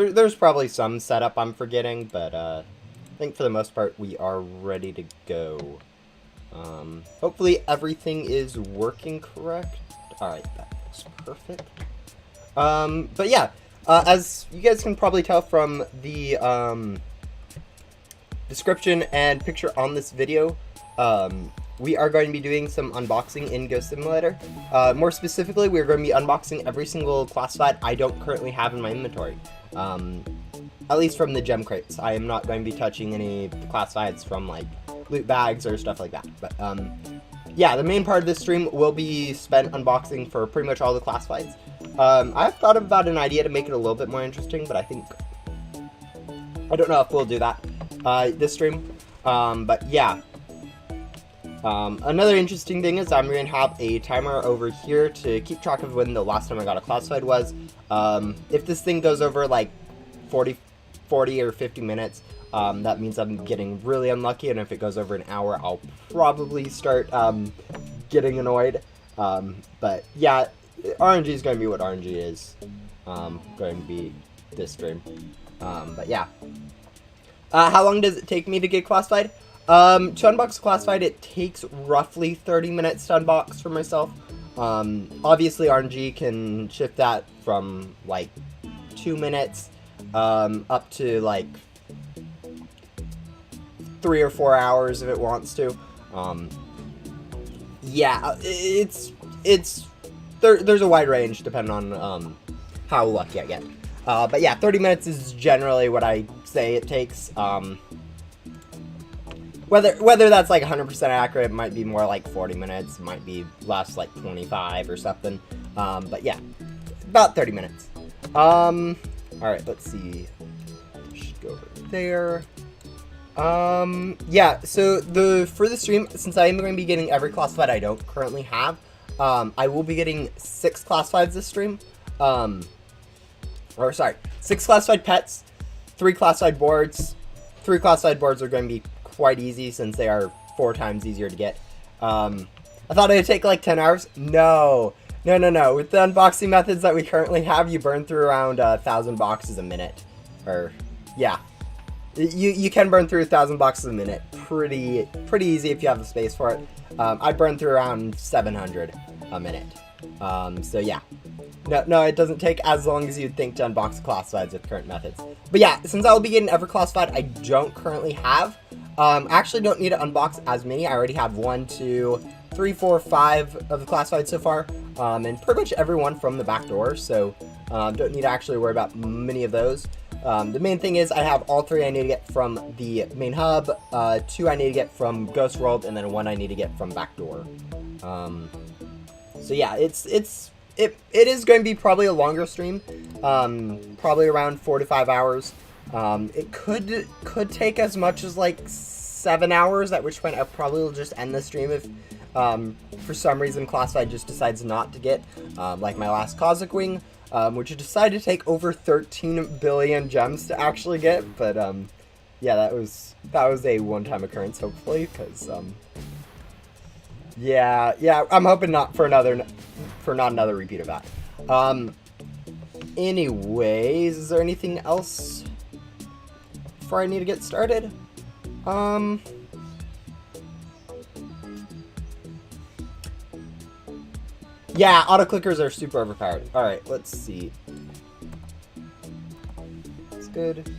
there's probably some setup I'm forgetting, but I think for the most part we are ready to go. Hopefully everything is working correct. Alright, that looks perfect. But yeah, as you guys can probably tell from the description and picture on this video, we are going to be doing some unboxing in Ghost Simulator. More specifically, we're going to be unboxing every single classified I don't currently have in my inventory. At least from the gem crates. I am not going to be touching any classifieds from like loot bags or stuff like that. But yeah, the main part of this stream will be spent unboxing for pretty much all the classifieds. I've thought about an idea to make it a little bit more interesting, but I don't know if we'll do that this stream. But yeah. Another interesting thing is I'm going to have a timer over here to keep track of when the last time I got a classified was. If this thing goes over like 40 or 50 minutes, that means I'm getting really unlucky, and if it goes over an hour, I'll probably start getting annoyed. But yeah, RNG is going to be what RNG is. Going to be this stream. But yeah. How long does it take me to get classified? To unbox classified, it takes roughly 30 minutes to unbox for myself. Obviously, RNG can shift that from like 2 minutes up to like 3 or 4 hours if it wants to. Yeah, there's a wide range depending on how lucky I get. But yeah, 30 minutes is generally what I say it takes. Whether that's like 100% accurate, it might be more like 40 minutes, it might be less, like 25 or something. But yeah, about 30 minutes. Alright, let's see. Should go over there. Yeah, so for the stream, since I am going to be getting every classified I don't currently have, I will be getting 6 classifieds this stream. 6 classified pets, 3 classified boards. 3 classified boards are going to be quite easy since they are 4 times easier to get. I thought it'd take like 10 hours. No. With the unboxing methods that we currently have, you burn through around 1,000 boxes a minute. Or, yeah. You can burn through 1,000 boxes a minute. Pretty easy if you have the space for it. I burn through around 700 a minute. So yeah. No, it doesn't take as long as you'd think to unbox classifieds with current methods. But yeah, since I'll be getting every classified I don't currently have, I actually don't need to unbox as many. I already have 1, 2, 3, 4, 5 of the classified so far, and pretty much everyone from the back door, so don't need to actually worry about many of those. The main thing is I have all 3 I need to get from the main hub, 2 I need to get from Ghost World, and then 1 I need to get from back door. So yeah, it is going to be probably a longer stream, probably around 4 to 5 hours. It could take as much as like 7 hours, at which point I probably will just end the stream if for some reason classified just decides not to get, like my last Cosmic Wing, which decided to take over 13 billion gems to actually get, but yeah, that was a one-time occurrence, hopefully, because yeah, I'm hoping not another repeat of that. Anyways, is there anything else before I need to get started? Yeah, auto clickers are super overpowered. Alright, let's see. That's good.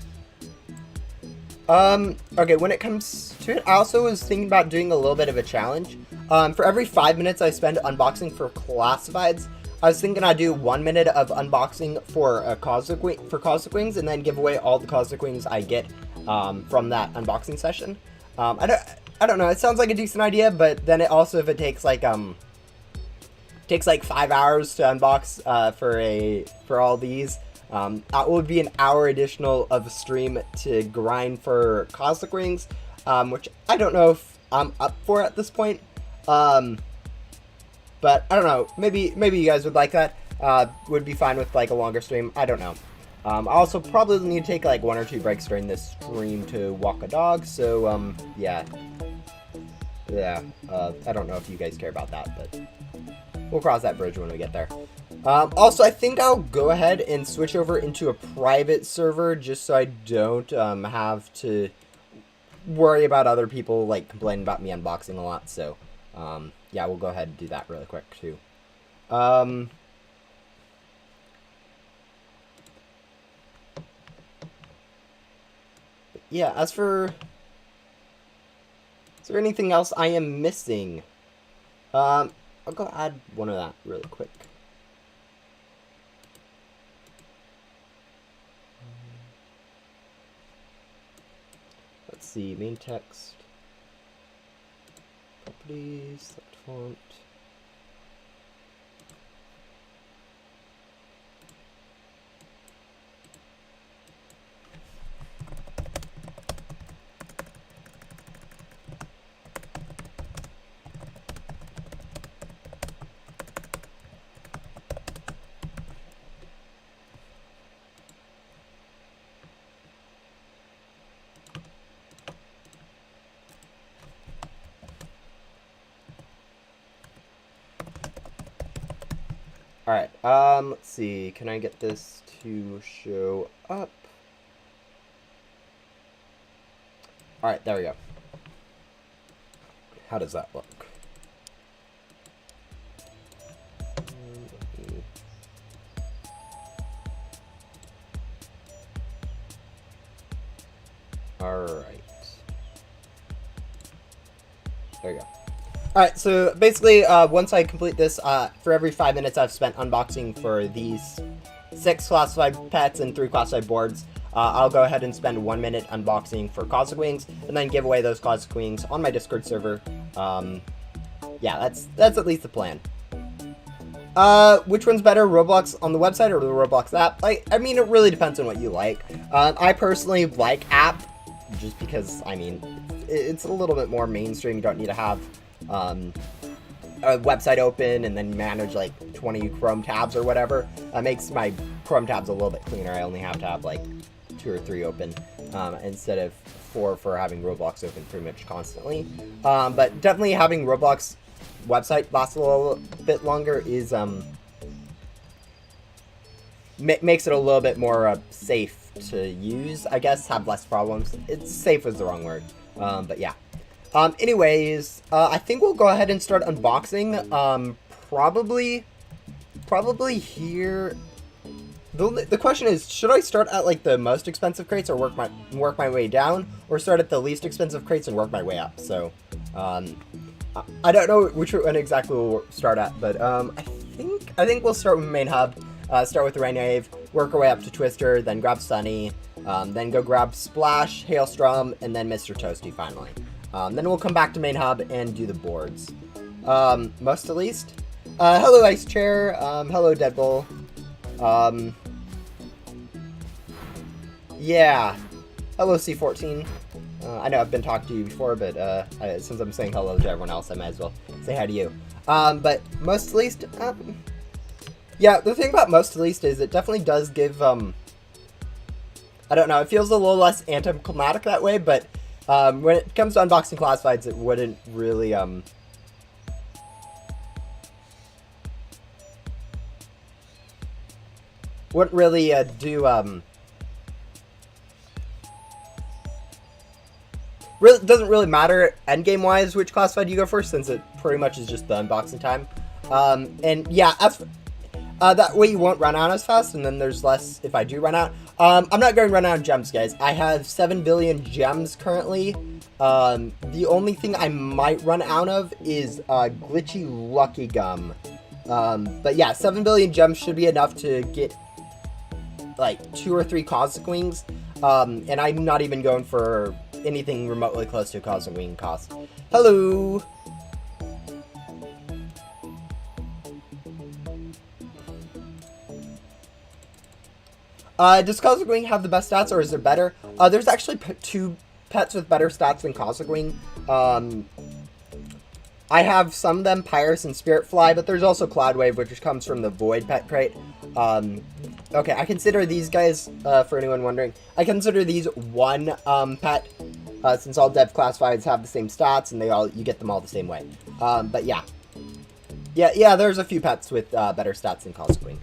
Okay, when it comes to it, I also was thinking about doing a little bit of a challenge. For every 5 minutes I spend unboxing for classifieds, I was thinking I'd do 1 minute of unboxing for Cosmic Wings, and then give away all the Cosmic Wings I get from that unboxing session. I don't know. It sounds like a decent idea, but then it also, if it takes like 5 hours to unbox for all these, that would be an hour additional of a stream to grind for Cosmic Rings, which I don't know if I'm up for at this point. But I don't know. Maybe you guys would like that. Would be fine with like a longer stream. I don't know. I also probably need to take like 1 or 2 breaks during this stream to walk a dog. So yeah. I don't know if you guys care about that, but we'll cross that bridge when we get there. Also, I think I'll go ahead and switch over into a private server just so I don't have to worry about other people like complaining about me unboxing a lot. So, yeah, we'll go ahead and do that really quick too. Yeah, as for... Is there anything else I am missing? I'll go add one of that really quick. Let's see, main text. Properties, select font. Alright, let's see. Can I get this to show up? Alright, there we go. How does that look? Alright. There we go. Alright, so basically, once I complete this, for every 5 minutes I've spent unboxing for these 6 classified pets and 3 classified boards, I'll go ahead and spend 1 minute unboxing for Cosmic Wings, and then give away those Cosmic Wings on my Discord server. Yeah, that's at least the plan. Which one's better, Roblox on the website or the Roblox app? I mean, it really depends on what you like. I personally like app, just because, I mean, it's a little bit more mainstream. You don't need to have a website open and then manage like 20 Chrome tabs or whatever. That makes my Chrome tabs a little bit cleaner. I only have to have like 2 or 3 open instead of 4 for having Roblox open pretty much constantly. But definitely having Roblox website last a little bit longer is makes it a little bit more safe to use, I guess. Have less problems. It's safe is the wrong word, but yeah. Anyways, I think we'll go ahead and start unboxing. Probably here. The question is, should I start at like the most expensive crates or work my way down, or start at the least expensive crates and work my way up? So, I don't know which one exactly we'll start at, but I think we'll start with main hub. Start with Rainwave, work our way up to Twister, then grab Sunny, then go grab Splash, Hailstorm, and then Mr. Toasty finally. Then we'll come back to main hub and do the boards. Most to least. Hello Ice Chair. Hello Deadbull. Yeah. Hello C14. I know I've been talking to you before, but since I'm saying hello to everyone else, I might as well say hi to you. But most to least. Yeah, the thing about most to least is it definitely does give. I don't know. It feels a little less anticlimactic that way, but. When it comes to unboxing classifieds, it wouldn't really, really doesn't really matter endgame wise which classified you go first, since it pretty much is just the unboxing time. And yeah, that way you won't run out as fast, and then there's less if I do run out. I'm not going to run out of gems, guys. I have 7 billion gems currently. The only thing I might run out of is glitchy lucky gum. But yeah, 7 billion gems should be enough to get like 2 or 3 Cosmic Wings. And I'm not even going for anything remotely close to a Cosmic Wing cost. Hello! Does Cosmic Wing have the best stats, or is there better? There's actually 2 pets with better stats than Cosmic Wing. I have some of them, Pyrus and Spirit Fly, but there's also Cloudwave, which comes from the Void pet crate. Okay, I consider these guys, for anyone wondering, I consider these one pet, since all dev classifieds have the same stats, and you get them all the same way. But yeah. Yeah, there's a few pets with better stats than Cosqueen.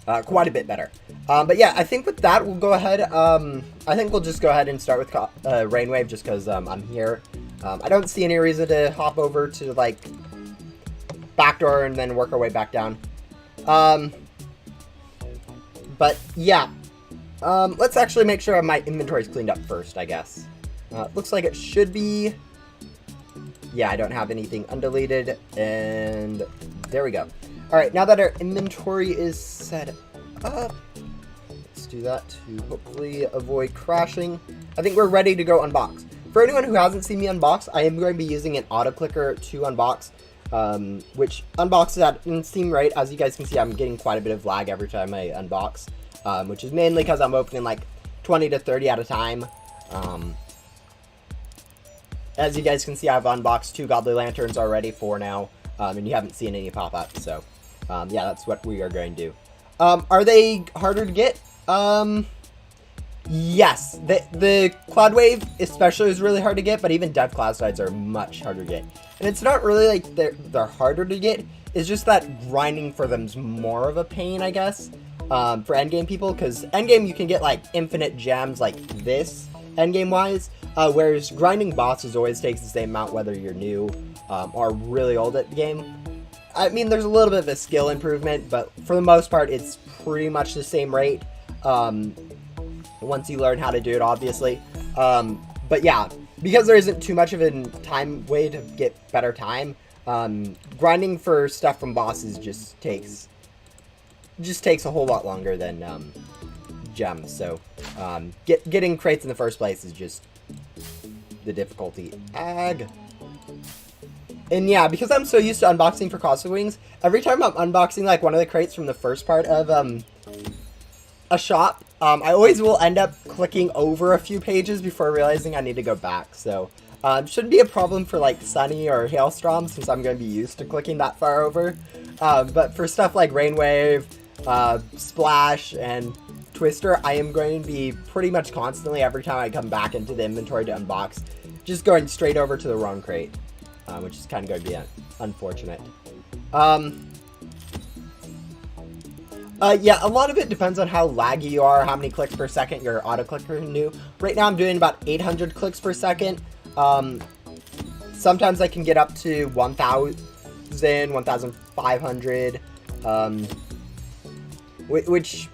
Quite a bit better. But yeah, I think with that, we'll go ahead. I think we'll just go ahead and start with Rainwave just because I'm here. I don't see any reason to hop over to, like, backdoor and then work our way back down. But yeah, let's actually make sure my inventory is cleaned up first, I guess. Looks like it should be. Yeah, I don't have anything undeleted, and there we go. All right, now that our inventory is set up, let's do that to hopefully avoid crashing. I think we're ready to go unbox. For anyone who hasn't seen me unbox, I am going to be using an auto clicker to unbox, which unboxes at in Steam rate. As you guys can see, I'm getting quite a bit of lag every time I unbox, which is mainly because I'm opening like 20 to 30 at a time. As you guys can see, I've unboxed 2 Godly Lanterns already, 4 now, and you haven't seen any pop up, so yeah, that's what we are going to do. Are they harder to get? Yes, the Cloud Wave especially is really hard to get, but even Dev Cloud Sides are much harder to get. And it's not really like they're harder to get, it's just that grinding for them's more of a pain, I guess, for endgame people, because endgame you can get like infinite gems like this, endgame wise, whereas grinding bosses always takes the same amount whether you're new or really old at the game. I mean, there's a little bit of a skill improvement, but for the most part, it's pretty much the same rate once you learn how to do it, obviously. But yeah, because there isn't too much of a way to get better time, grinding for stuff from bosses just takes a whole lot longer than gems. So getting crates in the first place is just the difficulty. And yeah, because I'm so used to unboxing for Cosmic Wings, every time I'm unboxing like one of the crates from the first part of a shop, I always will end up clicking over a few pages before realizing I need to go back. So shouldn't be a problem for like Sunny or Hailstorm, since I'm going to be used to clicking that far over. But for stuff like Rainwave, Splash, and Twister, I am going to be pretty much constantly, every time I come back into the inventory to unbox, just going straight over to the wrong crate, which is kind of going to be unfortunate. Yeah, a lot of it depends on how laggy you are, how many clicks per second your auto clicker can do. Right now I'm doing about 800 clicks per second. Sometimes I can get up to 1,000, 1,500, which,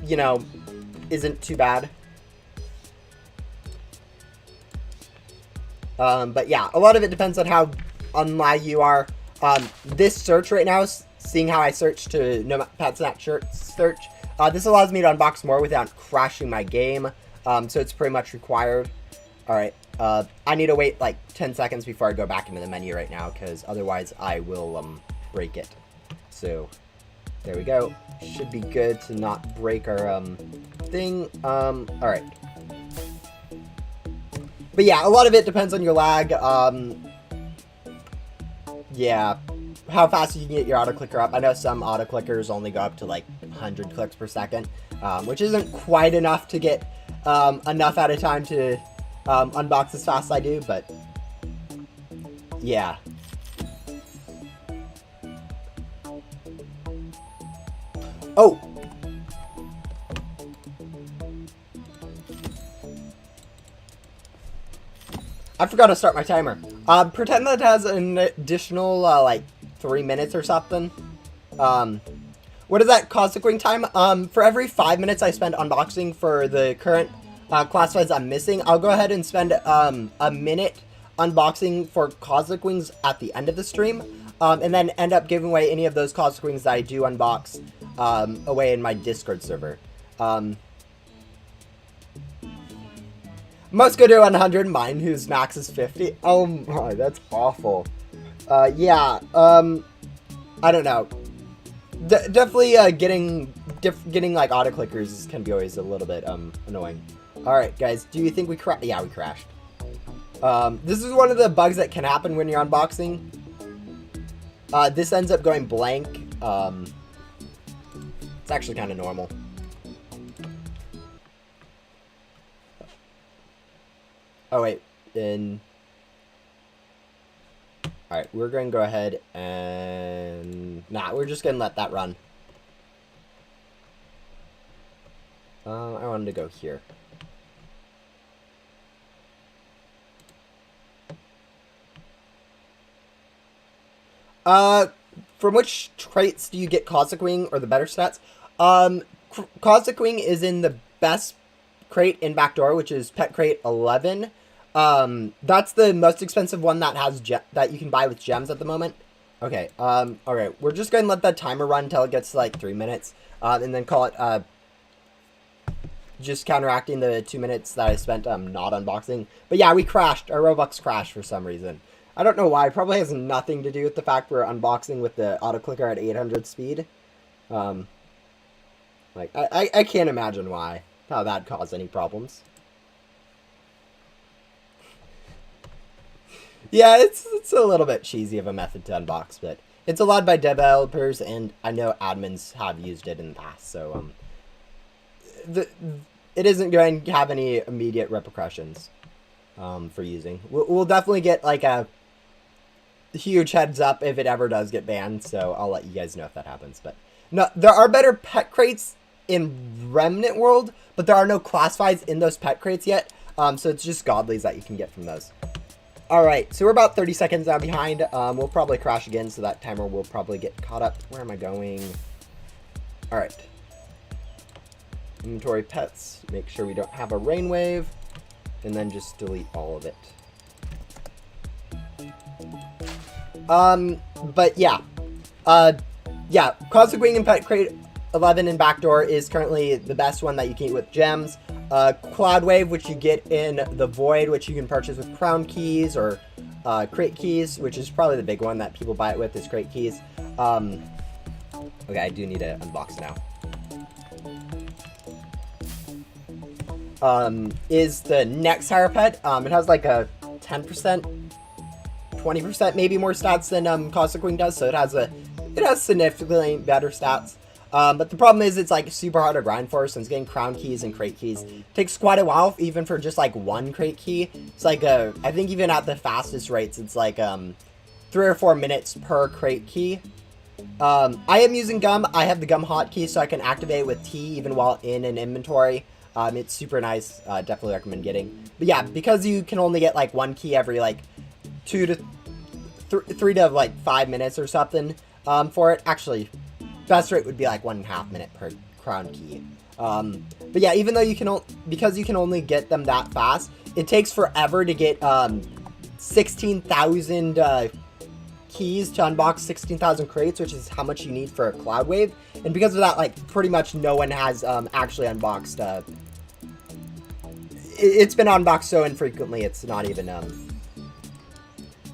you know, isn't too bad. But yeah, a lot of it depends on how unlaggy you are. This search right now, seeing how I search to no pet snap search, this allows me to unbox more without crashing my game. So it's pretty much required. Alright, I need to wait like 10 seconds before I go back into the menu right now, because otherwise I will break it. So there we go. Should be good to not break our thing. Alright. But yeah, a lot of it depends on your lag. Yeah, how fast you can get your auto clicker up. I know some auto clickers only go up to like 100 clicks per second, which isn't quite enough to get enough at a time to unbox as fast as I do, but yeah. Oh! I forgot to start my timer. Pretend that it has an additional, like, 3 minutes or something. What is that Cosmic Wing time? For every 5 minutes I spend unboxing for the current classifieds I'm missing, I'll go ahead and spend a minute unboxing for Cosmic Wings at the end of the stream, and then end up giving away any of those Cosmic Wings that I do unbox away in my Discord server. Most go to 100, mine whose max is 50. Oh my, that's awful. Yeah, I don't know. Definitely getting like auto clickers can be always a little bit annoying. Alright guys, do you think we crashed? Yeah, we crashed. This is one of the bugs that can happen when you're unboxing. This ends up going blank. It's actually kind of normal. Oh wait, Alright, we're going to go ahead and... Nah, we're just going to let that run. I wanted to go here. From which traits do you get Cosmic Wing or the better stats? Cosmic Wing is in the best crate in Backdoor, which is Pet Crate 11. That's the most expensive one that has that you can buy with gems at the moment. Okay, alright, we're just going to let that timer run until it gets to, like, 3 minutes, and then call it, just counteracting the 2 minutes that I spent, not unboxing. But yeah, we crashed. Our Robux crashed for some reason. I don't know why. It probably has nothing to do with the fact we're unboxing with the auto-clicker at 800 speed. Like, I can't imagine why. How that caused any problems. Yeah, it's a little bit cheesy of a method to unbox, but it's allowed by developers, and I know admins have used it in the past, so, it isn't going to have any immediate repercussions, for using. We'll definitely get, like, a huge heads up if it ever does get banned, so I'll let you guys know if that happens. But no, there are better pet crates in Remnant World, but there are no classifieds in those pet crates yet, so it's just godlies that you can get from those. Alright, so we're about 30 seconds now behind. We'll probably crash again, so that timer will probably get caught up. Where am I going? Alright. Inventory pets. Make sure we don't have a rain wave. And then just delete all of it. But yeah. Yeah, Cosmic Wing and Pet Crate 11 in Backdoor is currently the best one that you can get with gems. Cloud Wave, which you get in the Void, which you can purchase with crown keys or crate keys, which is probably the big one that people buy it with, is crate keys. Okay, I do need to unbox now. Is the next higher pet. It has like a 10%, 20% maybe more stats than Cosmic Wing does, so it has significantly better stats. But the problem is it's like super hard to grind for, since getting crown keys and crate keys takes quite a while, even for just like one crate key. It's like I think even at the fastest rates, it's like 3 or 4 minutes per crate key. I am using gum. I have the gum hotkey, so I can activate with T even while in an inventory. It's super nice. Definitely recommend getting. But yeah, because you can only get like one key every like 3 to like 5 minutes or something for it. Actually, best rate would be like 1.5 minute per crown key. But yeah, even though because you can only get them that fast, it takes forever to get 16,000 keys to unbox 16,000 crates, which is how much you need for a Cloud Wave. And because of that, like, pretty much no one has actually unboxed. It's been unboxed so infrequently, it's not even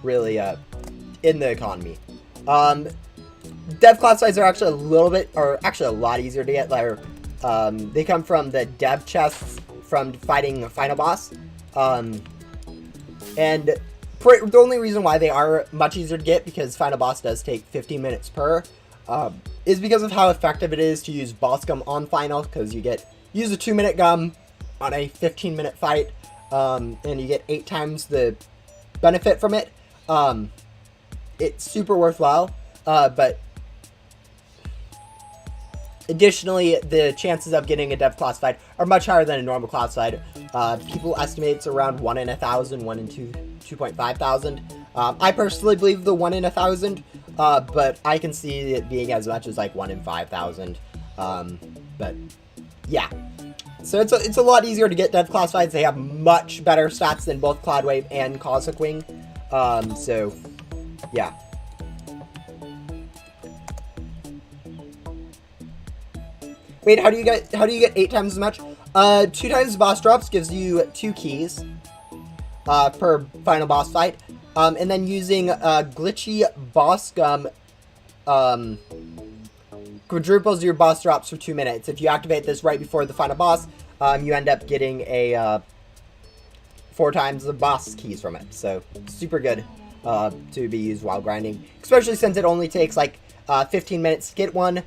really in the economy. Dev classifieds are actually a lot easier to get. Like, they come from the dev chests from fighting the final boss. And the only reason why they are much easier to get, because final boss does take 15 minutes per, is because of how effective it is to use boss gum on final, because you use a 2-minute gum on a 15-minute fight, and you get 8 times the benefit from it. It's super worthwhile, but additionally, the chances of getting a dev classified are much higher than a normal classified. People estimate it's around 1 in 1,000, 1 in 2.5 thousand. I personally believe the 1 in 1,000, but I can see it being as much as like 1 in 5,000. But yeah, so it's a lot easier to get dev classifieds. They have much better stats than both Cloud Wave and Cosmic Wing. So yeah. Wait, how do you get 8 times as much? 2 times boss drops gives you 2 keys per final boss fight. And then using glitchy boss gum quadruples your boss drops for 2 minutes. If you activate this right before the final boss, you end up getting a 4 times the boss keys from it. So super good to be used while grinding, especially since it only takes like 15 minutes to get one.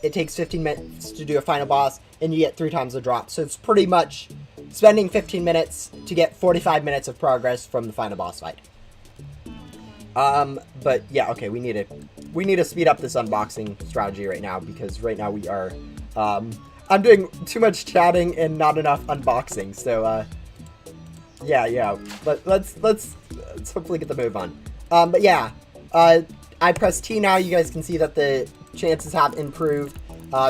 It takes 15 minutes to do a final boss, and you get 3 times the drop. So it's pretty much spending 15 minutes to get 45 minutes of progress from the final boss fight. But yeah, okay, we need to speed up this unboxing strategy right now, because right now we are, I'm doing too much chatting and not enough unboxing. So, yeah, but let's hopefully get the move on. But yeah, I press T now. You guys can see that the chances have improved.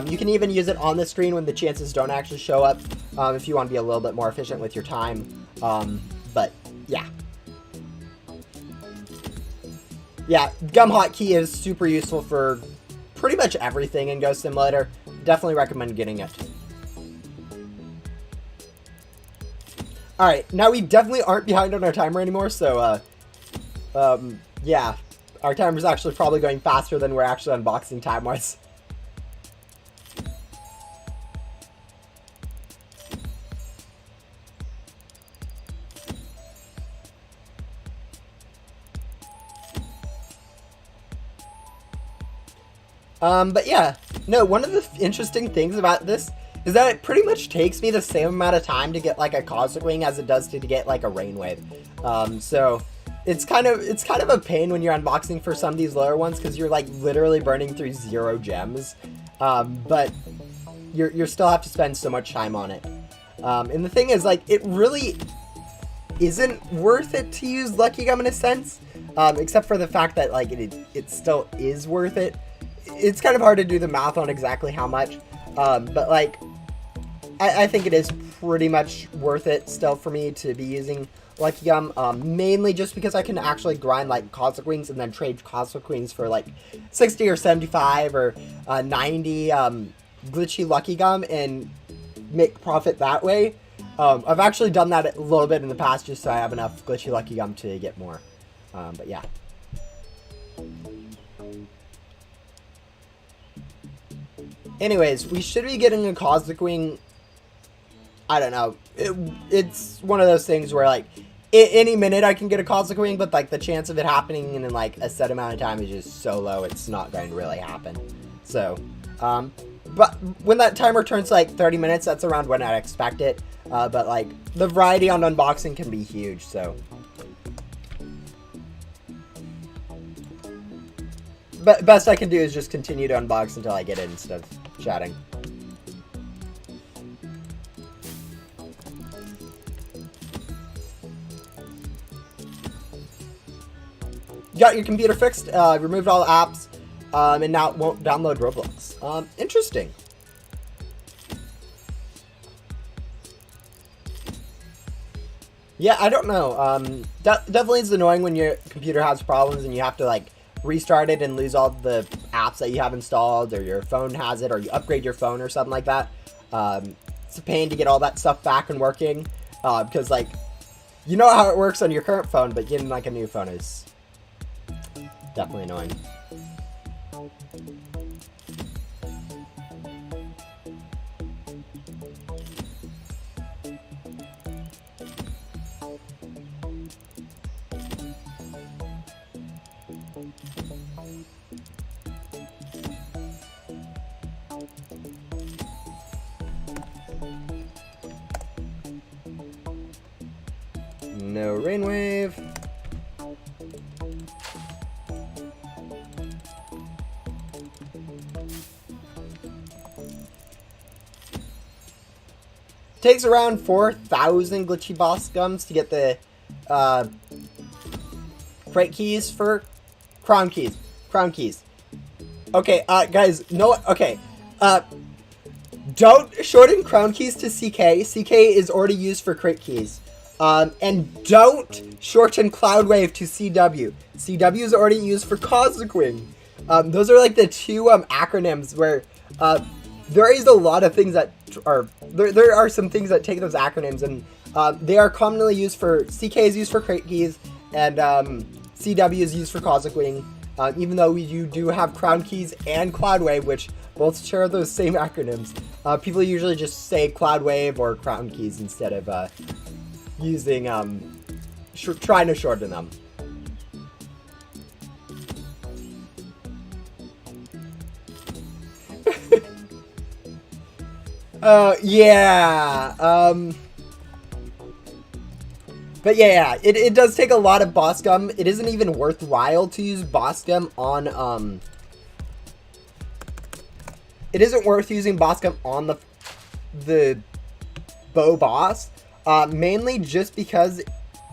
You can even use it on the screen when the chances don't actually show up, if you want to be a little bit more efficient with your time. But yeah. Yeah, gum hotkey is super useful for pretty much everything in Ghost Simulator. Definitely recommend getting it. Alright, now we definitely aren't behind on our timer anymore, so, yeah. Our timer's actually probably going faster than we're actually unboxing time-wise. But yeah, no, one of the interesting things about this is that it pretty much takes me the same amount of time to get like a Cosmic Wing as it does to get like a Rainwave. So it's kind of a pain when you're unboxing for some of these lower ones, because you're like literally burning through 0 gems. But you still have to spend so much time on it. And the thing is, like, it really isn't worth it to use Lucky Gum in a sense, except for the fact that like it still is worth it. It's kind of hard to do the math on exactly how much, but like I think it is pretty much worth it still for me to be using Lucky Gum, mainly just because I can actually grind like Cosmic Wings and then trade Cosmic Wings for like 60 or 75 or 90 glitchy Lucky Gum and make profit that way. I've actually done that a little bit in the past just so I have enough glitchy Lucky Gum to get more, but yeah. Anyways, we should be getting a Cosmic Wing. I don't know. It's one of those things where, like, any minute I can get a Cosmic Wing, but, like, the chance of it happening in, like, a set amount of time is just so low, it's not going to really happen. So, but when that timer turns, like, 30 minutes, that's around when I'd expect it. But, like, the variety on unboxing can be huge, so. But best I can do is just continue to unbox until I get it instead of chatting. You got your computer fixed, removed all the apps, and now it won't download Roblox. Interesting. Yeah, I don't know. Definitely it's annoying when your computer has problems and you have to, like, restart it and lose all the apps that you have installed, or your phone has it, or you upgrade your phone or something like that. It's a pain to get all that stuff back and working, because, like, you know how it works on your current phone, but getting, like, a new phone is definitely annoying. No Rainwave. Takes around 4,000 glitchy boss gums to get the crate keys for crown keys. Crown keys. Okay, guys, no, okay. Don't shorten crown keys to CK. CK is already used for crate keys. And don't shorten Cloudwave to CW. CW is already used for Cosmic Wing. Those are like the two acronyms where there is a lot of things that are there are some things that take those acronyms, and they are commonly used for CK is used for crate keys, and CW is used for Cosmic Wing. Even though you do have Crown Keys and Cloudwave, which both share those same acronyms, people usually just say Cloudwave or Crown Keys instead of using trying to shorten them. Yeah. But yeah, it does take a lot of boss gum. It isn't even worthwhile to use boss gum on, it isn't worth using boss gum on the bow boss, mainly just because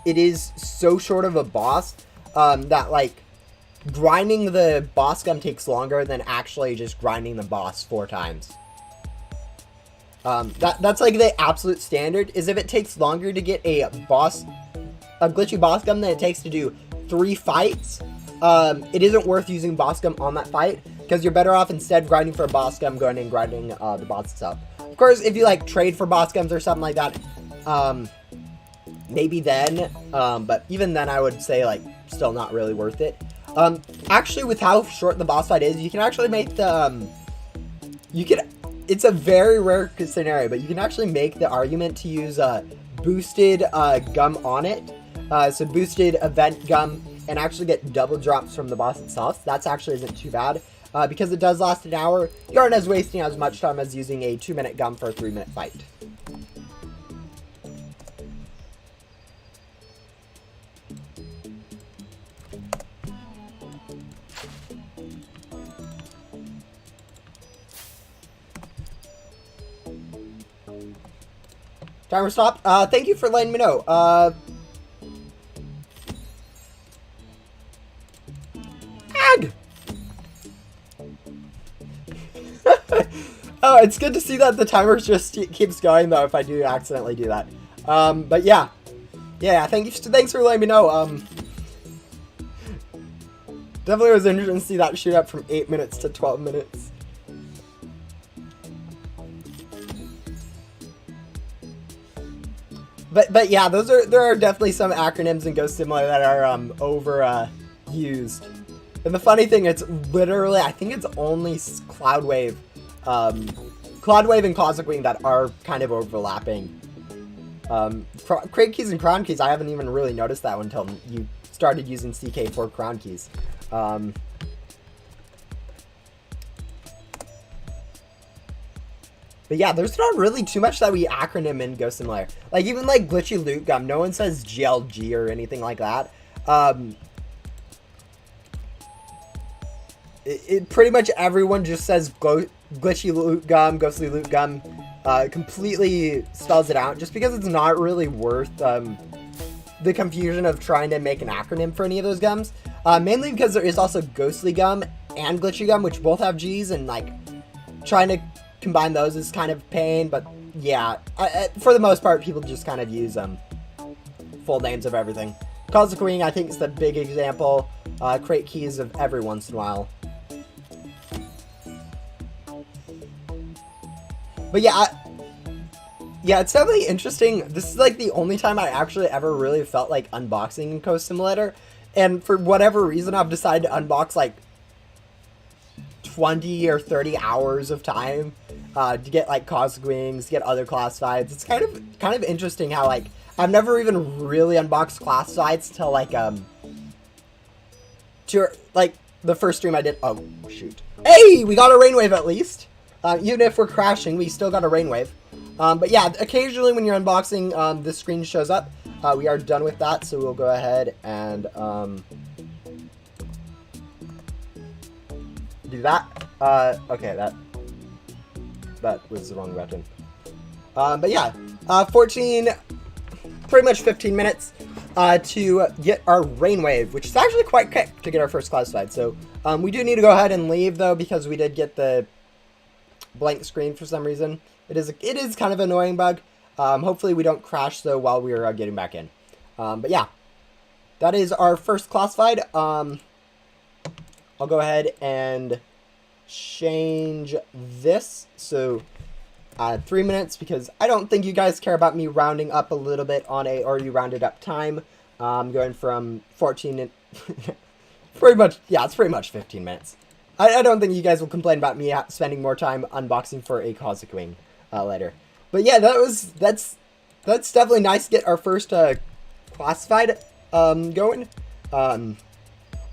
it is so short of a boss, that, like, grinding the boss gum takes longer than actually just grinding the boss 4 times. That's like the absolute standard, is if it takes longer to get a glitchy boss gum than it takes to do 3 fights, it isn't worth using boss gum on that fight, because you're better off instead grinding for a boss gum, going and grinding the boss itself. Of course, if you like trade for boss gums or something like that, maybe then, but even then I would say, like, still not really worth it. Actually, with how short the boss fight is, you can actually make the, it's a very rare scenario, but you can actually make the argument to use boosted gum on it. So boosted event gum, and actually get double drops from the boss itself. That's actually isn't too bad. Because it does last an hour, you aren't as wasting as much time as using a 2-minute gum for a 3-minute fight. Timer stopped. Thank you for letting me know. Ag! Oh, it's good to see that the timer just keeps going, though, if I do accidentally do that. But yeah. Yeah, thanks for letting me know. Definitely was interesting to see that shoot up from 8 minutes to 12 minutes. But yeah, there are definitely some acronyms in Ghost Simulator that are overused. And the funny thing, it's literally, I think it's only Cloudwave and Cosmic Wing that are kind of overlapping. Crate keys and crown keys, I haven't even really noticed that one until you started using CK for crown keys. But yeah, there's not really too much that we acronym in Ghost Simulator. Like, even like glitchy loot gum, no one says GLG or anything like that. Pretty much everyone just says glitchy loot gum, ghostly loot gum, completely spells it out, just because it's not really worth the confusion of trying to make an acronym for any of those gums. Mainly because there is also ghostly gum and glitchy gum, which both have G's, and like trying to combine those is kind of a pain. But yeah, for the most part, people just kind of use full names of everything. Cosmic Wing, I think, is the big example. Crate keys of every once in a while. But yeah, yeah, it's definitely interesting. This is like the only time I actually ever really felt like unboxing in Ghost Simulator. And for whatever reason, I've decided to unbox like 20 or 30 hours of time to get like Cosmic Wings, get other classifieds. It's kind of interesting how like I've never even really unboxed classifieds till like like the first stream I did. Oh shoot! Hey, we got a rainwave at least. Even if we're crashing, we still got a rainwave. But yeah, occasionally when you're unboxing, this screen shows up. We are done with that, so we'll go ahead and do that. Okay, that was the wrong button. But yeah, 14, pretty much 15 minutes to get our rainwave, which is actually quite quick to get our first classified. So we do need to go ahead and leave though, because we did get the blank screen for some reason. It is kind of an annoying bug. Hopefully we don't crash though while we are getting back in. But yeah, that is our first classified. I'll go ahead and change this. So 3 minutes, because I don't think you guys care about me rounding up a little bit on a already rounded up time. Going from 14 and pretty much, yeah, it's pretty much 15 minutes. I don't think you guys will complain about me spending more time unboxing for a Cosmic Wing later. But yeah, that's definitely nice to get our first classified going. We'll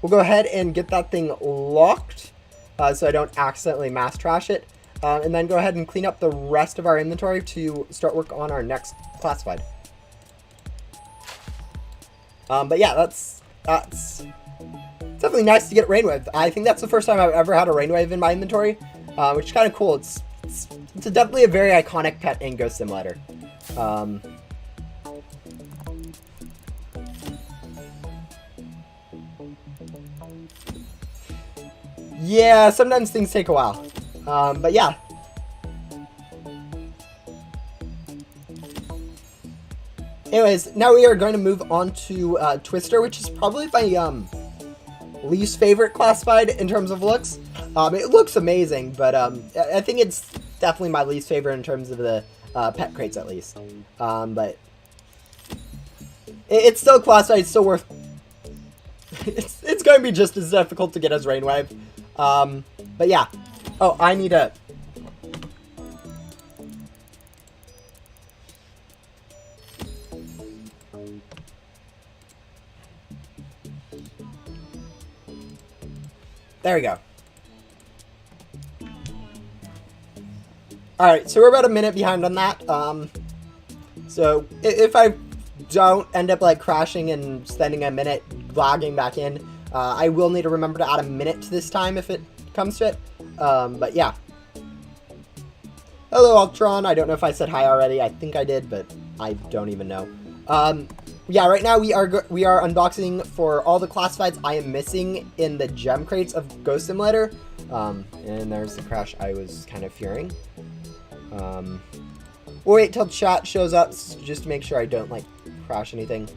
go ahead and get that thing locked so I don't accidentally mass trash it. And then go ahead and clean up the rest of our inventory to start work on our next classified. But yeah, that's definitely nice to get Rainwave. I think that's the first time I've ever had a Rainwave in my inventory, which is kind of cool. It's definitely a very iconic pet in Ghost Simulator. Yeah, sometimes things take a while. But yeah. Anyways, now we are going to move on to Twister, which is probably my least favorite classified in terms of looks. It looks amazing, but I think it's definitely my least favorite in terms of the pet crates, at least. But it's still classified. It's still worth. It's going to be just as difficult to get as Rainwave. But yeah. Oh, I need a. There we go. Alright, so we're about a minute behind on that. So if I don't end up like crashing and spending a minute logging back in, I will need to remember to add a minute to this time if it comes to it. But yeah. Hello, Ultron. I don't know if I said hi already. I think I did, but I don't even know. Yeah, right now we are unboxing for all the classifieds I am missing in the gem crates of Ghost Simulator. And there's the crash I was kind of fearing. We'll wait till chat shows up just to make sure I don't like crash anything.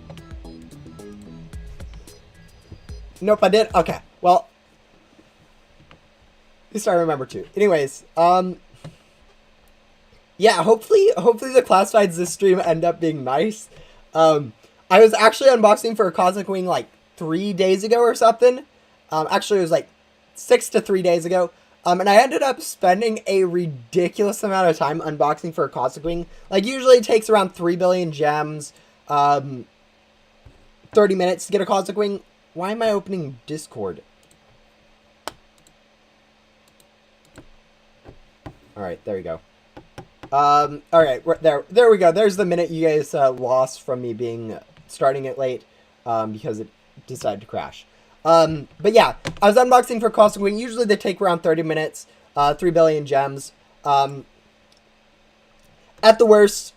Nope, I did. Okay, well, at least I remember to. Anyways, yeah, hopefully the classifieds this stream end up being nice. I was actually unboxing for a Cosmic Wing like 3 days ago or something. Actually, it was like 6 to 3 days ago. And I ended up spending a ridiculous amount of time unboxing for a Cosmic Wing. Like, usually it takes around 3 billion gems, 30 minutes to get a Cosmic Wing. Why am I opening Discord? Alright, there we go. Alright, there we go. There's the minute you guys lost from me starting it late, because it decided to crash. But yeah, I was unboxing for Cosmic Wing. Usually they take around 30 minutes, 3 billion gems. At the worst,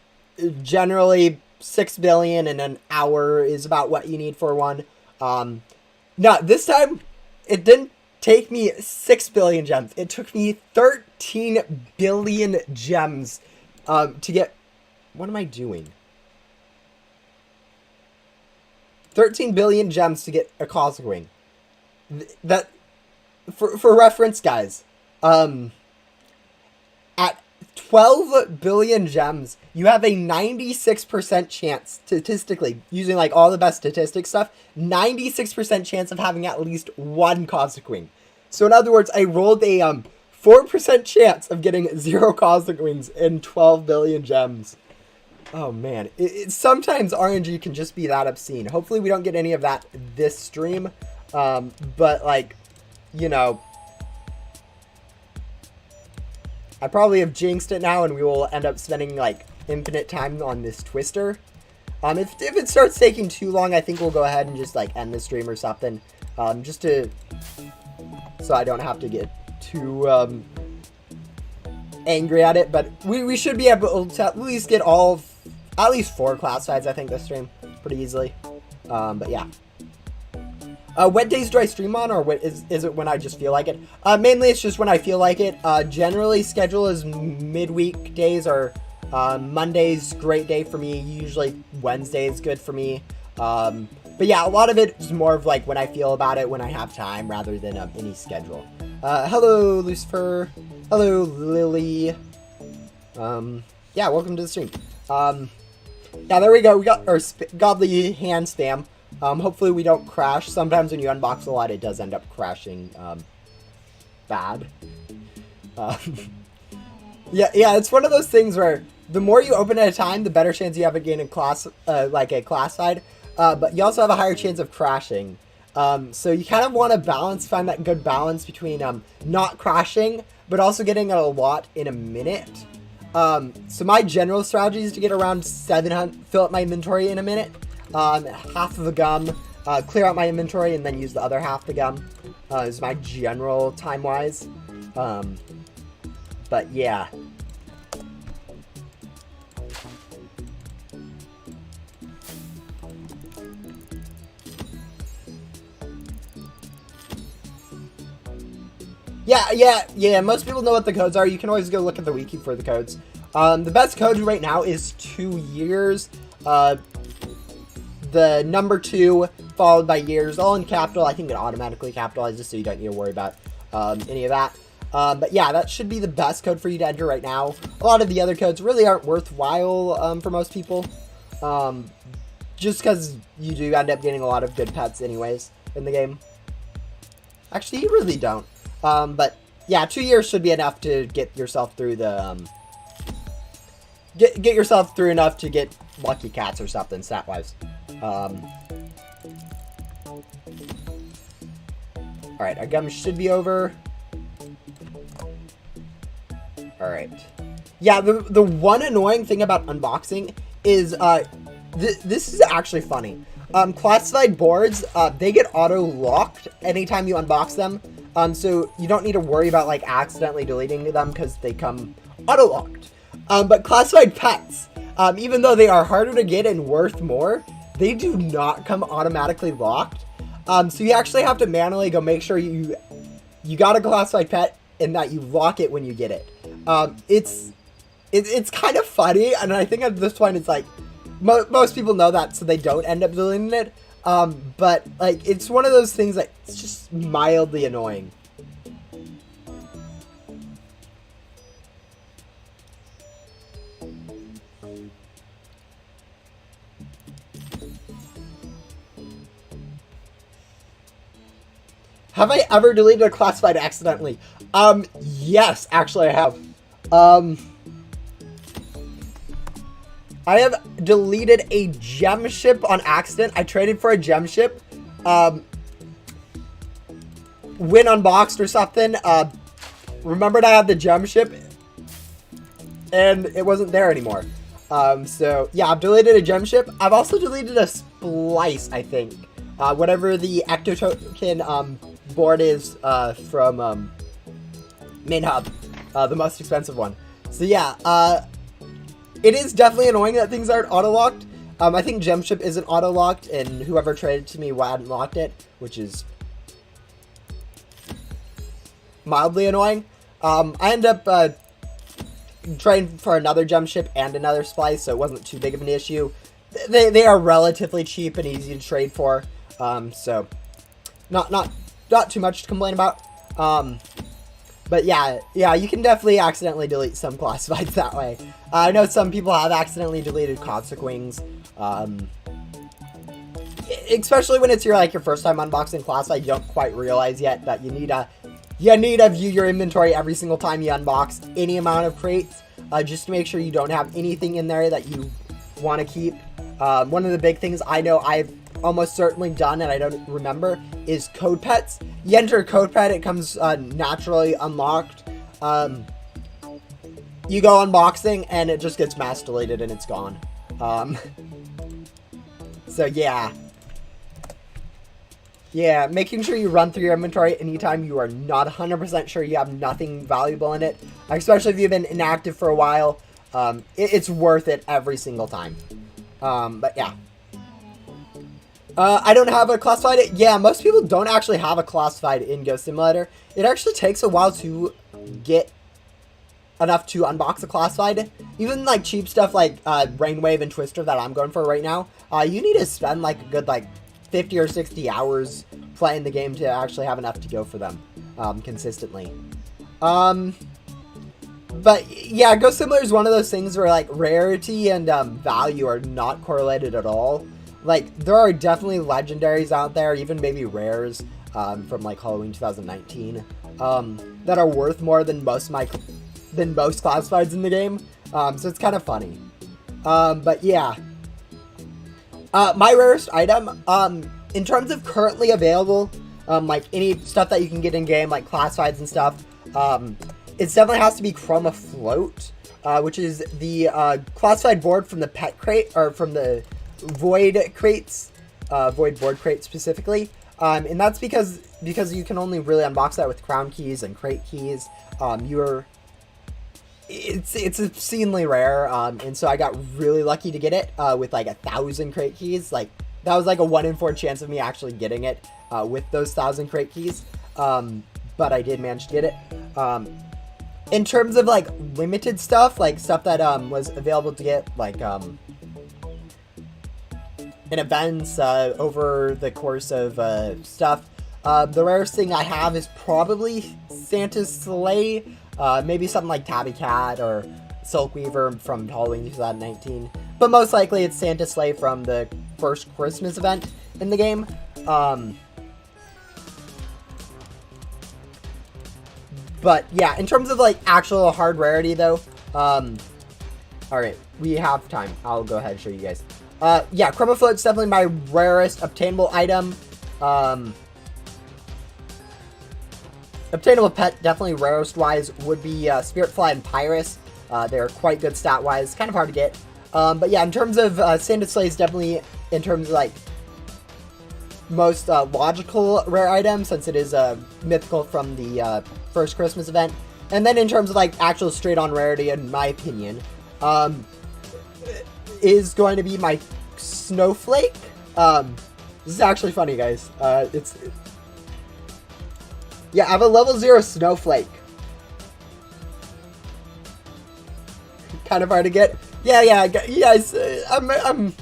generally 6 billion in an hour is about what you need for one. No, this time, it didn't take me 6 billion gems. It took me 13 billion gems, to get... What am I doing? 13 billion gems to get a Cosmic Wing. That, for reference, guys, at 12 billion gems, you have a 96% chance, statistically, using like all the best statistic stuff, 96% chance of having at least one Cosmic Wing. So in other words, I rolled a 4% chance of getting 0 Cosmic Wings in 12 billion gems. Oh man, sometimes RNG can just be that obscene. Hopefully we don't get any of that this stream, but like, you know, I probably have jinxed it now and we will end up spending like infinite time on this Twister. If it starts taking too long, I think we'll go ahead and just like end the stream or something, just so I don't have to get too angry at it. But we should be able to at least get at least 4 classifieds, I think, this stream pretty easily. But yeah. What days do I stream on, or is it when I just feel like it? Mainly it's just when I feel like it. Generally, schedule is midweek days, or Monday's great day for me. Usually Wednesday is good for me. But yeah, a lot of it is more of like when I feel about it, when I have time, rather than any schedule. Hello, Lucifer. Hello, Lily. Yeah, welcome to the stream. Yeah, there we go. We got our godly hand spam. Hopefully we don't crash. Sometimes when you unbox a lot, it does end up crashing, bad. Yeah, it's one of those things where the more you open at a time, the better chance you have of getting like a class side. But you also have a higher chance of crashing. So you kind of want to find that good balance between, not crashing, but also getting a lot in a minute. So my general strategy is to get around 700, fill up my inventory in a minute. half of a gum, clear out my inventory, and then use the other half of the gum. Is my general time-wise. But yeah. Yeah, most people know what the codes are. You can always go look at the wiki for the codes. The best code right now is 2 years. The number 2 followed by years, all in capital. I think it automatically capitalizes, so you don't need to worry about any of that. But yeah, that should be the best code for you to enter right now. A lot of the other codes really aren't worthwhile for most people. Just because you do end up getting a lot of good pets anyways in the game. Actually, you really don't. But yeah, 2 years should be enough to get yourself through the, get yourself through enough to get lucky cats or something stat-wise. Alright, our gum should be over. Alright. Yeah, the one annoying thing about unboxing is, this is actually funny. Classified boards, they get auto-locked anytime you unbox them. So you don't need to worry about, like, accidentally deleting them because they come auto-locked. But classified pets, even though they are harder to get and worth more, they do not come automatically locked. So you actually have to manually go make sure you got a classified pet and that you lock it when you get it. It's kind of funny, and I think at this point it's like, most people know that, so they don't end up deleting it. But, like, it's one of those things that it's just mildly annoying. Have I ever deleted a classified accidentally? Yes, actually I have. I have deleted a gem ship on accident. I traded for a gem ship. When unboxed or something, remembered I had the gem ship and it wasn't there anymore. So yeah, I've deleted a gem ship. I've also deleted a splice, I think. Whatever the ecto token board is from main hub, the most expensive one. So yeah, it is definitely annoying that things aren't auto-locked. I think Gemship isn't auto-locked, and whoever traded to me hadn't locked it, which is mildly annoying. I ended up trading for another Gemship and another splice, so it wasn't too big of an issue. They are relatively cheap and easy to trade for, so not too much to complain about. But yeah, you can definitely accidentally delete some classifieds that way. I know some people have accidentally deleted Cossack Wings, especially when it's your first time unboxing classified. You don't quite realize yet that you need to view your inventory every single time you unbox any amount of crates, just to make sure you don't have anything in there that you want to keep. One of the big things I know I've almost certainly done, and I don't remember, is code pets. You enter a code pet, it comes naturally unlocked. You go unboxing, and it just gets mass deleted, and it's gone. So yeah. Yeah, making sure you run through your inventory anytime you are not 100% sure you have nothing valuable in it, especially if you've been inactive for a while. It's worth it every single time. But yeah. I don't have a classified. Yeah, most people don't actually have a classified in Ghost Simulator. It actually takes a while to get enough to unbox a classified. Even like cheap stuff like Rainwave and Twister that I'm going for right now, you need to spend like a good 50 or 60 hours playing the game to actually have enough to go for them consistently. But yeah, Ghost Simulator is one of those things where rarity and value are not correlated at all. There are definitely legendaries out there, even maybe rares from Halloween 2019 that are worth more than most classifieds in the game. So it's kind of funny. But yeah, my rarest item in terms of currently available, any stuff that you can get in game, like classifieds and stuff, it definitely has to be Chroma Float, which is the classified board from the pet crate, or from the void crates, void board crates specifically. And that's because you can only really unbox that with crown keys and crate keys. It's obscenely rare, and so I got really lucky to get it with like 1,000 crate keys. Like that was like a 1 in 4 chance of me actually getting it with those 1,000 crate keys. But I did manage to get it. In terms of like limited stuff, like stuff that was available to get like in events over the course of stuff, the rarest thing I have is probably Santa's sleigh. Maybe something like Tabby Cat or Silk Weaver from Halloween 2019. But most likely it's Santa's sleigh from the first Christmas event in the game. But yeah, in terms of like actual hard rarity though, alright, we have time. I'll go ahead and show you guys. Yeah, Chroma Float's definitely my rarest obtainable item. Obtainable pet, definitely rarest wise, would be Spirit Fly and Pyrus. They're quite good stat wise, kind of hard to get. But yeah, in terms of Santa's sleigh is definitely, in terms of like most logical rare item, since it is mythical from the first Christmas event. And then in terms of like actual straight on rarity, in my opinion, is going to be my Snowflake. This is actually funny, guys. Yeah, I have a level 0 Snowflake. Kind of hard to get. Yeah, guys, the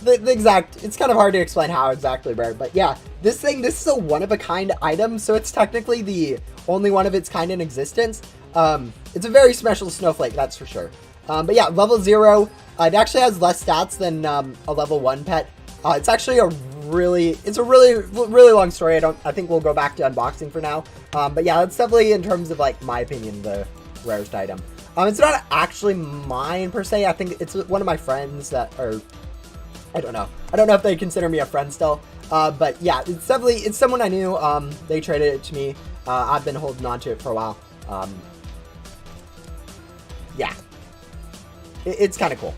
exact, it's kind of hard to explain how exactly rare, but yeah, this is a one-of-a-kind item, so it's technically the only one of its kind in existence. It's a very special Snowflake, that's for sure. But yeah, level 0, it actually has less stats than a level 1 pet. It's actually a really long story. I think we'll go back to unboxing for now. But yeah, that's definitely, in terms of like my opinion, the rarest item. It's not actually mine per se. I think it's one of my friends that are, I don't know if they consider me a friend still. But yeah, it's someone I knew. They traded it to me. I've been holding on to it for a while. Yeah, it's kind of cool.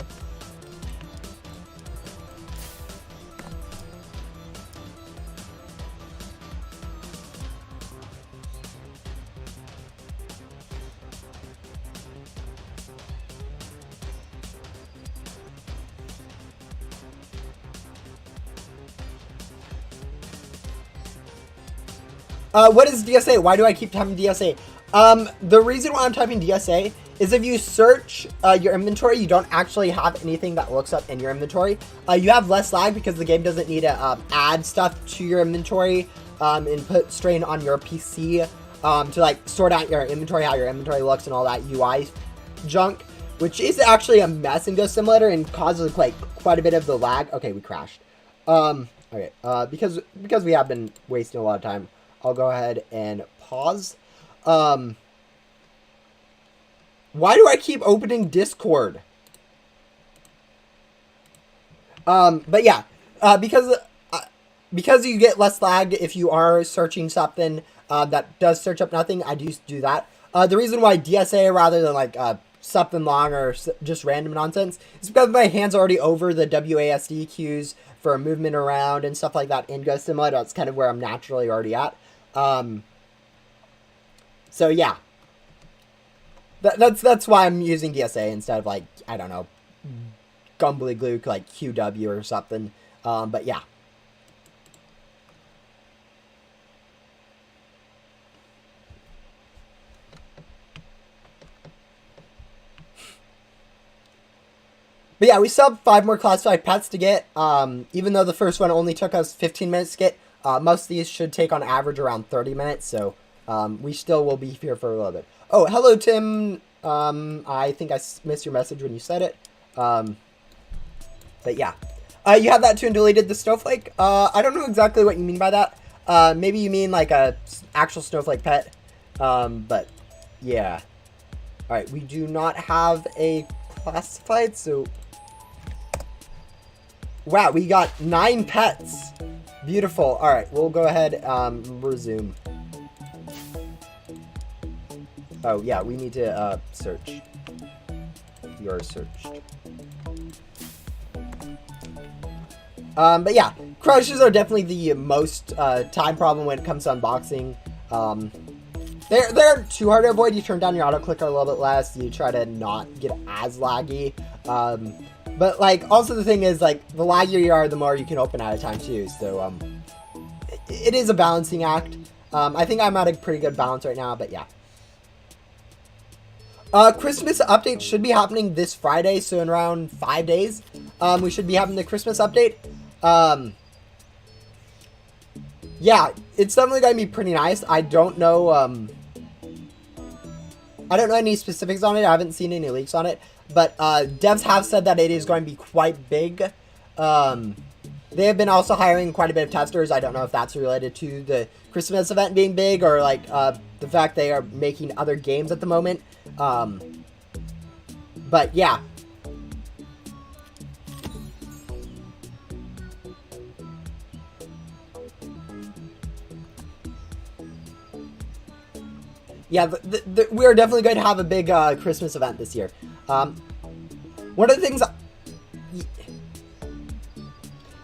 What is DSA? Why do I keep typing DSA? The reason why I'm typing DSA is if you search your inventory, you don't actually have anything that looks up in your inventory. You have less lag because the game doesn't need to add stuff to your inventory and put strain on your PC to like sort out your inventory, how your inventory looks and all that UI junk, which is actually a mess in Ghost Simulator and causes like quite a bit of the lag. Okay, we crashed. Okay, because we have been wasting a lot of time, I'll go ahead and pause. Why do I keep opening Discord? But yeah, because you get less lag if you are searching something that does search up nothing, I do that. The reason why DSA rather than like something long or just random nonsense is because my hand's already over the WASD cues for movement around and stuff like that in Ghost Simulator. That's kind of where I'm naturally already at. So yeah, that's why I'm using DSA instead of like, I don't know, Gumbly Glue like QW or something. But yeah. But yeah, we still have 5 more classified pets to get, even though the first one only took us 15 minutes to get. Most of these should take on average around 30 minutes, so we still will be here for a little bit. Oh, hello, Tim. I think I missed your message when you said it. But yeah. You have that too and deleted the snowflake? I don't know exactly what you mean by that. Maybe you mean like a actual snowflake pet. But yeah. Alright, we do not have a classified, so... Wow, we got 9 pets. Beautiful. Alright, we'll go ahead, resume. Oh, yeah, we need to, search. You're searched. But yeah, crushes are definitely the most time problem when it comes to unboxing. They're too hard to avoid. You turn down your auto clicker a little bit less. You try to not get as laggy. But like, also the thing is, like, the laggier you are, the more you can open at a time too. So it is a balancing act. I think I'm at a pretty good balance right now. But yeah. Christmas update should be happening this Friday, so in around 5 days, we should be having the Christmas update. Yeah, it's definitely going to be pretty nice. I don't know any specifics on it. I haven't seen any leaks on it, but devs have said that it is going to be quite big. They have been also hiring quite a bit of testers. I don't know if that's related to the Christmas event being big or like the fact they are making other games at the moment. But yeah. Yeah, we're definitely going to have a big Christmas event this year. One of the things...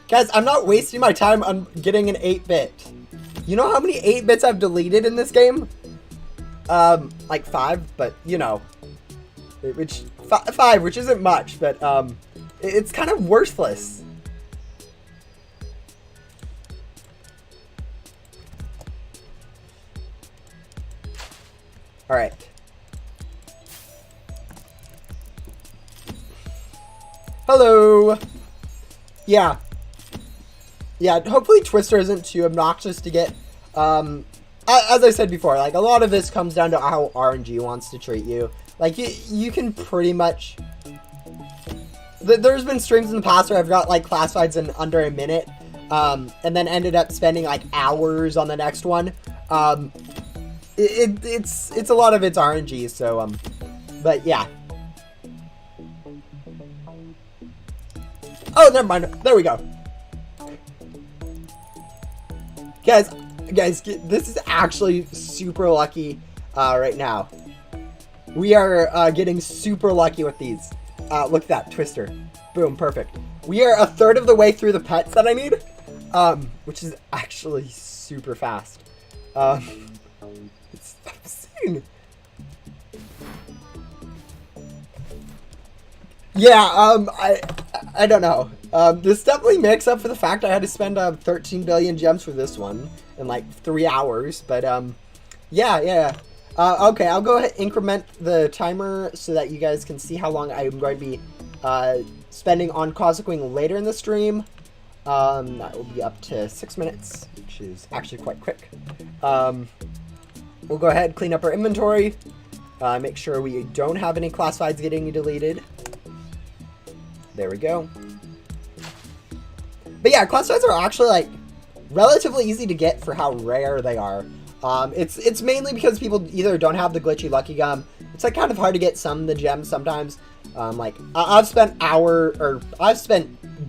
Guys, I'm not wasting my time on getting an 8-bit. You know how many 8-bits I've deleted in this game? Like 5, but, you know. Which 5, which isn't much, but it's kind of worthless. All right. Hello. Yeah. Yeah, hopefully Twister isn't too obnoxious to get. As I said before, like, a lot of this comes down to how RNG wants to treat you. Like, you can pretty much... There's been streams in the past where I've got, like, classifieds in under a minute, and then ended up spending, like, hours on the next one. It's a lot of it's RNG, so, but yeah. Oh, never mind. There we go. Guys, this is actually super lucky, right now. We are, getting super lucky with these. Look at that, Twister. Boom, perfect. We are a third of the way through the pets that I need, which is actually super fast. It's obscene. Yeah, I don't know. This definitely makes up for the fact I had to spend 13 billion gems for this one in like 3 hours. But yeah. Okay, I'll go ahead and increment the timer so that you guys can see how long I'm going to be spending on Cosmic Wing later in the stream. That will be up to 6 minutes, which is actually quite quick. We'll go ahead and clean up our inventory. Make sure we don't have any classifieds getting deleted. There we go. But yeah, classifieds are actually like relatively easy to get for how rare they are. It's mainly because people either don't have the glitchy lucky gum. It's like kind of hard to get some of the gems sometimes. Like I've spent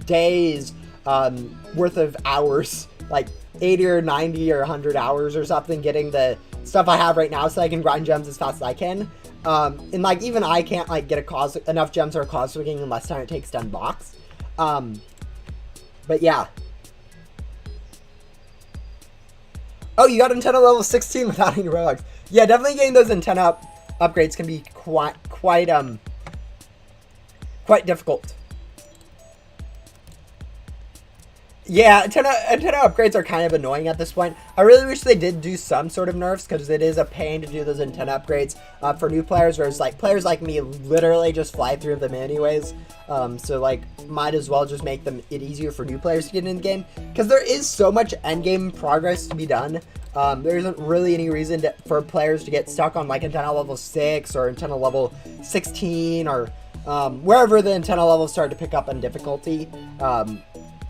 days worth of hours, like 80 or 90 or 100 hours or something, getting the stuff I have right now so I can grind gems as fast as I can. And like even I can't like get enough gems or cosmicing in less time it takes to unbox. But yeah. Oh, you got antenna level 16 without any Robux. Yeah, definitely getting those antenna upgrades can be quite difficult. Yeah, antenna upgrades are kind of annoying at this point. I really wish they did do some sort of nerfs, because it is a pain to do those antenna upgrades for new players, whereas like players like me literally just fly through them anyways. So like might as well just make it easier for new players to get in the game, because there is so much endgame progress to be done. There isn't really any reason for players to get stuck on like antenna level 6 or antenna level 16 or wherever the antenna levels start to pick up in difficulty.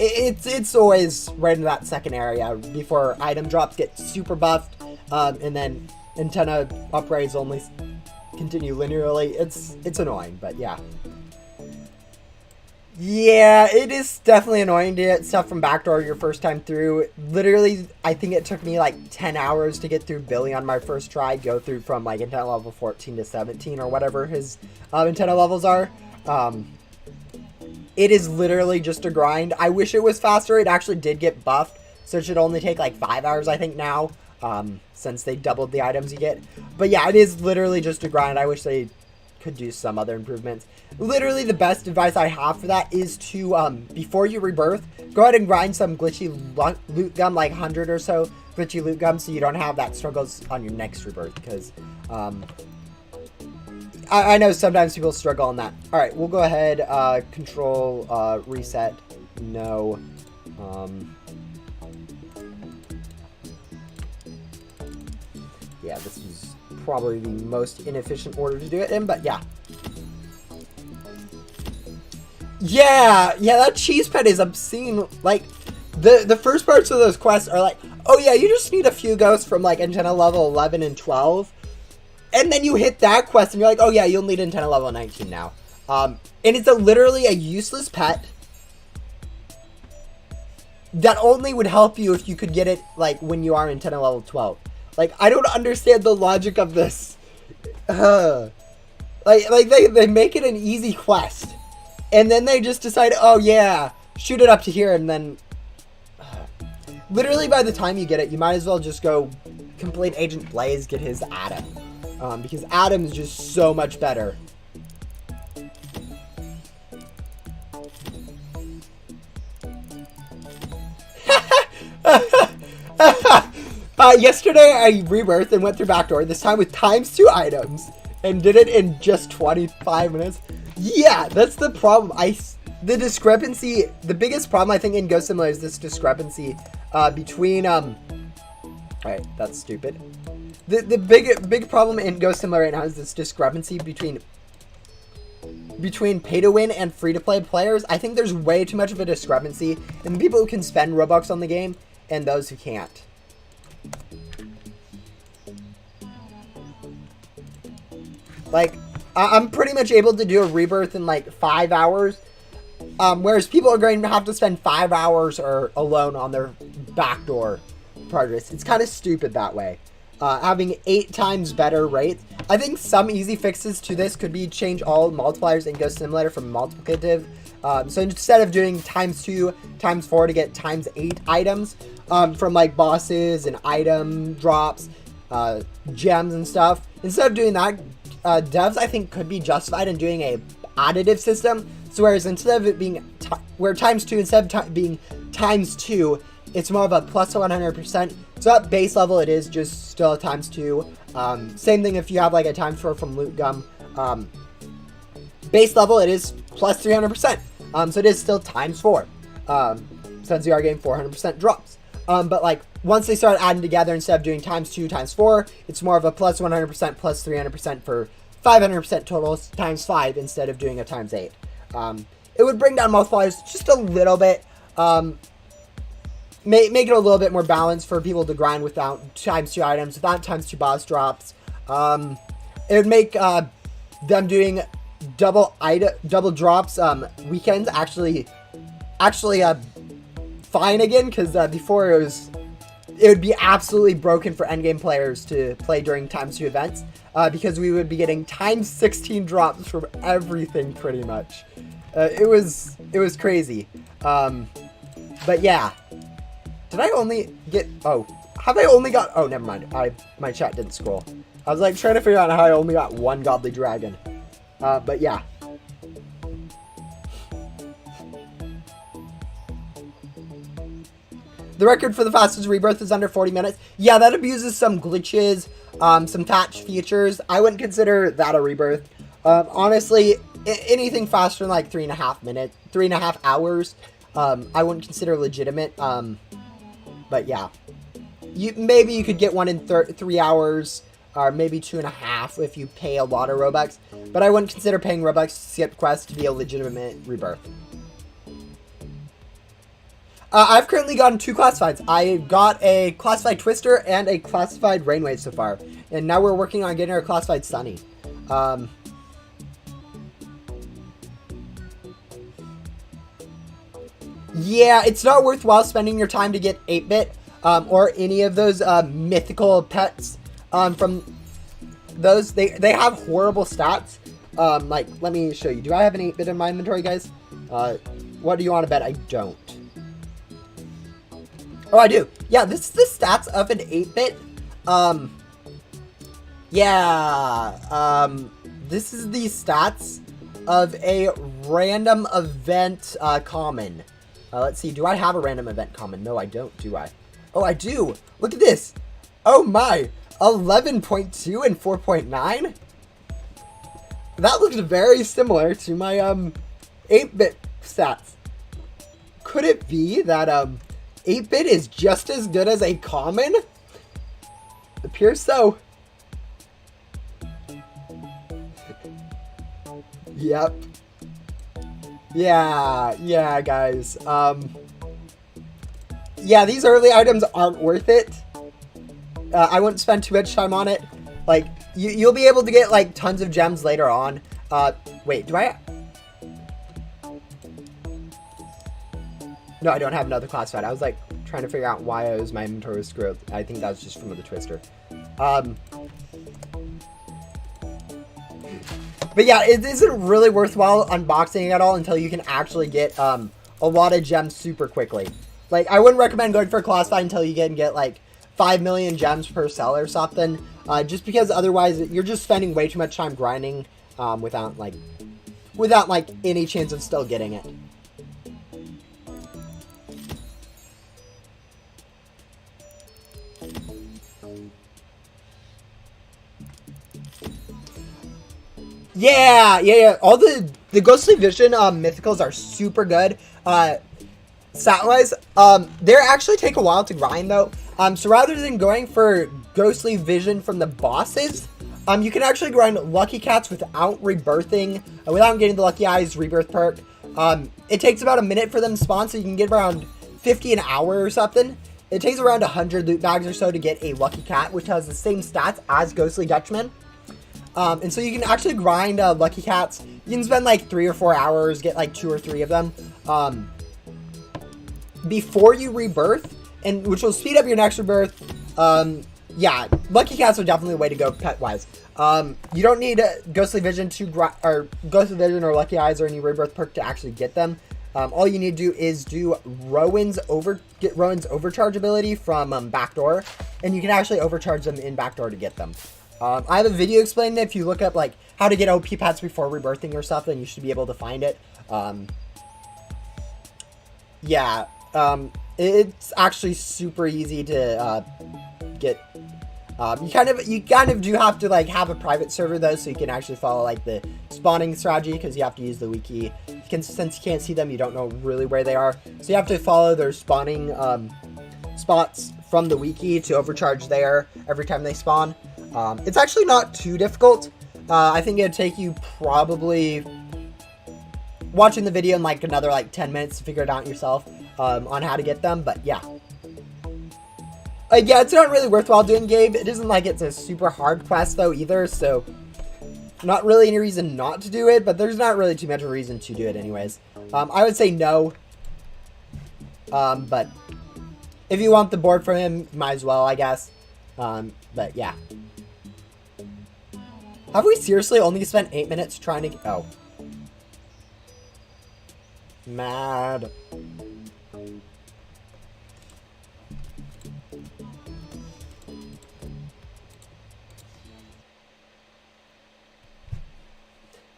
It's always right in that second area before item drops get super buffed, and then antenna upgrades only continue linearly. It's annoying, but yeah. Yeah, it is definitely annoying to get stuff from backdoor your first time through. Literally, I think it took me like 10 hours to get through Billy on my first try, go through from like antenna level 14 to 17 or whatever his antenna levels are. it is literally just a grind. I wish it was faster. It actually did get buffed, so it should only take like 5 hours, I think, now, since they doubled the items you get. But yeah, it is literally just a grind. I wish they could do some other improvements. Literally, the best advice I have for that is to, before you rebirth, go ahead and grind some glitchy loot gum, like 100 or so glitchy loot gum, so you don't have that struggles on your next rebirth, because, I know sometimes people struggle on that. Alright, we'll go ahead, control, reset, no, yeah, this is probably the most inefficient order to do it in, but yeah. Yeah, that cheese pet is obscene. Like, the first parts of those quests are like, oh yeah, you just need a few ghosts from like antenna level 11 and 12. And then you hit that quest and you're like, oh yeah, you'll need antenna level 19 now. And it's literally a useless pet that only would help you if you could get it like when you are antenna level 12. Like, I don't understand the logic of this. Like they make it an easy quest. And then they just decide, oh yeah, shoot it up to here, and then... literally by the time you get it, you might as well just go complete Agent Blaze, get his Adam. Because Adam is just so much better. Yesterday I rebirthed and went through backdoor, this time with ×2 items, and did it in just 25 minutes. Yeah, that's the problem. The discrepancy, the biggest problem I think in Ghost Simulator is this discrepancy between, alright, that's stupid. The big problem in Ghost Simulator right now is this discrepancy between pay to win and free to play players. I think there's way too much of a discrepancy in the people who can spend Robux on the game and those who can't. Like, I'm pretty much able to do a rebirth in like 5 hours, whereas people are going to have to spend 5 hours or alone on their backdoor progress. It's kind of stupid that way. Having 8 times better rates. I think some easy fixes to this could be change all multipliers in Ghost Simulator from multiplicative. So instead of doing ×2, ×4 to get ×8 items from like bosses and item drops, gems and stuff, instead of doing that, devs I think could be justified in doing a additive system. So whereas instead of it being where ×2 instead of being ×2, it's more of a plus 100%. So at base level it is just still a ×2. Same thing if you have like a ×4 from loot gum. Base level it is plus 300%. So it is still ×4. Since you are getting 400% drops. But like once they start adding together, instead of doing ×2, ×4, it's more of a plus 100% plus 300% for 500% total ×5 instead of doing a ×8. It would bring down multipliers just a little bit. Make it a little bit more balanced for people to grind without ×2 items, without ×2 boss drops. It would make them doing double drops weekends actually fine again, because before it would be absolutely broken for endgame players to play during ×2 events, because we would be getting ×16 drops from everything pretty much. It was crazy. But yeah. Did I only get, oh, have I only got, oh, never mind. My chat didn't scroll. I was like trying to figure out how I only got 1 godly dragon. But yeah. The record for the fastest rebirth is under 40 minutes. Yeah, that abuses some glitches, some patch features. I wouldn't consider that a rebirth. Honestly, anything faster than like 3.5 hours, I wouldn't consider legitimate. But yeah, maybe you could get one in 3 hours, or maybe 2.5 if you pay a lot of Robux. But I wouldn't consider paying Robux to skip quests to be a legitimate rebirth. I've currently gotten 2 classifieds. I got a classified Twister and a classified Rainwave so far. And now we're working on getting our classified Sunny. Yeah, it's not worthwhile spending your time to get 8-bit or any of those mythical pets from those. They have horrible stats. Like, let me show you. Do I have an 8-bit in my inventory, guys? What do you want to bet I don't? Oh, I do. Yeah, this is the stats of an 8-bit. This is the stats of a random event common. Let's see. Do I have a random event common? No, I don't. Do I? Oh, I do. Look at this. Oh my. 11.2 and 4.9. That looks very similar to my 8-bit stats. Could it be that 8-bit is just as good as a common? Appears so. Yep. Yeah, guys. Yeah, these early items aren't worth it. I wouldn't spend too much time on it. Like, you'll be able to get, like, tons of gems later on. Wait, do I... No, I don't have another classified. I was, like, trying to figure out why my inventory was screwed. I think that was just from the twister. But yeah, it isn't really worthwhile unboxing at all until you can actually get a lot of gems super quickly. Like, I wouldn't recommend going for a classified until you can get, like, 5 million gems per cell or something. Just because otherwise you're just spending way too much time grinding without any chance of still getting it. Yeah. All the Ghostly Vision mythicals are super good. Stat-wise, they actually take a while to grind though. So rather than going for Ghostly Vision from the bosses, you can actually grind Lucky Cats without rebirthing, without getting the Lucky Eyes rebirth perk. It takes about a minute for them to spawn, so you can get around 50 an hour or something. It takes around 100 loot bags or so to get a Lucky Cat, which has the same stats as Ghostly Dutchman. And so you can actually grind Lucky Cats. You can spend like 3 or 4 hours, get like 2 or 3 of them before you rebirth, and which will speed up your next rebirth. Yeah, Lucky Cats are definitely the way to go pet-wise. You don't need Ghostly Vision or Ghostly Vision or Lucky Eyes or any rebirth perk to actually get them. All you need to do is do get Rowan's overcharge ability from Backdoor, and you can actually overcharge them in Backdoor to get them. I have a video explaining it. If you look up like how to get OP pets before rebirthing or something, you should be able to find it. Yeah, it's actually super easy to get. You kind of do have to like have a private server though, so you can actually follow like the spawning strategy, because you have to use the wiki. Since you can't see them, you don't know really where they are, so you have to follow their spawning spots from the wiki to overcharge there every time they spawn. It's actually not too difficult. I think it'd take you probably watching the video in like another like 10 minutes to figure it out yourself on how to get them, but yeah. Yeah, it's not really worthwhile doing, Gabe. It isn't like it's a super hard quest though either, so not really any reason not to do it, but there's not really too much of a reason to do it anyways. I would say no, but if you want the board from him, might as well, I guess. But yeah. Have we seriously only spent 8 minutes trying to... Oh. Mad.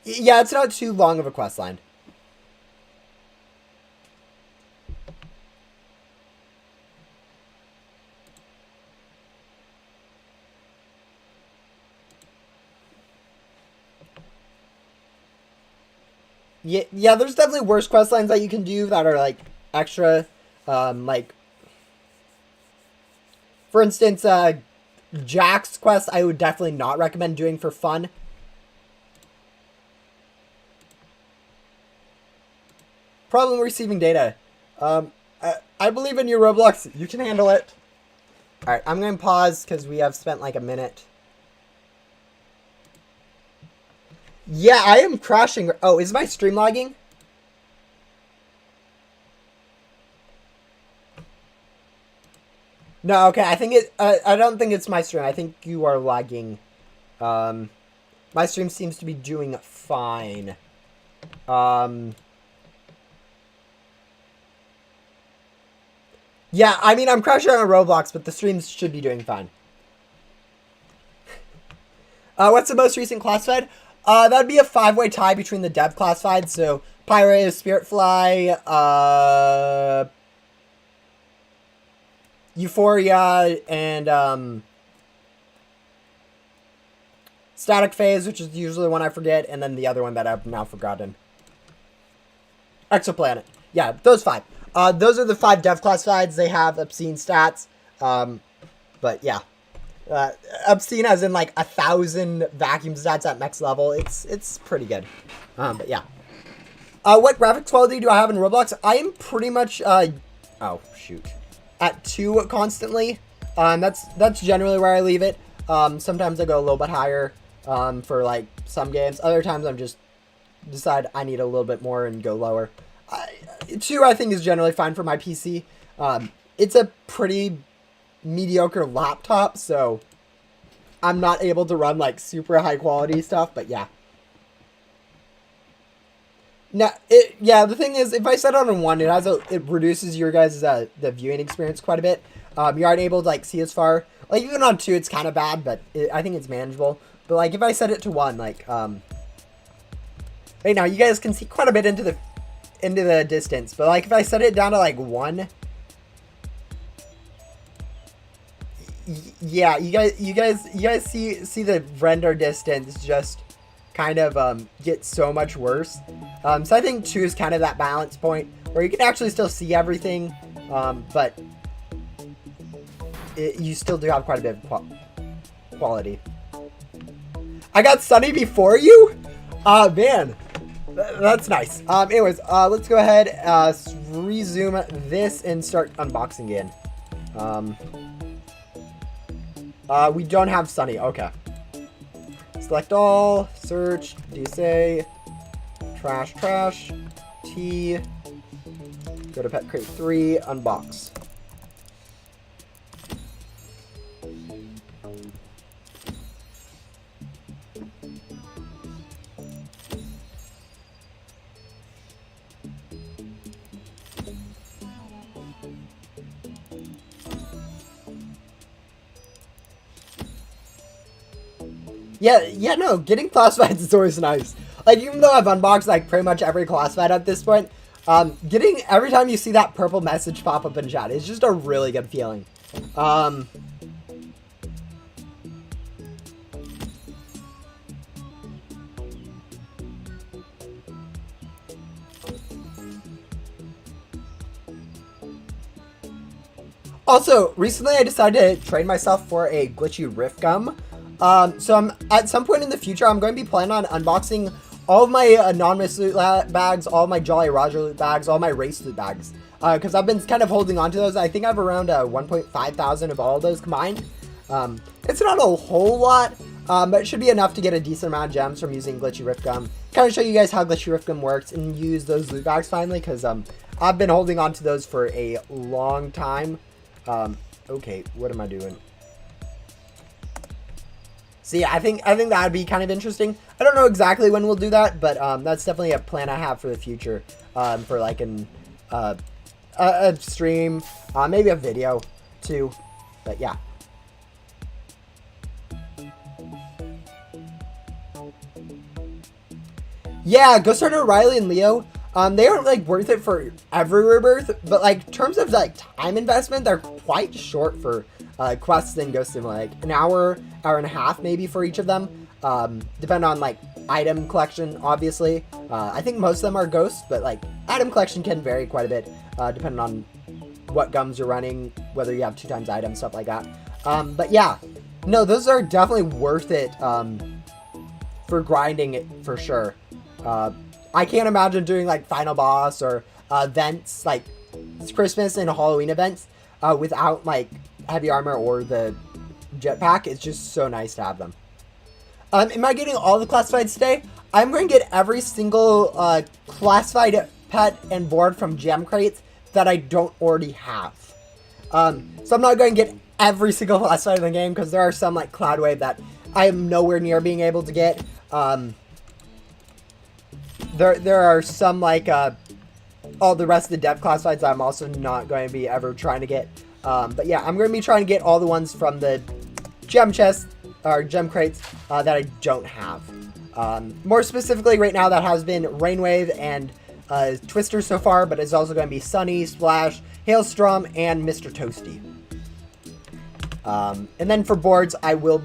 Yeah, it's not too long of a quest line. Yeah, there's definitely worse quest lines that you can do that are like extra, like for instance, Jack's quest I would definitely not recommend doing for fun. Problem receiving data. I believe in your Roblox. You can handle it. Alright, I'm going to pause because we have spent like a minute. Yeah, I am crashing. Oh, is my stream lagging? No, okay. I think it. I don't think it's my stream. I think you are lagging. My stream seems to be doing fine. Yeah, I mean, I'm crushing on Roblox, but the streams should be doing fine. What's the most recent classified? That'd be a 5-way tie between the dev classified. So Pyre, Spiritfly, Euphoria, and Static Phase, which is usually one I forget, and then the other one that I've now forgotten. Exoplanet. Yeah, those 5. Those are the 5 dev classifieds. They have obscene stats. But yeah. Obscene as in like 1,000 vacuum stats at max level. It's pretty good. But yeah. What graphics quality do I have in Roblox? I am pretty much oh shoot, at 2 constantly. That's generally where I leave it. Sometimes I go a little bit higher for like some games. Other times I'm just decide I need a little bit more and go lower. 2 I think is generally fine for my PC. It's a pretty mediocre laptop, so I'm not able to run like super high quality stuff, but yeah. Now, the thing is, if I set it on 1, it reduces your guys' the viewing experience quite a bit. You aren't able to like see as far. Like even on 2, it's kind of bad, but I think it's manageable. But like if I set it to 1, like right now you guys can see quite a bit into the distance. But like if I set it down to like 1. Yeah, you guys see the render distance just kind of get so much worse. So I think 2 is kind of that balance point where you can actually still see everything, but you still do have quite a bit of quality. I got Sunny before you? Man, that's nice. Anyways, let's go ahead, resume this and start unboxing again. We don't have Sunny. Okay. Select all. Search. DSA. Trash. T. Go to Pet Crate 3. Unbox. Yeah, no, getting classifieds is always nice. Like, even though I've unboxed, like, pretty much every classified at this point, getting, every time you see that purple message pop up in chat, it's just a really good feeling. Also, recently I decided to train myself for a glitchy rift gum. So I'm at some point in the future, I'm going to be planning on unboxing all of my anonymous loot bags, all of my Jolly Roger loot bags, all my race loot bags. Because I've been kind of holding on to those. I think I have around 1.5 thousand of all of those combined. It's not a whole lot, but it should be enough to get a decent amount of gems from using glitchy rift gum. Kind of show you guys how glitchy rift gum works and use those loot bags finally, because I've been holding on to those for a long time. Okay, what am I doing? So yeah, I think that would be kind of interesting. I don't know exactly when we'll do that, but that's definitely a plan I have for the future. For like a stream, maybe a video too. But yeah. Yeah, Ghost Hunter, Riley, and Leo. They aren't like worth it for every rebirth, but like in terms of like time investment, they're quite short for quests in Ghost Sim, like an hour and a half maybe for each of them. Depend on like item collection, obviously. I think most of them are ghosts, but like item collection can vary quite a bit depending on what gums you're running, whether you have 2 times items, stuff like that. But yeah, no, those are definitely worth it for grinding it for sure. I can't imagine doing like final boss or events like Christmas and Halloween events without like heavy armor or the jetpack. It's just so nice to have them. Am I getting all the classifieds today? I'm going to get every single classified pet and board from gem crates that I don't already have. So I'm not going to get every single classified in the game because there are some like Cloudwave that I am nowhere near being able to get. There are some like all the rest of the dev classifieds I'm also not going to be ever trying to get. But yeah, I'm going to be trying to get all the ones from the gem chests or gem crates that I don't have. More specifically right now that has been Rainwave and Twister so far, but it's also going to be Sunny, Splash, Hailstorm, and Mr. Toasty. And then for boards, I will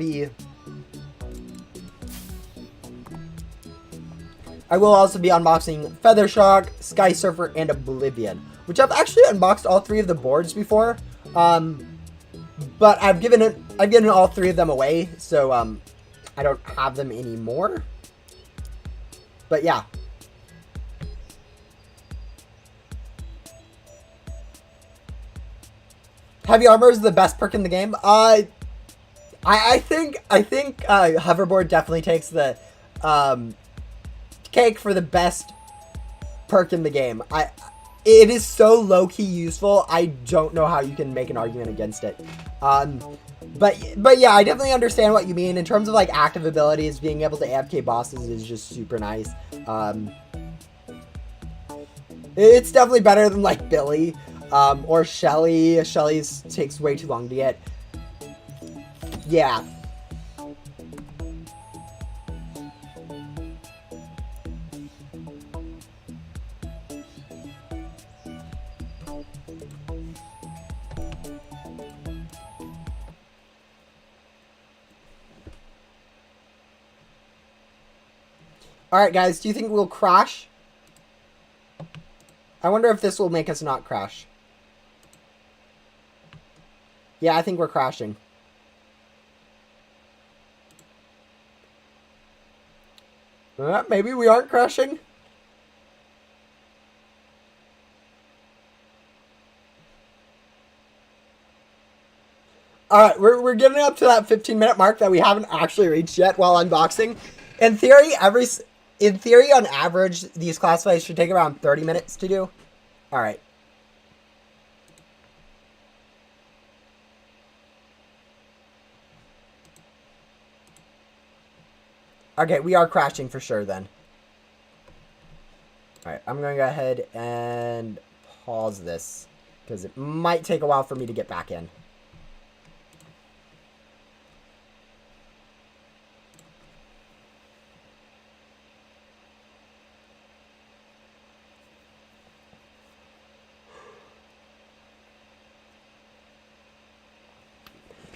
also be unboxing Feather Shock, Sky Surfer, and Oblivion, which I've actually unboxed all 3 of the boards before. But I've given all 3 of them away, so I don't have them anymore. But yeah. Heavy Armor is the best perk in the game. I think Hoverboard definitely takes the cake for the best perk in the game. It is so low-key useful. I don't know how you can make an argument against it. But yeah, I definitely understand what you mean. In terms of like active abilities, being able to AFK bosses is just super nice. It's definitely better than like Billy or Shelly. Shelly's takes way too long to get. Yeah. Alright guys, do you think we'll crash? I wonder if this will make us not crash. Yeah, I think we're crashing. Maybe we aren't crashing? Alright, we're getting up to that 15-minute mark that we haven't actually reached yet while unboxing. In theory, on average, these classifieds should take around 30 minutes to do. Alright. Okay, we are crashing for sure then. Alright, I'm going to go ahead and pause this, because it might take a while for me to get back in.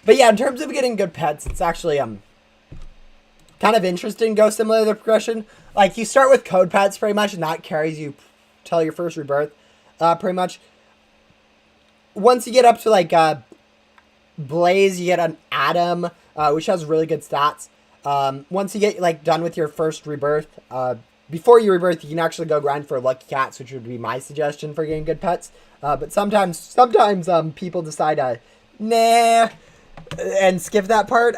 But yeah, in terms of getting good pets, it's actually kind of interesting. Go similar to the progression. Like, you start with code pets pretty much, and that carries you till your first rebirth, pretty much. Once you get up to like Blaze, you get an Atom, which has really good stats. Once you get like done with your first rebirth, before you rebirth, you can actually go grind for Lucky Cats, which would be my suggestion for getting good pets. But sometimes people decide nah, and skip that part.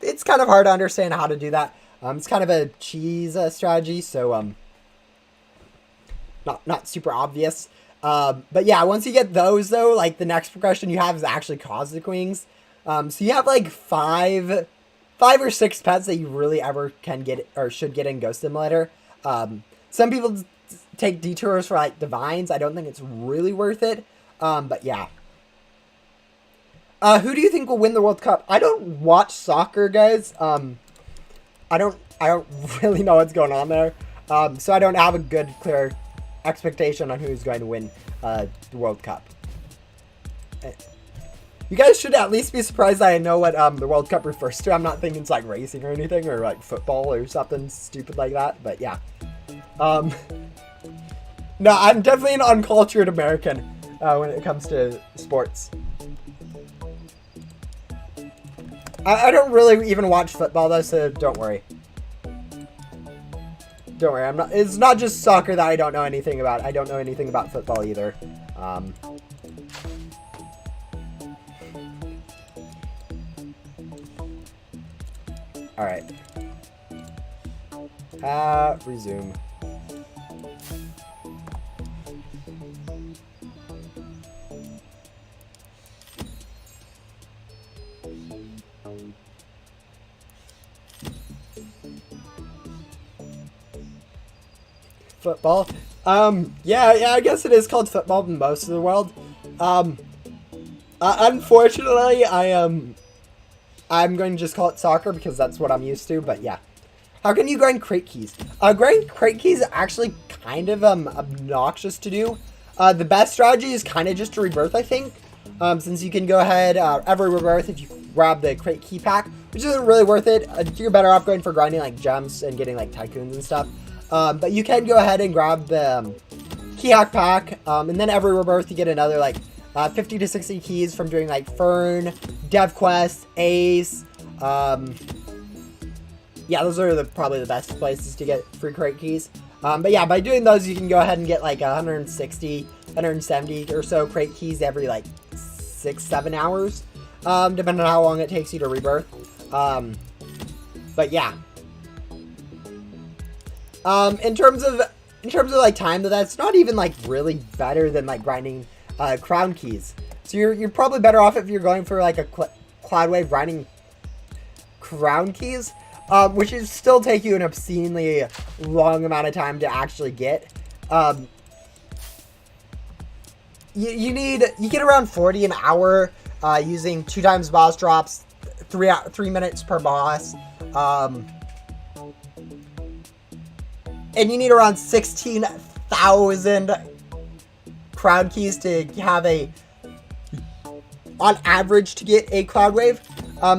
It's kind of hard to understand how to do that. It's kind of a cheese strategy, so not super obvious. But yeah, once you get those though, like the next progression you have is actually Cosmic Wings. So you have like five or six pets that you really ever can get or should get in Ghost Simulator. Some people take detours for like Divines. I don't think it's really worth it. But yeah. Who do you think will win the World Cup? I don't watch soccer, guys. I don't really know what's going on there. So I don't have a good, clear expectation on who's going to win the World Cup. You guys should at least be surprised that I know what the World Cup refers to. I'm not thinking it's like racing or anything, or like football or something stupid like that. But yeah. No, I'm definitely an uncultured American when it comes to sports. I don't really even watch football though, so don't worry. Don't worry, it's not just soccer that I don't know anything about. I don't know anything about football either. Alright. Resume. Football. Yeah, I guess it is called football in most of the world. Unfortunately, I'm going to just call it soccer because that's what I'm used to, but yeah. How can you grind crate keys? Grinding crate keys is actually kind of, obnoxious to do. The best strategy is kind of just to rebirth, I think. Since you can go ahead, every rebirth if you grab the crate key pack, which isn't really worth it. You're better off going for grinding, like, gems and getting, like, tycoons and stuff. But you can go ahead and grab the, key hack pack, and then every rebirth you get another, like, 50 to 60 keys from doing, like, Fern, Dev Quest, Ace, yeah, those are probably the best places to get free crate keys. But yeah, by doing those, you can go ahead and get like 160, 170 or so crate keys every like 6-7 hours, depending on how long it takes you to rebirth. But yeah. In terms of like time, though, that's not even like really better than like grinding crown keys. So you're probably better off if you're going for like a cloud wave grinding crown keys. Which is still take you an obscenely long amount of time to actually get. You get around 40 an hour, using 2 times boss drops, 3 minutes per boss, and you need around 16,000 crown keys to have on average to get a cloud wave.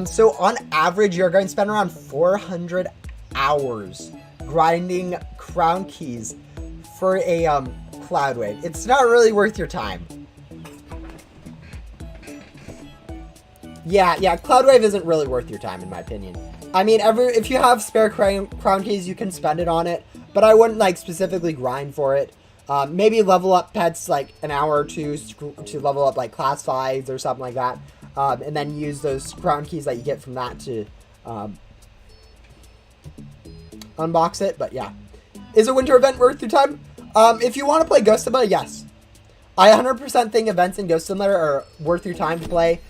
So on average, you're going to spend around 400 hours grinding crown keys for a cloud wave. It's not really worth your time. Yeah, cloud wave isn't really worth your time in my opinion. I mean, if you have spare crown keys, you can spend it on it, but I wouldn't like specifically grind for it. Maybe level up pets like an hour or two to level up like class 5s or something like that. And then use those crown keys that you get from that to unbox it. But yeah. Is a winter event worth your time? If you want to play Ghost Simulator, yes. I 100% think events in Ghost Simulator are worth your time to play.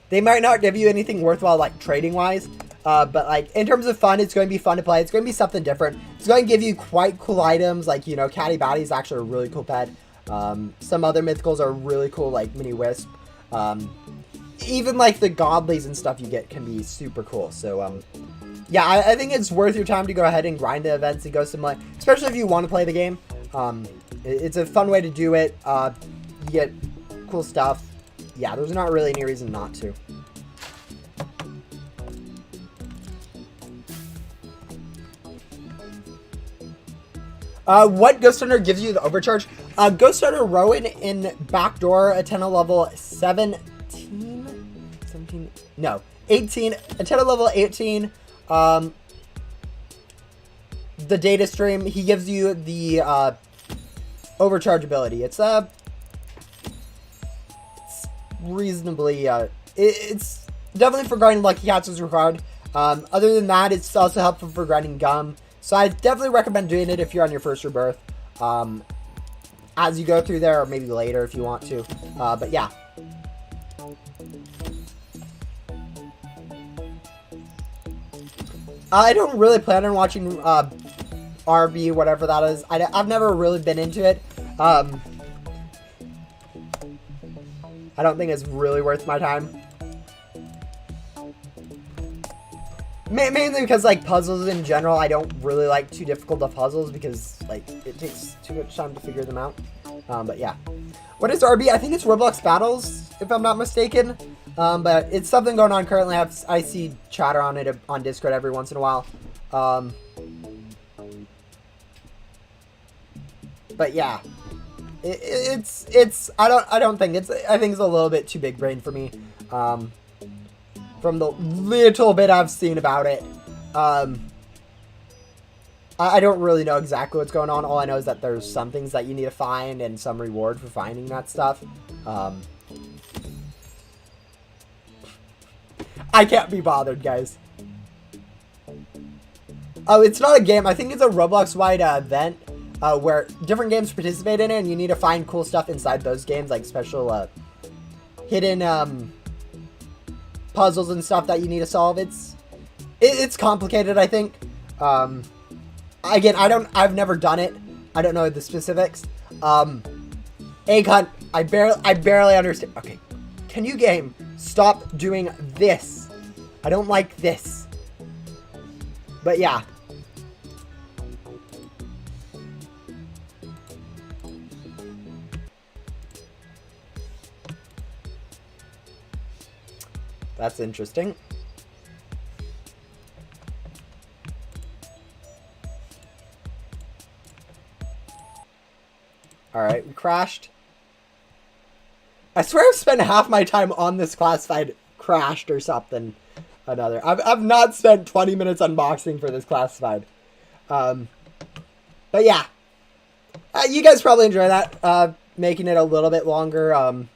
They might not give you anything worthwhile, like, trading-wise. But, like, in terms of fun, it's going to be fun to play. It's going to be something different. It's going to give you quite cool items. Like, you know, Catty Batty is actually a really cool pet. Some other mythicals are really cool, like Mini Wisp. Even like the godlies and stuff you get can be super cool. So, yeah, I think it's worth your time to go ahead and grind the events and Ghost Simulator, especially if you want to play the game. It's a fun way to do it. You get cool stuff. Yeah, there's not really any reason not to. What Ghost Hunter gives you the overcharge? Ghost Hunter Rowan in Backdoor, Attena level 17? 18. Attena level 18. The data stream, he gives you the, overcharge ability. It's reasonably, it's definitely for grinding Lucky Cats is required. Other than that, it's also helpful for grinding Gum. So I definitely recommend doing it if you're on your first rebirth. As you go through there, or maybe later if you want to. But yeah. I don't really plan on watching RB, whatever that is. I've never really been into it. I don't think it's really worth my time. Mainly because, like, puzzles in general, I don't really like too difficult of puzzles because, like, it takes too much time to figure them out. But yeah. What is RB? I think it's Roblox Battles, if I'm not mistaken. But it's something going on currently. I see chatter on it on Discord every once in a while. But yeah. I don't think I think it's a little bit too big brain for me. From the little bit I've seen about it. I don't really know exactly what's going on. All I know is that there's some things that you need to find and some reward for finding that stuff. I can't be bothered, guys. Oh, it's not a game. I think it's a Roblox-wide event where different games participate in it, and you need to find cool stuff inside those games, like special hidden puzzles and stuff that you need to solve. It's complicated, I think. again, I've never done it. I don't know the specifics. Egg hunt, I barely understand. Okay, can you game stop doing this? I don't like this. But yeah. That's interesting. Alright, we crashed. I swear I've spent half my time on this classified crashed or something. I've not spent 20 minutes unboxing for this classified. But yeah. You guys probably enjoy that. Making it a little bit longer.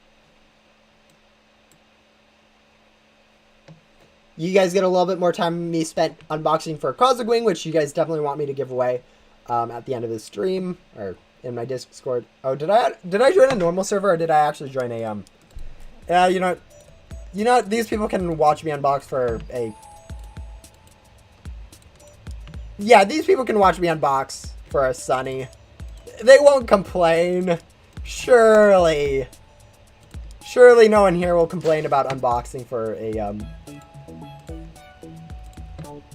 You guys get a little bit more time me spent unboxing for Cosmic Wing, which you guys definitely want me to give away at the end of the stream or in my Discord. Oh, did I join a normal server or did I actually join a yeah, you know these people can watch me unbox for a yeah, these people can watch me unbox for a Sunny. They won't complain. Surely no one here will complain about unboxing for a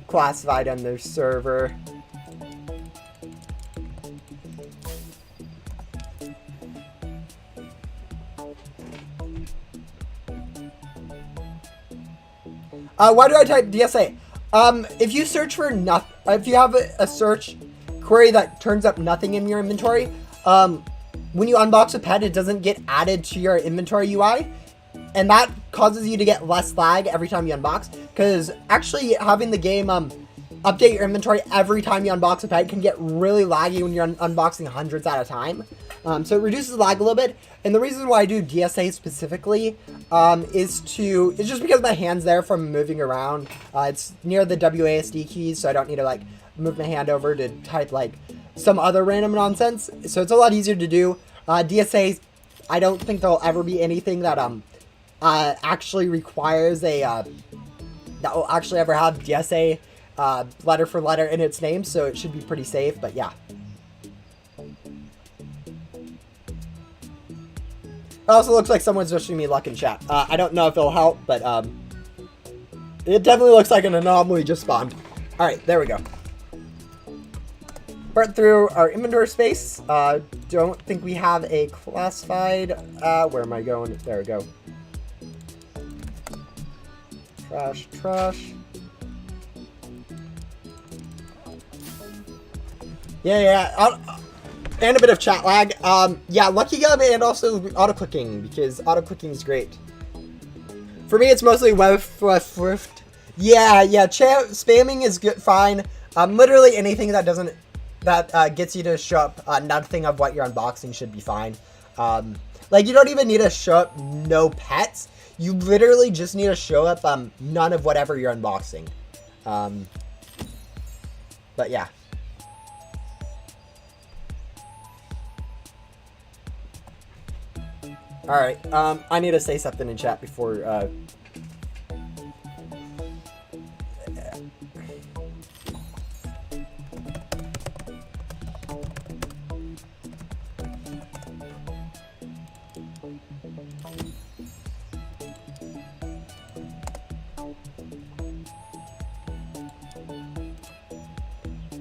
classified on their server. Why do I type DSA? If you search for nothing, if you have a search query that turns up nothing in your inventory, when you unbox a pet, it doesn't get added to your inventory UI. And that causes you to get less lag every time you unbox. Because actually having the game update your inventory every time you unbox a pet can get really laggy when you're unboxing hundreds at a time. So it reduces the lag a little bit. And the reason why I do DSA specifically it's just because my hand's there from moving around. It's near the WASD keys, so I don't need to like move my hand over to type like some other random nonsense. So it's a lot easier to do. DSA, I don't think there'll ever be anything that actually requires a that will actually ever have DSA letter for letter in its name, so it should be pretty safe. But yeah, it also looks like someone's wishing me luck in chat. I don't know if it'll help, but it definitely looks like an anomaly just spawned. All right, there we go. Burnt through our inventory space. Don't think we have a classified. Where am I going? There we go. Trash. Yeah. And a bit of chat lag. Yeah, lucky gum and also auto clicking because auto clicking is great. For me, it's mostly web. Yeah. Spamming is good, fine. Literally anything that doesn't gets you to show up nothing of what you're unboxing should be fine. Like you don't even need to show up no pets. You literally just need to show up none of whatever you're unboxing. But yeah. Alright, I need to say something in chat before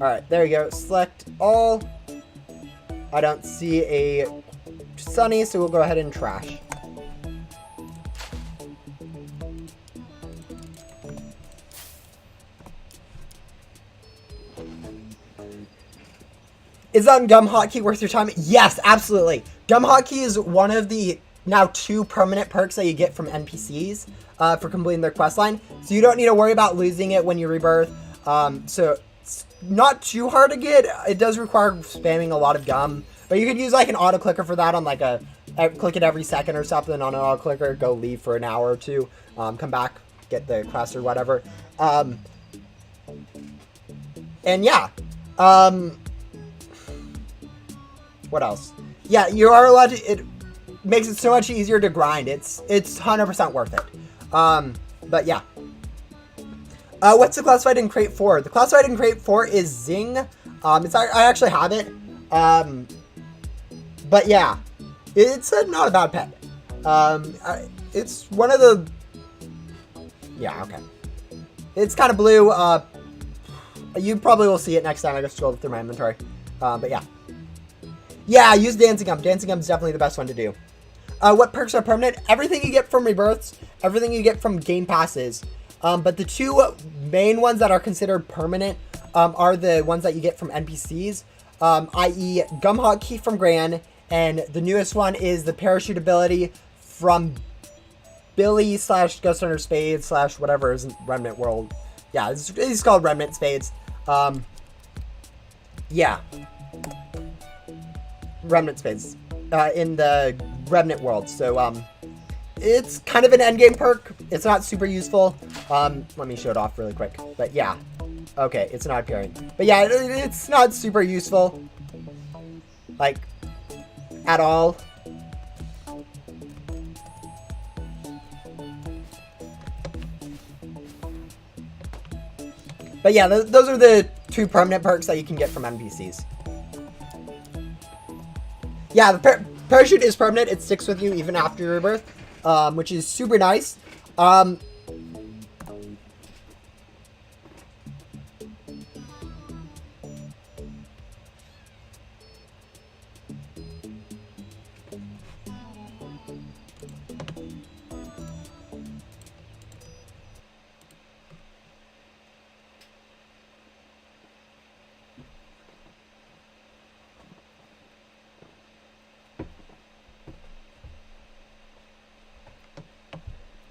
Alright, there we go. Select all. I don't see a Sunny, so we'll go ahead and trash. Is Gum Hotkey worth your time? Yes, absolutely. Gum Hotkey is one of the now 2 permanent perks that you get from NPCs for completing their quest line. So you don't need to worry about losing it when you rebirth. So it's not too hard to get. It does require spamming a lot of gum. But you could use like an auto clicker for that on like click it every second or something on an auto clicker, go leave for an hour or two, come back, get the quest or whatever. And yeah. What else? Yeah, you are allowed to, it makes it so much easier to grind. It's 100% worth it. But yeah. What's the classified in Crate 4? The classified in Crate 4 is Zing. I actually have it. But yeah, it's not a bad pet. It's one of the... Yeah, okay. It's kind of blue. You probably will see it next time I go scroll through my inventory. But yeah. Yeah, use Dancing Gum. Dancing Gum is definitely the best one to do. What perks are permanent? Everything you get from rebirths, everything you get from game passes. But the two main ones that are considered permanent are the ones that you get from NPCs, i.e. Gum Hotkey from Gran, and the newest one is the parachute ability from Billy / Ghost Hunter Spades / whatever is in Remnant World. Yeah, it's called Remnant Spades. Yeah. Remnant Spades. In the Remnant World. So, it's kind of an endgame perk. It's not super useful. Let me show it off really quick. But yeah. Okay, it's not appearing. But yeah, it's not super useful. Like, at all. But yeah, those are the two permanent perks that you can get from NPCs. Yeah, the parachute is permanent. It sticks with you even after your rebirth, which is super nice.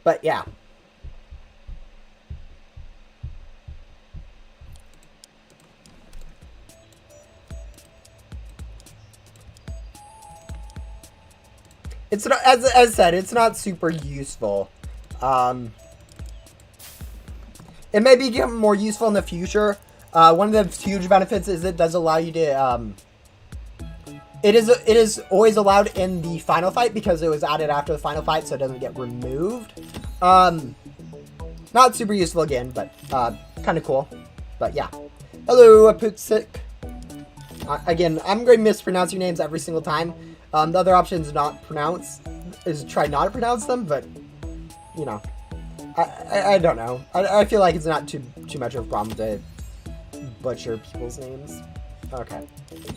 But yeah. It's not, as I said, it's not super useful. It may become more useful in the future. One of the huge benefits is it does allow you to, it is always allowed in the final fight because it was added after the final fight, so it doesn't get removed. Not super useful again, but kind of cool. But yeah. Hello, Putsik. Again, I'm going to mispronounce your names every single time. The other option is try not to pronounce them, but you know, I don't know. I feel like it's not too much of a problem to butcher people's names. Okay,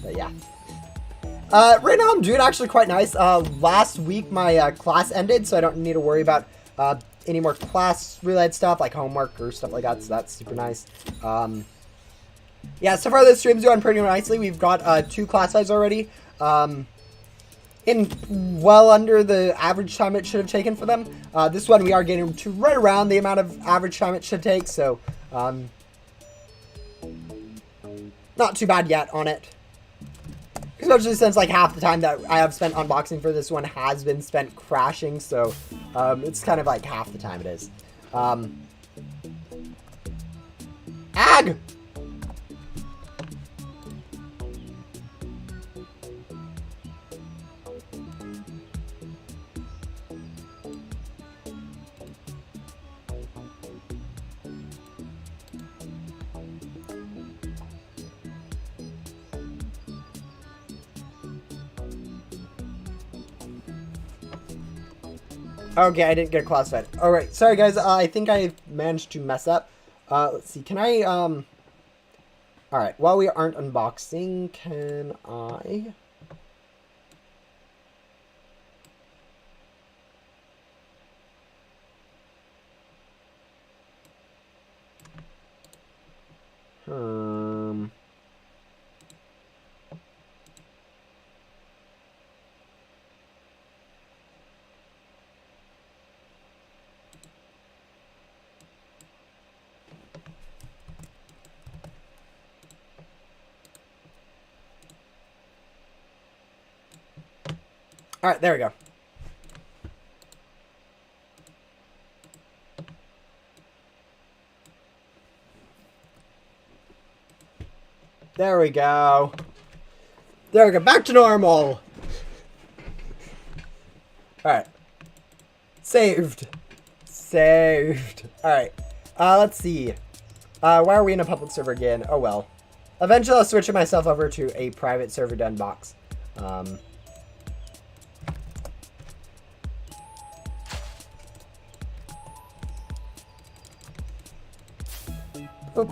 but yeah. Right now I'm doing actually quite nice. Last week my class ended, so I don't need to worry about any more class-related stuff like homework or stuff like that. So that's super nice. Yeah, so far the stream's going pretty nicely. We've got 2 class sides already. In well under the average time it should have taken for them. This one we are getting to right around the amount of average time it should take. So not too bad yet on it. Especially since like half the time that I have spent unboxing for this one has been spent crashing, so it's kind of like half the time it is. Ag! Okay, I didn't get classified. Alright, sorry guys, I think I managed to mess up. Let's see, can I, Alright, while we aren't unboxing, can I... Alright, there we go. There we go. There we go. Back to normal. Alright. Saved. Saved. Alright. Let's see. Why are we in a public server again? Oh well. Eventually, I'll switch myself over to a private server to unbox. Oop.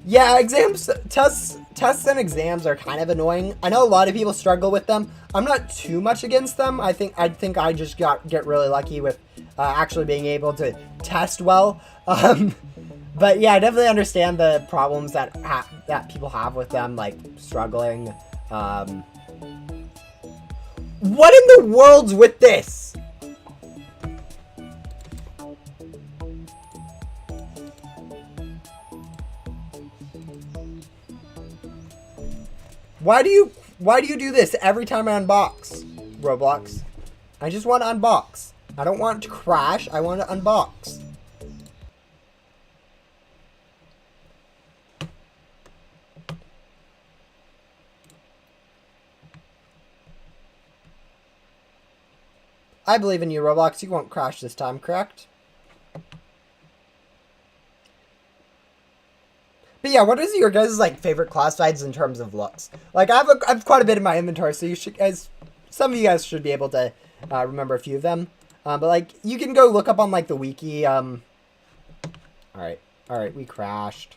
Yeah, tests and exams are kind of annoying. I know a lot of people struggle with them. I'm not too much against them. I think I just get really lucky with actually being able to test well. But yeah, I definitely understand the problems that people have with them, like struggling. What in the world's with this? Why do you do this every time I unbox, Roblox? I just want to unbox. I don't want it to crash. I want to unbox. I believe in you, Roblox. You won't crash this time, correct? But yeah, what is your guys' like favorite classifieds in terms of looks? Like I have quite a bit in my inventory, so you should some of you guys should be able to remember a few of them. But like you can go look up on like the wiki. All right, we crashed.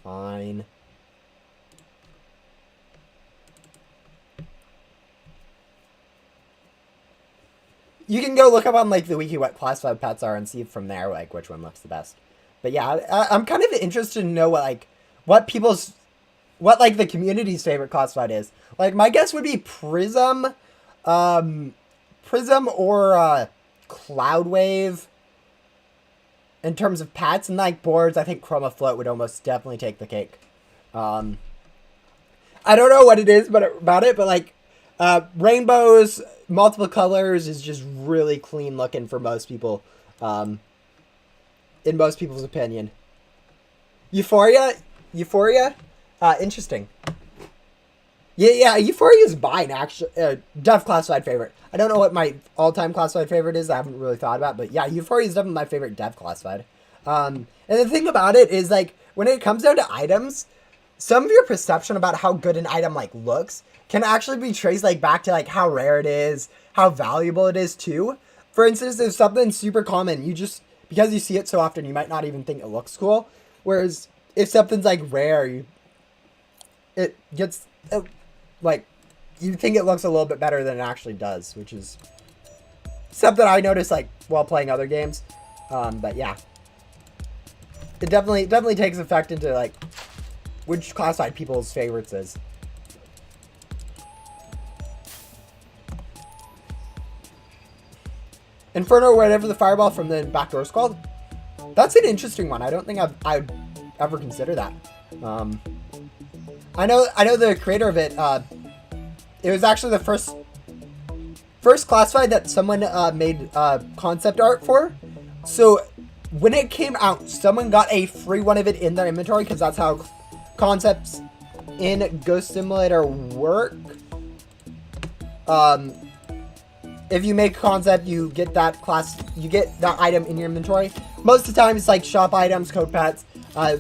Fine. You can go look up on like the wiki what classified pets are and see from there like which one looks the best. But yeah, I'm kind of interested to know what like the community's favorite classified is. Like my guess would be Prism or Cloudwave. In terms of pets and like boards, I think Chroma Float would almost definitely take the cake. I don't know what it is about it, but like rainbows, multiple colors is just really clean looking for most people. In most people's opinion. Euphoria, interesting. Yeah, Euphoria is mine, actually. Def classified favorite. I don't know what my all-time classified favorite is. I haven't really thought about, but yeah, Euphoria is definitely my favorite Dev classified. And the thing about it is, like, when it comes down to items, some of your perception about how good an item, like, looks can actually be traced, like, back to, like, how rare it is, how valuable it is, too. For instance, if something's super common, you just, because you see it so often, you might not even think it looks cool. Whereas, if something's, like, rare, it gets... like, you think it looks a little bit better than it actually does, which is something I noticed, like, while playing other games. But yeah. It definitely takes effect into, like, which classified people's favorites is. Inferno, or whatever the fireball from the back door is called. That's an interesting one. I don't think I'd ever consider that. I know the creator of it, it was actually the first classified that someone made concept art for. So when it came out, someone got a free one of it in their inventory because that's how concepts in Ghost Simulator work. If you make a concept, you get that item in your inventory. Most of the time, it's like shop items, code pets,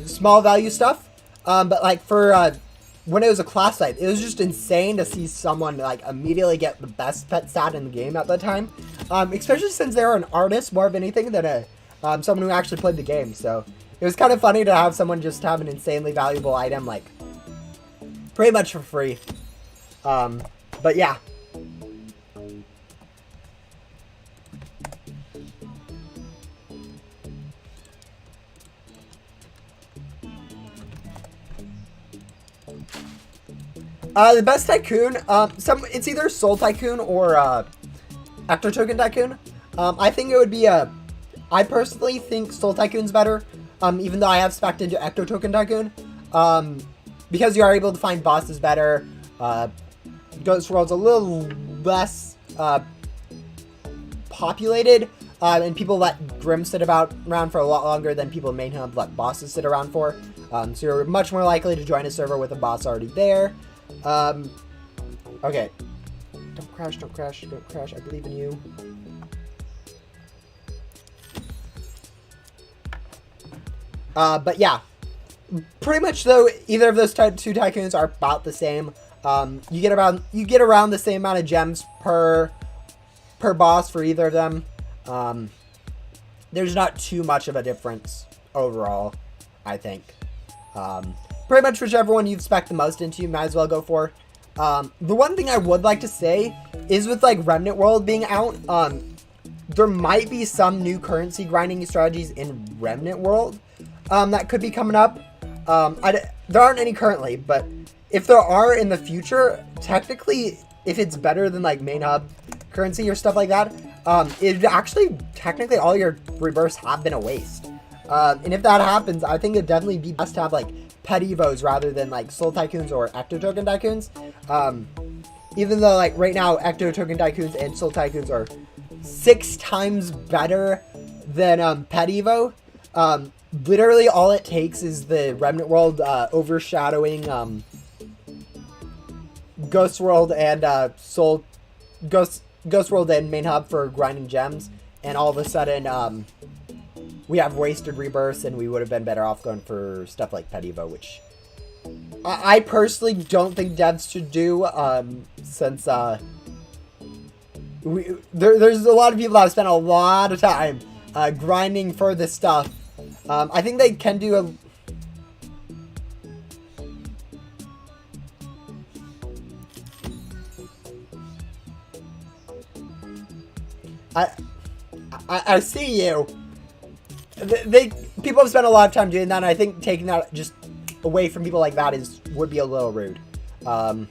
small value stuff. But like for when it was a class site, it was just insane to see someone like immediately get the best pet stat in the game at that time. Especially since they were an artist more of anything than someone who actually played the game. So it was kind of funny to have someone just have an insanely valuable item like pretty much for free. But yeah. The best tycoon, it's either Soul Tycoon or Ecto Token Tycoon. I think it would be I personally think Soul Tycoon's better, even though I have spec'd into Ecto Token Tycoon, because you are able to find bosses better. Ghost World's a little less populated, and people let Grim sit around for a lot longer than people in Main Hub let bosses sit around for. So you're much more likely to join a server with a boss already there. Okay. Don't crash, don't crash, don't crash. I believe in you. But yeah. Pretty much though, either of those two tycoons are about the same. You get around the same amount of gems per boss for either of them. There's not too much of a difference overall, I think. Pretty much whichever one you spec the most into, you might as well go for. The one thing I would like to say is with like Remnant World being out, there might be some new currency grinding strategies in Remnant World that could be coming up. There aren't any currently, but if there are in the future, technically, if it's better than like main hub currency or stuff like that, it actually technically all your rebirths have been a waste. And if that happens, I think it'd definitely be best to have like pet evos rather than like soul tycoons or ecto token tycoons. Even though like right now ecto token tycoons and soul tycoons are 6 times better than pet evo. Literally all it takes is the Remnant World overshadowing Ghost World and Ghost World and main hub for grinding gems, and all of a sudden we have wasted rebirths, and we would have been better off going for stuff like Pet Evo, which I personally don't think devs should do, since there's a lot of people that have spent a lot of time grinding for this stuff. I think they can do a... I see you. People have spent a lot of time doing that, and I think taking that just away from people like that would be a little rude. Am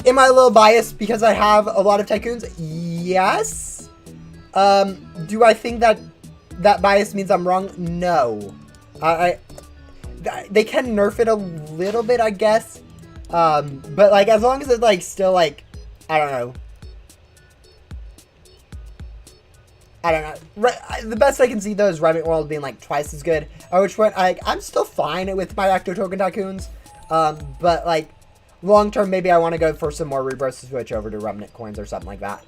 I a little biased because I have a lot of tycoons? Yes. Do I think that bias means I'm wrong? No. They can nerf it a little bit, I guess. But like as long as it's like still like, I don't know. The best I can see though is Remnant World being like twice as good. At which point, I'm still fine with my Ecto Token Tycoons. But like long term, maybe I want to go for some more rebirths to switch over to Remnant coins or something like that.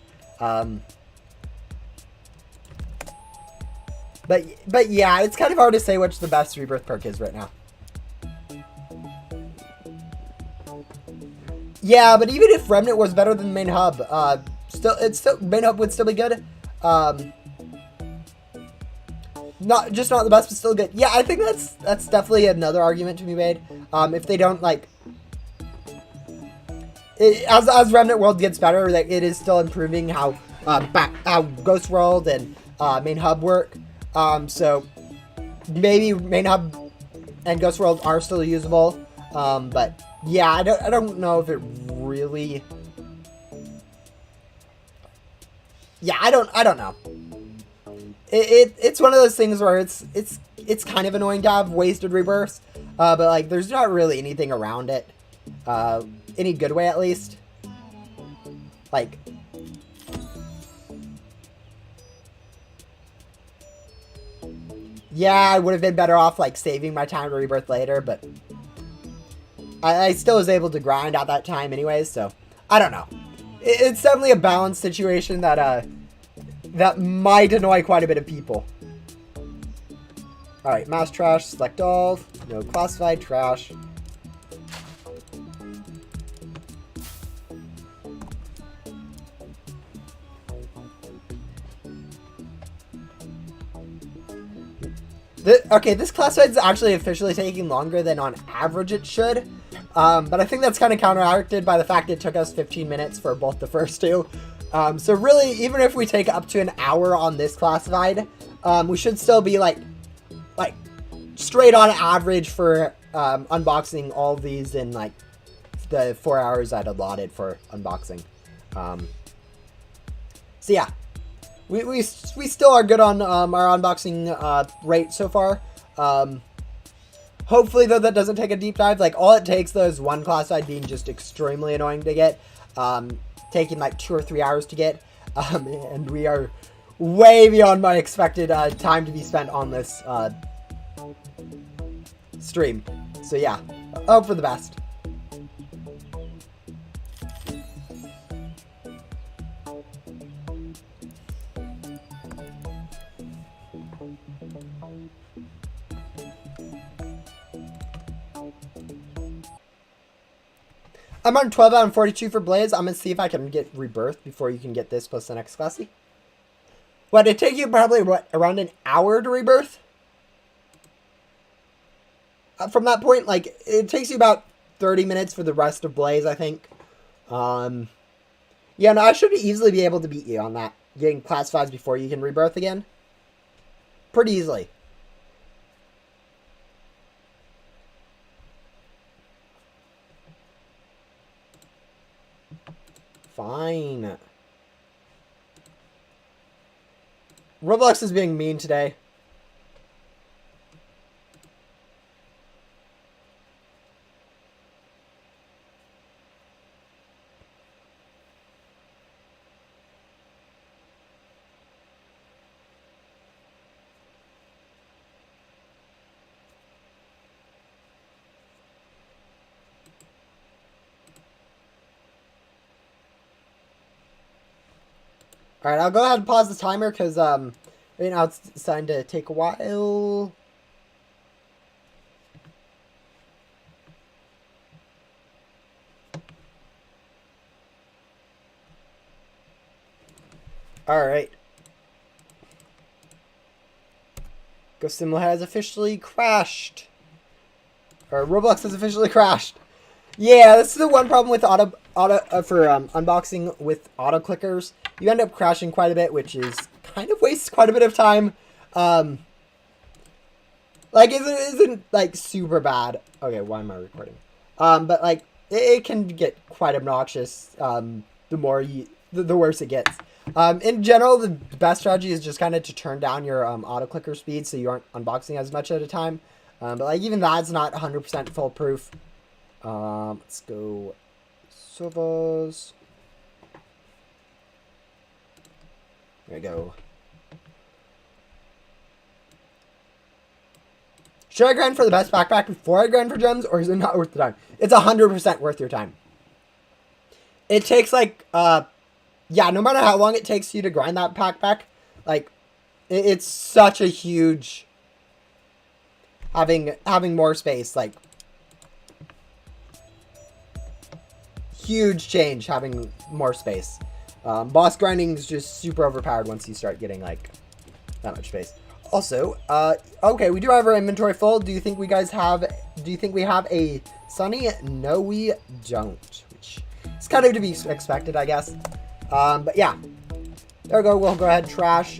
But yeah, it's kind of hard to say which the best rebirth perk is right now. Yeah, but even if Remnant was better than main hub, main hub would still be good. Not the best, but still good. Yeah, I think that's definitely another argument to be made. If they don't like, as Remnant World gets better, like it is still improving how Ghost World and main hub work. So maybe main hub and Ghost World are still usable. But yeah, I don't know if it really. Yeah, I don't know. It's one of those things where it's kind of annoying to have wasted rebirths, but like there's not really anything around it, any good way at least. Like, yeah, I would have been better off like saving my time to rebirth later, but I still was able to grind at that time anyways, so I don't know. It's definitely a balanced situation that that might annoy quite a bit of people. Alright, mass trash, select all, no classified trash. Okay, this classified is actually officially taking longer than on average it should. But I think that's kind of counteracted by the fact it took us 15 minutes for both the first two. So really, even if we take up to an hour on this classified, we should still be like straight on average for unboxing all of these in like the 4 hours I'd allotted for unboxing. So yeah, we still are good on our unboxing rate so far. Hopefully though that doesn't take a deep dive. Like all it takes though is one classified being just extremely annoying to get. Taking like 2 or 3 hours to get, and we are way beyond my expected time to be spent on this stream. So yeah, hope for the best. I'm on 12 out of 42 for Blaze. I'm going to see if I can get Rebirth before you can get this plus the next classy. What, it take you probably, what, around an hour to Rebirth? From that point, like, it takes you about 30 minutes for the rest of Blaze, I think. Yeah, no, I should easily be able to beat you on that. Getting class 5s before you can Rebirth again. Pretty easily. Fine. Roblox is being mean today. Alright, I'll go ahead and pause the timer because right now it's starting to take a while. Alright. Ghost Simula has officially crashed. Or Roblox has officially crashed. Yeah, this is the one problem with unboxing with auto clickers. You end up crashing quite a bit, which is kind of wastes quite a bit of time. Like, it isn't like super bad. Okay, why am I recording? But like, it can get quite obnoxious. The worse it gets. In general, the best strategy is just kind of to turn down your auto clicker speed so you aren't unboxing as much at a time. But like, even that's not 100% foolproof. Let's go servers. There we go. Should I grind for the best backpack before I grind for gems, or is it not worth the time? It's 100% worth your time. It takes like, yeah, no matter how long it takes you to grind that backpack, like, it's such a huge, having more space, like, huge change having more space. Boss grinding is just super overpowered once you start getting like that much space. Also, okay, we do have our inventory full. Do you think we have a Sunny? No, we don't, which is kind of to be expected, I guess. But yeah, there we go. We'll go ahead and trash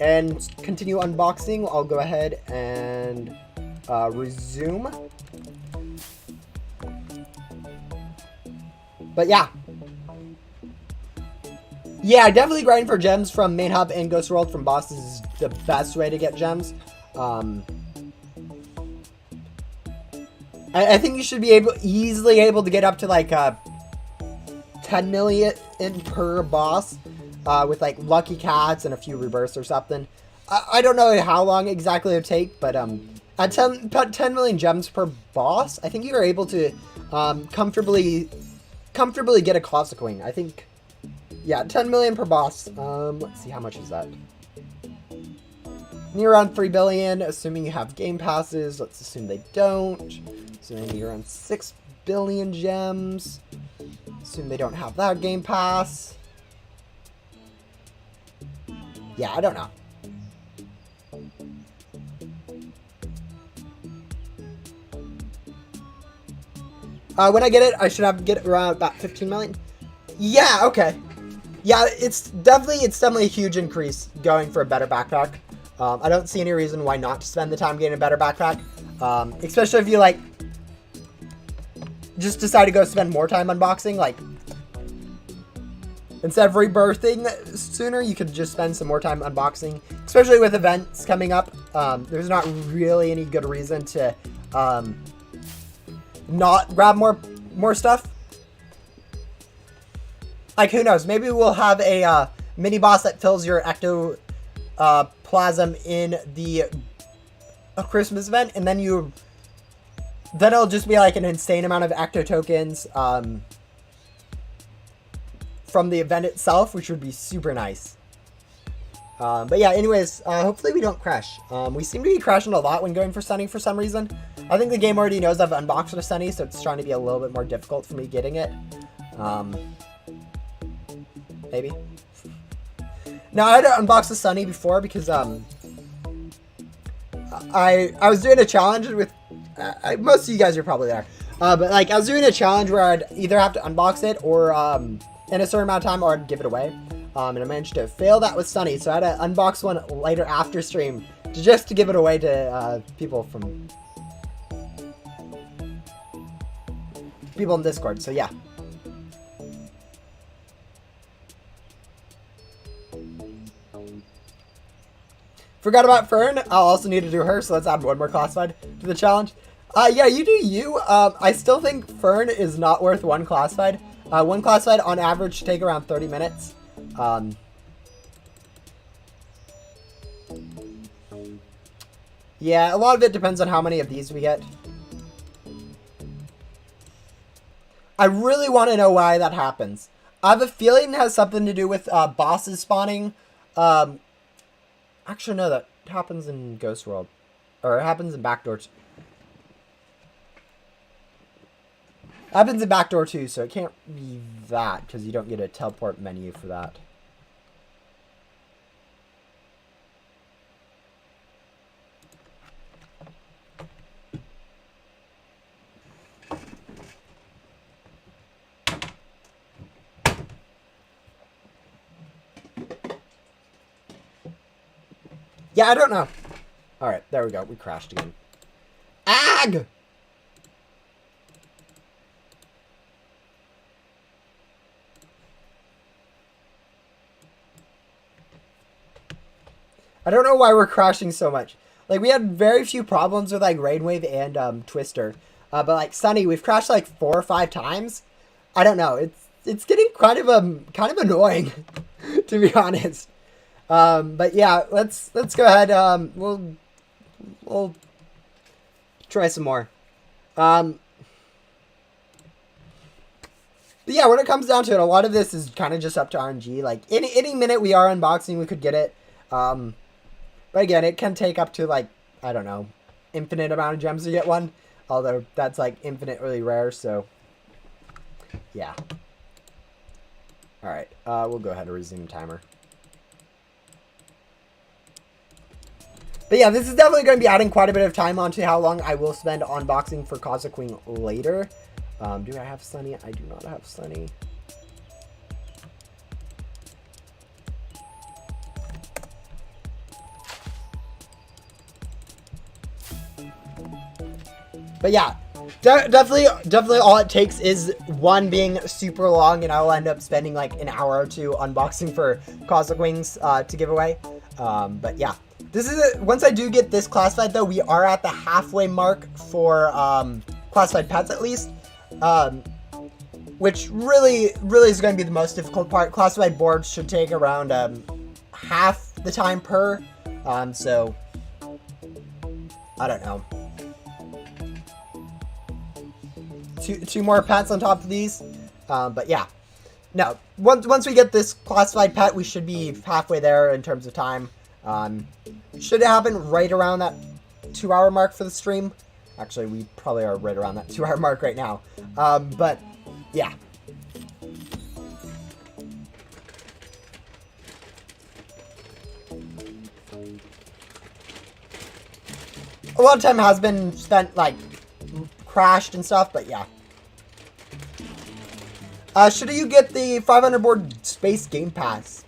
and continue unboxing. I'll go ahead and resume. But yeah. Yeah, definitely grinding for gems from Main Hub and Ghost World from bosses is the best way to get gems. I think you should be easily able to get up to like 10 million per boss with like lucky cats and a few rebirths or something. I don't know how long exactly it would take, but at 10 million gems per boss, I think you're able to comfortably get a classic wing. I think, yeah, 10 million per boss. Let's see, how much is that? Near around 3 billion, assuming you have game passes. Let's assume they don't. Assuming you're around 6 billion gems. Assume they don't have that game pass. Yeah, I don't know. When I get it, I should get around about 15 million. Yeah, okay. Yeah, it's definitely a huge increase going for a better backpack. I don't see any reason why not to spend the time getting a better backpack. Especially if you like just decide to go spend more time unboxing. Like, instead of rebirthing sooner, you could just spend some more time unboxing. Especially with events coming up, there's not really any good reason to not grab more stuff. Like, who knows? Maybe we'll have a mini boss that fills your ectoplasm in the Christmas event, and then it'll just be like an insane amount of ecto tokens from the event itself, which would be super nice. But yeah, anyways, hopefully we don't crash. We seem to be crashing a lot when going for Sunny for some reason. I think the game already knows I've unboxed a Sunny, so it's trying to be a little bit more difficult for me getting it. Maybe. Now, I had to unbox the Sunny before because I was doing a challenge with... most of you guys are probably there. But like, I was doing a challenge where I'd either have to unbox it or in a certain amount of time, or I'd give it away. And I managed to fail that with Sunny, so I had to unbox one later after stream just to give it away to people in Discord. So yeah. Forgot about Fern. I'll also need to do her, so let's add one more classified to the challenge. Yeah, you do you. I still think Fern is not worth one classified. One classified on average should take around 30 minutes. Yeah, a lot of it depends on how many of these we get. I really want to know why that happens. I have a feeling it has something to do with bosses spawning. Actually, no, that happens in Ghost World. Or it happens in Backdoor. Happens in Backdoor too, so it can't be that, because you don't get a teleport menu for that. Yeah, I don't know. Alright, there we go. We crashed again. Ag! I don't know why we're crashing so much. Like, we had very few problems with, like, Rainwave and Twister. But, like, Sunny, we've crashed, like, 4 or 5 times. I don't know. It's getting kind of annoying, to be honest. But yeah, let's go ahead. We'll try some more. But yeah, when it comes down to it, a lot of this is kind of just up to RNG. Like, any minute we are unboxing, we could get it. But again, it can take up to, like, I don't know, infinite amount of gems to get one. Although that's, like, infinitely rare, so yeah. Alright, we'll go ahead and resume timer. But yeah, this is definitely going to be adding quite a bit of time onto how long I will spend unboxing for Cossack Queen later. Do I have Sunny? I do not have Sunny. But yeah, definitely all it takes is one being super long, and I'll end up spending like an hour or two unboxing for Cossack Wings to give away. But yeah, this is once I do get this classified though, we are at the halfway mark for classified pets at least, which really is going to be the most difficult part. Classified boards should take around half the time per, so I don't know. Two more pets on top of these, but yeah, no. Once we get this classified pet, we should be halfway there in terms of time. Should it happen right around that 2-hour mark for the stream? Actually, we probably are right around that 2-hour mark right now. But yeah. A lot of time has been spent like crashed and stuff, but yeah. Should you get the 500 board space game pass?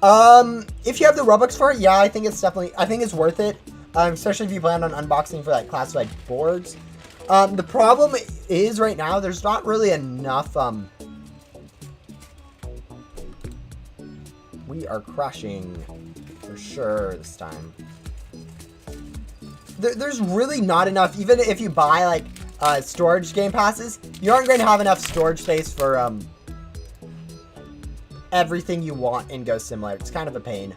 If you have the Robux for it, yeah, I think it's worth it. Especially if you plan on unboxing for like classified boards. The problem is right now there's not really enough. We are crashing for sure this time. There's really not enough, even if you buy like storage game passes, you aren't going to have enough storage space for everything you want in Ghost Simulator. It's kind of a pain.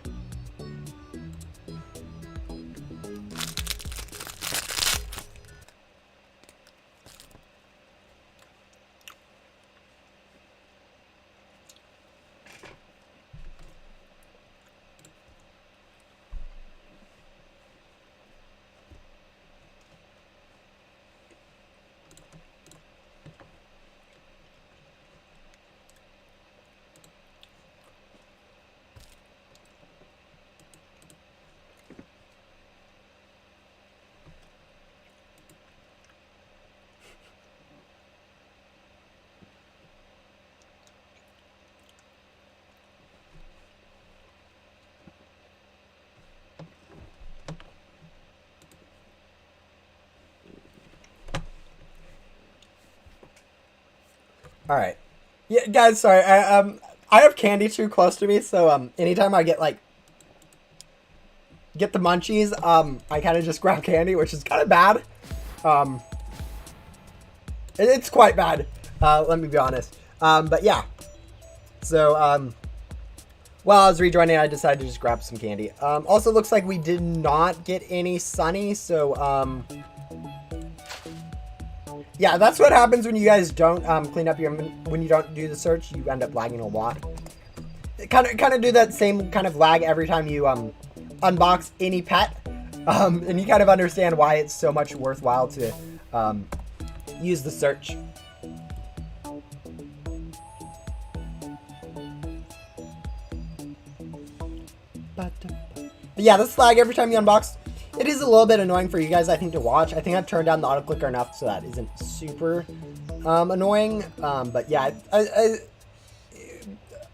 All right. Yeah, guys, sorry. I have candy too close to me, so anytime I get the munchies, I kind of just grab candy, which is kind of bad. It's quite bad. Let me be honest. But yeah. So while I was rejoining, I decided to just grab some candy. Also, looks like we did not get any Sunny, so yeah, that's what happens when you guys don't clean up when you don't do the search. You end up lagging a lot. Kind of do that same kind of lag every time you unbox any pet, and you kind of understand why it's so much worthwhile to use the search. But yeah, this lag every time you unbox. It is a little bit annoying for you guys, I think, to watch. I think I've turned down the auto clicker enough so that isn't super annoying. But yeah,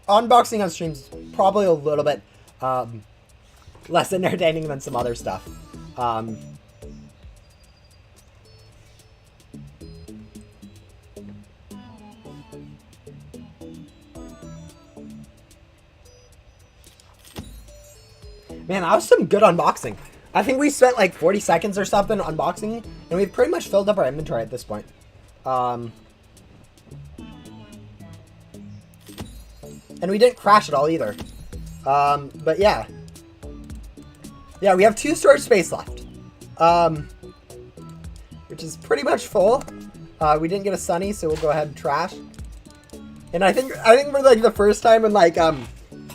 unboxing on streams is probably a little bit less entertaining than some other stuff. Man, that was some good unboxing. I think we spent like 40 seconds or something unboxing, and we've pretty much filled up our inventory at this point. And we didn't crash at all either. But yeah. Yeah, we have 2 storage space left. Which is pretty much full. We didn't get a Sunny, so we'll go ahead and trash. And I think for like the first time in like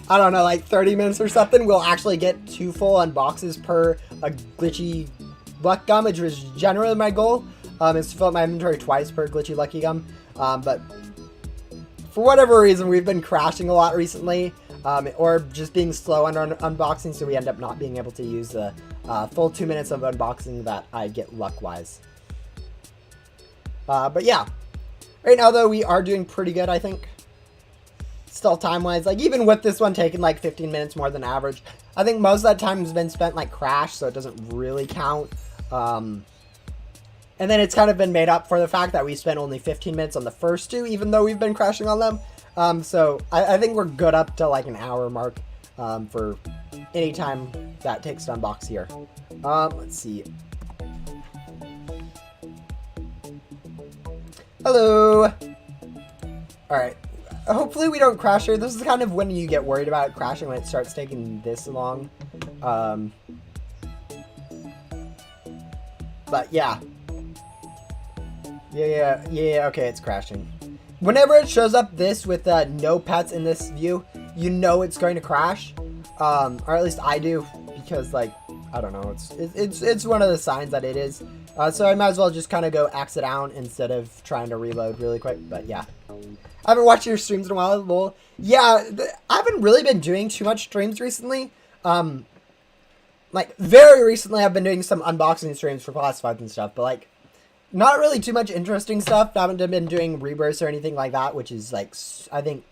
I don't know, like 30 minutes or something, we'll actually get 2 full unboxes per a glitchy luck gum, which was generally my goal. Is to fill up my inventory twice per glitchy lucky gum. But for whatever reason, we've been crashing a lot recently, or just being slow on unboxing, so we end up not being able to use the full 2 minutes of unboxing that I get luck-wise. But yeah, right now though, we are doing pretty good, I think. Still time-wise, like even with this one taking like 15 minutes more than average, I think most of that time has been spent like crash, so it doesn't really count. And then it's kind of been made up for the fact that we spent only 15 minutes on the first 2, even though we've been crashing on them. So I think we're good up to like an hour mark for any time that takes to unbox here. Let's see. Hello. All right. Hopefully we don't crash here. This is kind of when you get worried about it crashing, when it starts taking this long. But yeah. Yeah, okay, it's crashing. Whenever it shows up this with no pets in this view, you know it's going to crash. Or at least I do, because like, I don't know, it's one of the signs that it is. So I might as well just kind of go exit out instead of trying to reload really quick, but yeah. I haven't watched your streams in a while, lol. Yeah, I haven't really been doing too much streams recently. Like, very recently I've been doing some unboxing streams for classifieds and stuff, but like, not really too much interesting stuff. I haven't been doing rebirths or anything like that, which is like, I think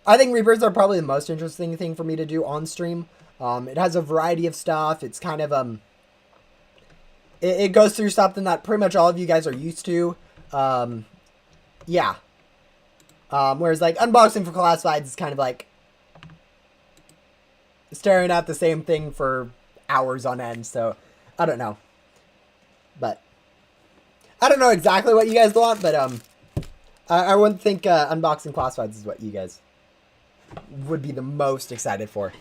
rebirths are probably the most interesting thing for me to do on stream. It has a variety of stuff. It's kind of, it goes through something that pretty much all of you guys are used to. Yeah. Whereas like unboxing for classifieds is kind of like staring at the same thing for hours on end. So I don't know, but I don't know exactly what you guys want, but I wouldn't think unboxing classifieds is what you guys would be the most excited for.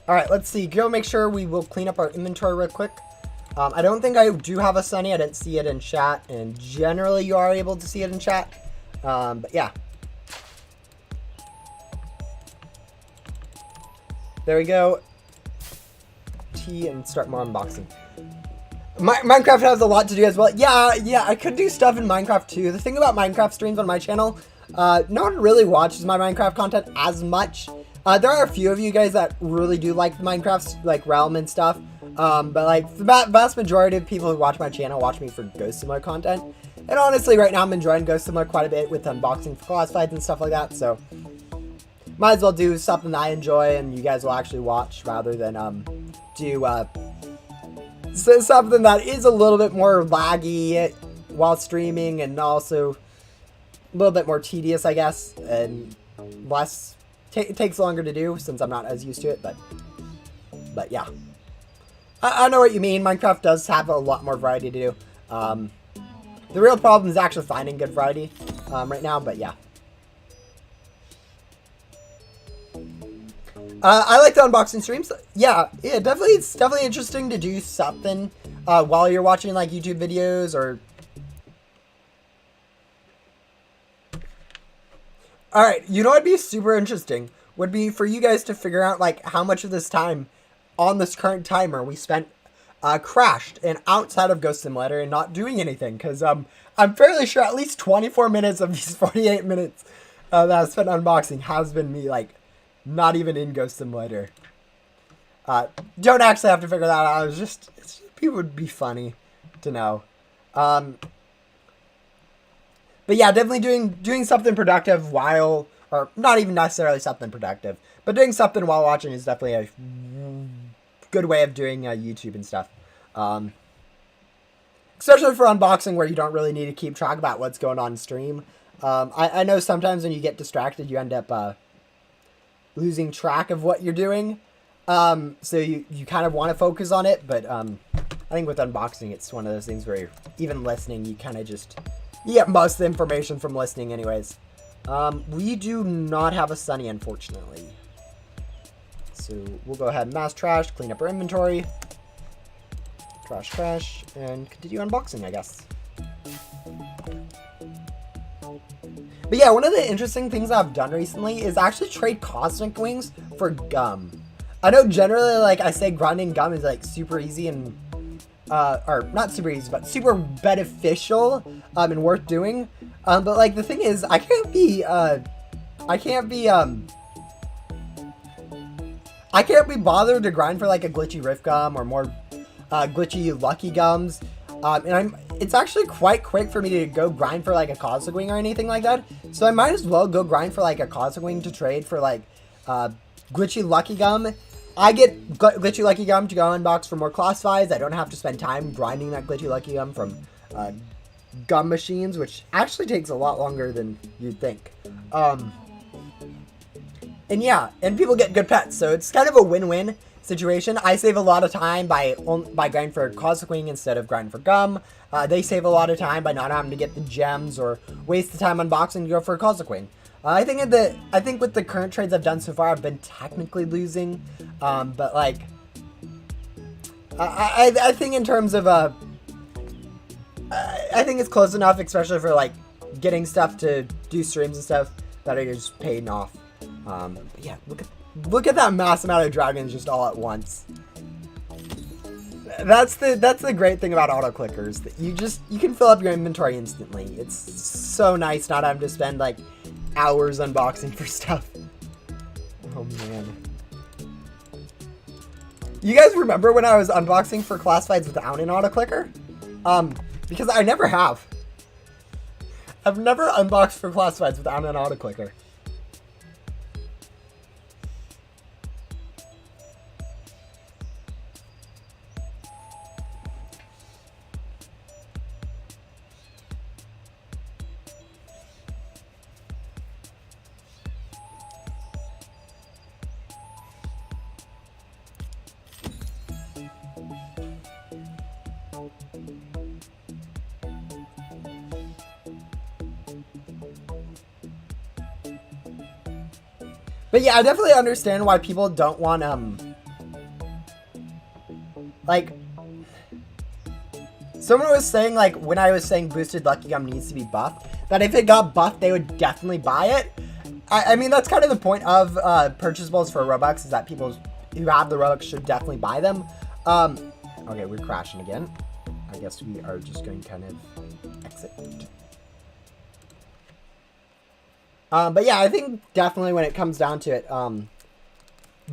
Alright, let's see. Go make sure we will clean up our inventory real quick. I don't think I do have a Sunny. I didn't see it in chat. And generally you are able to see it in chat. But yeah. There we go. T and start more unboxing. Minecraft has a lot to do as well. Yeah, I could do stuff in Minecraft too. The thing about Minecraft streams on my channel, no one really watches my Minecraft content as much. There are a few of you guys that really do like Minecraft's like realm and stuff, but like the vast majority of people who watch my channel watch me for Ghost Simulator content. And honestly, right now I'm enjoying Ghost Simulator quite a bit with unboxing for classifieds and stuff like that. So might as well do something I enjoy and you guys will actually watch rather than do something that is a little bit more laggy while streaming and also a little bit more tedious, I guess, and less takes longer to do since I'm not as used to it. But yeah, I know what you mean. Minecraft does have a lot more variety to do. The real problem is actually finding good variety right now. But yeah. I like the unboxing streams. Yeah, definitely. It's definitely interesting to do something while you're watching like YouTube videos or. All right, you know what'd be super interesting would be for you guys to figure out like how much of this time on this current timer we spent crashed and outside of Ghost Simulator and not doing anything, because I'm fairly sure at least 24 minutes of these 48 minutes that I spent unboxing has been me like. Not even in Ghost Simulator. Don't actually have to figure that out. It's just people would be funny to know. But yeah, definitely doing something productive while, or not even necessarily something productive, but doing something while watching is definitely a good way of doing YouTube and stuff. Especially for unboxing where you don't really need to keep track about what's going on in stream. I know sometimes when you get distracted, you end up losing track of what you're doing, so you kind of want to focus on it, but I think with unboxing it's one of those things where even listening you kind of just you get most of the information from listening anyways. We do not have a Sunny, unfortunately, so we'll go ahead and mass trash, clean up our inventory, trash, and continue unboxing, I guess. But yeah, one of the interesting things I've done recently is actually trade cosmic wings for gum. I know generally, like I say, grinding gum is like super easy and, or not super easy, but super beneficial and worth doing. But like the thing is, I can't be bothered to grind for like a glitchy rift gum or more glitchy lucky gums. And it's actually quite quick for me to go grind for like a cosmic wing or anything like that. So I might as well go grind for like a cosmic wing to trade for like glitchy lucky gum. I get glitchy lucky gum to go unbox for more classifieds. I don't have to spend time grinding that glitchy lucky gum from gum machines, which actually takes a lot longer than you'd think. And yeah, and people get good pets, so it's kind of a win-win situation. I save a lot of time by grinding for cosmic wing instead of grinding for gum. They save a lot of time by not having to get the gems or waste the time unboxing to go for a cosmic wing. I think with the current trades I've done so far, I've been technically losing, but like I think in terms of I think it's close enough, especially for like getting stuff to do streams and stuff that are just paying off. Yeah, look at that mass amount of dragons just all at once. That's the great thing about auto clickers, that you can fill up your inventory instantly. It's so nice not having to spend like hours unboxing for stuff. Oh man. You guys remember when I was unboxing for classifieds without an auto clicker? Because I never have. I've never unboxed for classifieds without an auto clicker. But yeah, I definitely understand why people don't want, like, someone was saying, like, when I was saying boosted lucky gum needs to be buffed, that if it got buffed, they would definitely buy it. I mean, that's kind of the point of purchasables for Robux, is that people who have the Robux should definitely buy them. Okay, we're crashing again. I guess we are just going to kind of exit. But yeah, I think definitely when it comes down to it,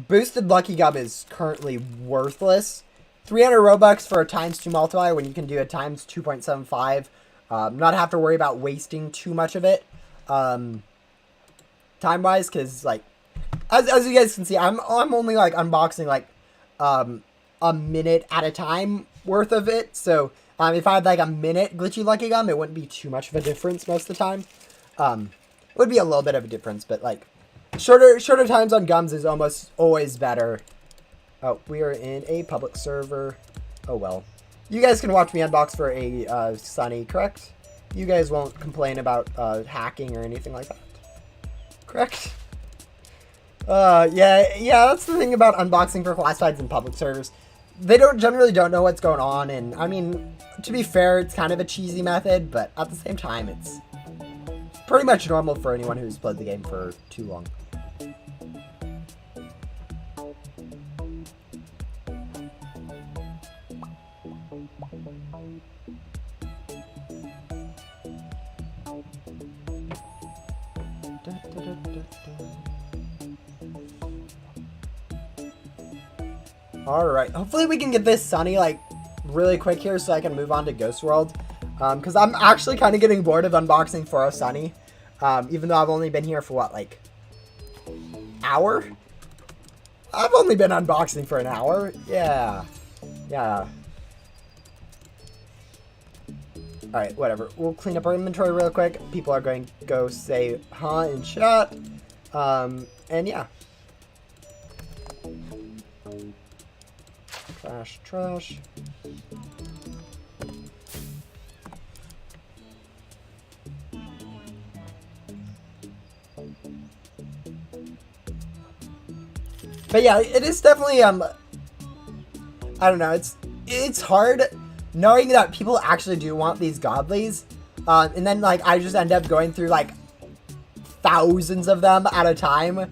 boosted lucky gum is currently worthless. 300 Robux for a ×2 multiplier when you can do a times 2.75. Not have to worry about wasting too much of it, time-wise, because like as you guys can see, I'm only like unboxing like a minute at a time worth of it. So if I had like a minute glitchy lucky gum, it wouldn't be too much of a difference most of the time. It would be a little bit of a difference, but like shorter times on gums is almost always better. Oh, we are in a public server. Oh well. You guys can watch me unbox for a Sunny, correct? You guys won't complain about hacking or anything like that, correct? Yeah, that's the thing about unboxing for classifieds and public servers. They generally don't know what's going on, and I mean, to be fair, it's kind of a cheesy method, but at the same time, it's pretty much normal for anyone who's played the game for too long. Alright, hopefully we can get this Sunny, like, really quick here so I can move on to Ghost World. Because I'm actually kind of getting bored of unboxing for a Sunny. Even though I've only been here for, what, like, hour? I've only been unboxing for an hour. Yeah. Alright, whatever. We'll clean up our inventory real quick. People are going to go say, huh, in chat. And yeah. Trash. But yeah, it is definitely, I don't know, it's hard knowing that people actually do want these godlies, and then, like, I just end up going through, like, thousands of them at a time,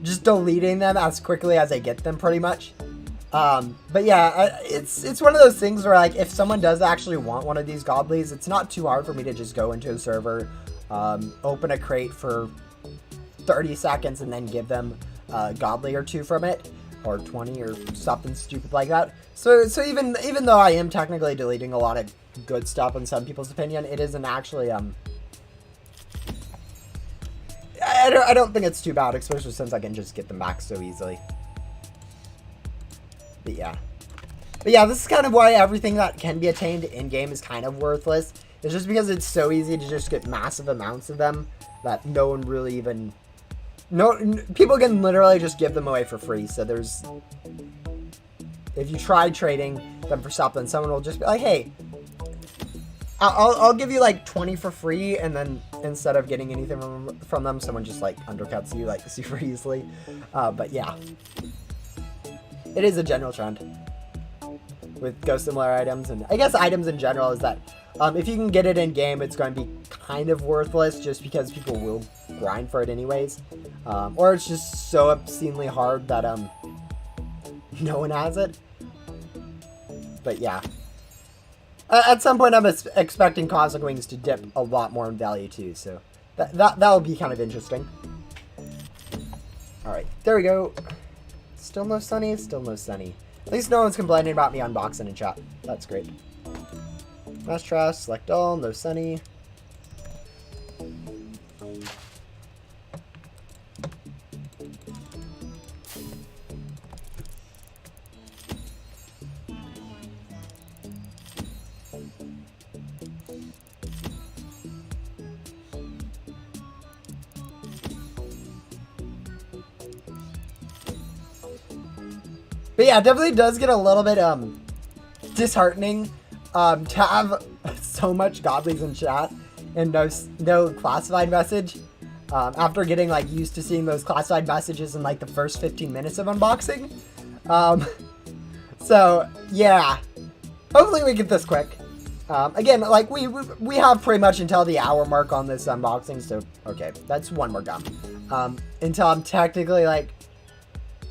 just deleting them as quickly as I get them, pretty much. But yeah, it's one of those things where, like, if someone does actually want one of these godlies, it's not too hard for me to just go into a server, open a crate for 30 seconds and then give them a godly or two from it, or 20 or something stupid like that. So even though I am technically deleting a lot of good stuff in some people's opinion, it isn't actually, I don't think it's too bad, especially since I can just get them back so easily. But yeah, this is kind of why everything that can be attained in-game is kind of worthless. It's just because it's so easy to just get massive amounts of them that no one really even... people can literally just give them away for free. So there's... if you try trading them for something, someone will just be like, hey, I'll give you like 20 for free, and then instead of getting anything from them, someone just like undercuts you like super easily. But yeah, it is a general trend with ghost similar items, and I guess items in general, is that if you can get it in game, it's going to be kind of worthless just because people will grind for it anyways, or it's just so obscenely hard that no one has it. But yeah. At some point, I'm expecting Cosmic Wings to dip a lot more in value too, so that'll be kind of interesting. All right, there we go. Still no Sunny. Still no Sunny. At least no one's complaining about me unboxing in chat. That's great. Mass trash. Select all. No Sunny. But yeah, it definitely does get a little bit disheartening to have so much godlies in chat and no classified message after getting like used to seeing those classified messages in like the first 15 minutes of unboxing. So yeah, hopefully we get this quick. Again, like we have pretty much until the hour mark on this unboxing, so okay, that's one more gum. Until I'm technically like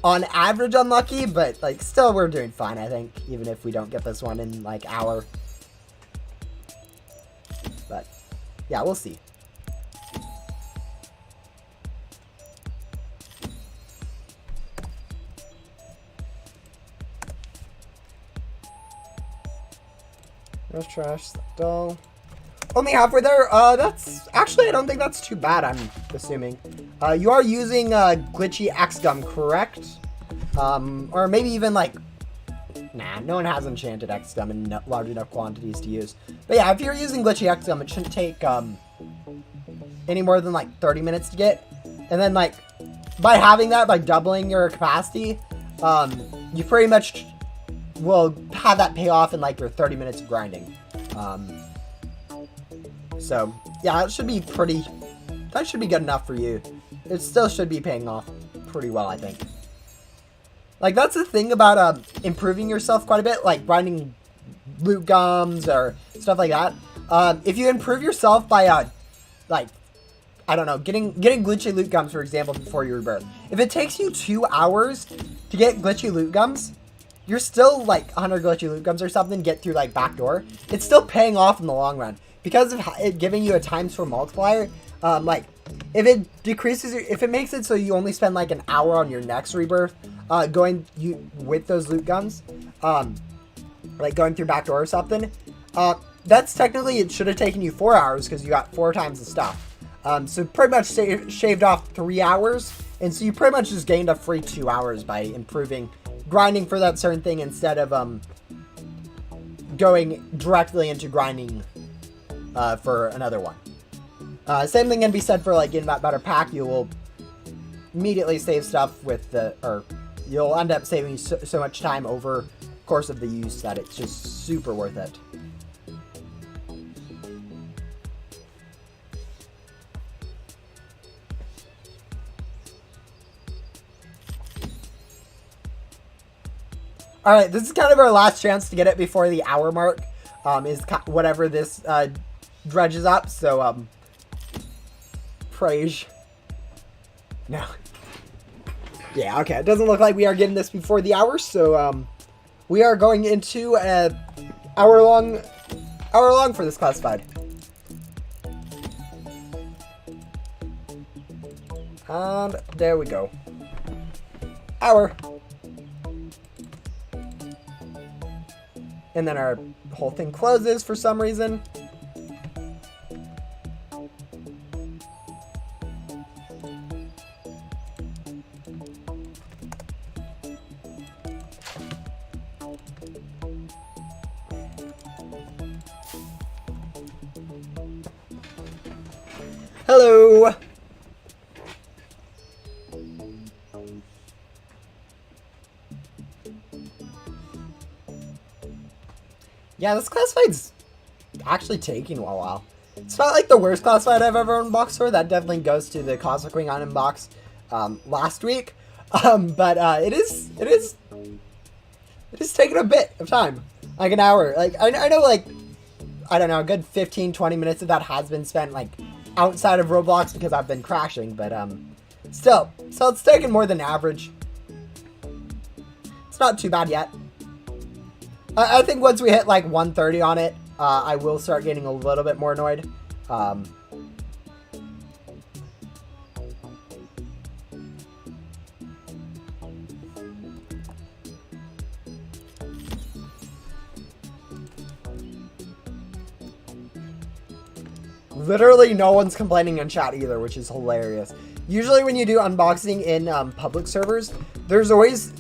on average unlucky, but like still we're doing fine, I think, even if we don't get this one in like hour. But yeah, we'll see. There's trash, dull. Only halfway there. That's actually, I don't think that's too bad, I'm assuming. You are using glitchy X-Gum, correct? Or maybe even like... Nah, no one has enchanted X-Gum in large enough quantities to use. But yeah, if you're using glitchy X-Gum, it shouldn't take any more than like 30 minutes to get. And then like, by having that, by doubling your capacity, you pretty much will have that pay off in like your 30 minutes of grinding. So yeah, that should be good enough for you. It still should be paying off pretty well, I think. Like, that's the thing about improving yourself quite a bit, like grinding loot gums or stuff like that. If you improve yourself by, like, I don't know, getting glitchy loot gums, for example, before your rebirth. If it takes you 2 hours to get glitchy loot gums, you're still, like, 100 glitchy loot gums or something, get through, like, backdoor. It's still paying off in the long run. Because of it giving you a times 4 multiplier, like, if it decreases, if it makes it so you only spend, like, an hour on your next rebirth, with those loot guns, like going through backdoor or something, that's technically, it should have taken you 4 hours because you got 4 times the stuff. So pretty much shaved off 3 hours, and so you pretty much just gained a free 2 hours by improving, grinding for that certain thing instead of going directly into grinding for another one. Same thing can be said for like getting that better pack. You will immediately save stuff with you'll end up saving so much time over the course of the use that it's just super worth it. Alright, this is kind of our last chance to get it before the hour mark, is whatever this dredges up, so, praise. No. Yeah, okay, it doesn't look like we are getting this before the hour, so, we are going into a hour long for this classified. And there we go. Hour. And then our whole thing closes for some reason. Hello! Yeah, this classified's actually taking a while. It's not like the worst classified I've ever unboxed for. That definitely goes to the Cosmic Wing unboxed last week. But it is taking a bit of time, like an hour. Like I know, like I don't know, a good 15-20 minutes of that has been spent like outside of Roblox because I've been crashing. But still, so it's taken more than average. It's not too bad yet. I think once we hit like 130 on it, I will start getting a little bit more annoyed. Literally no one's complaining in chat either, which is hilarious. Usually when you do unboxing in public servers, there's always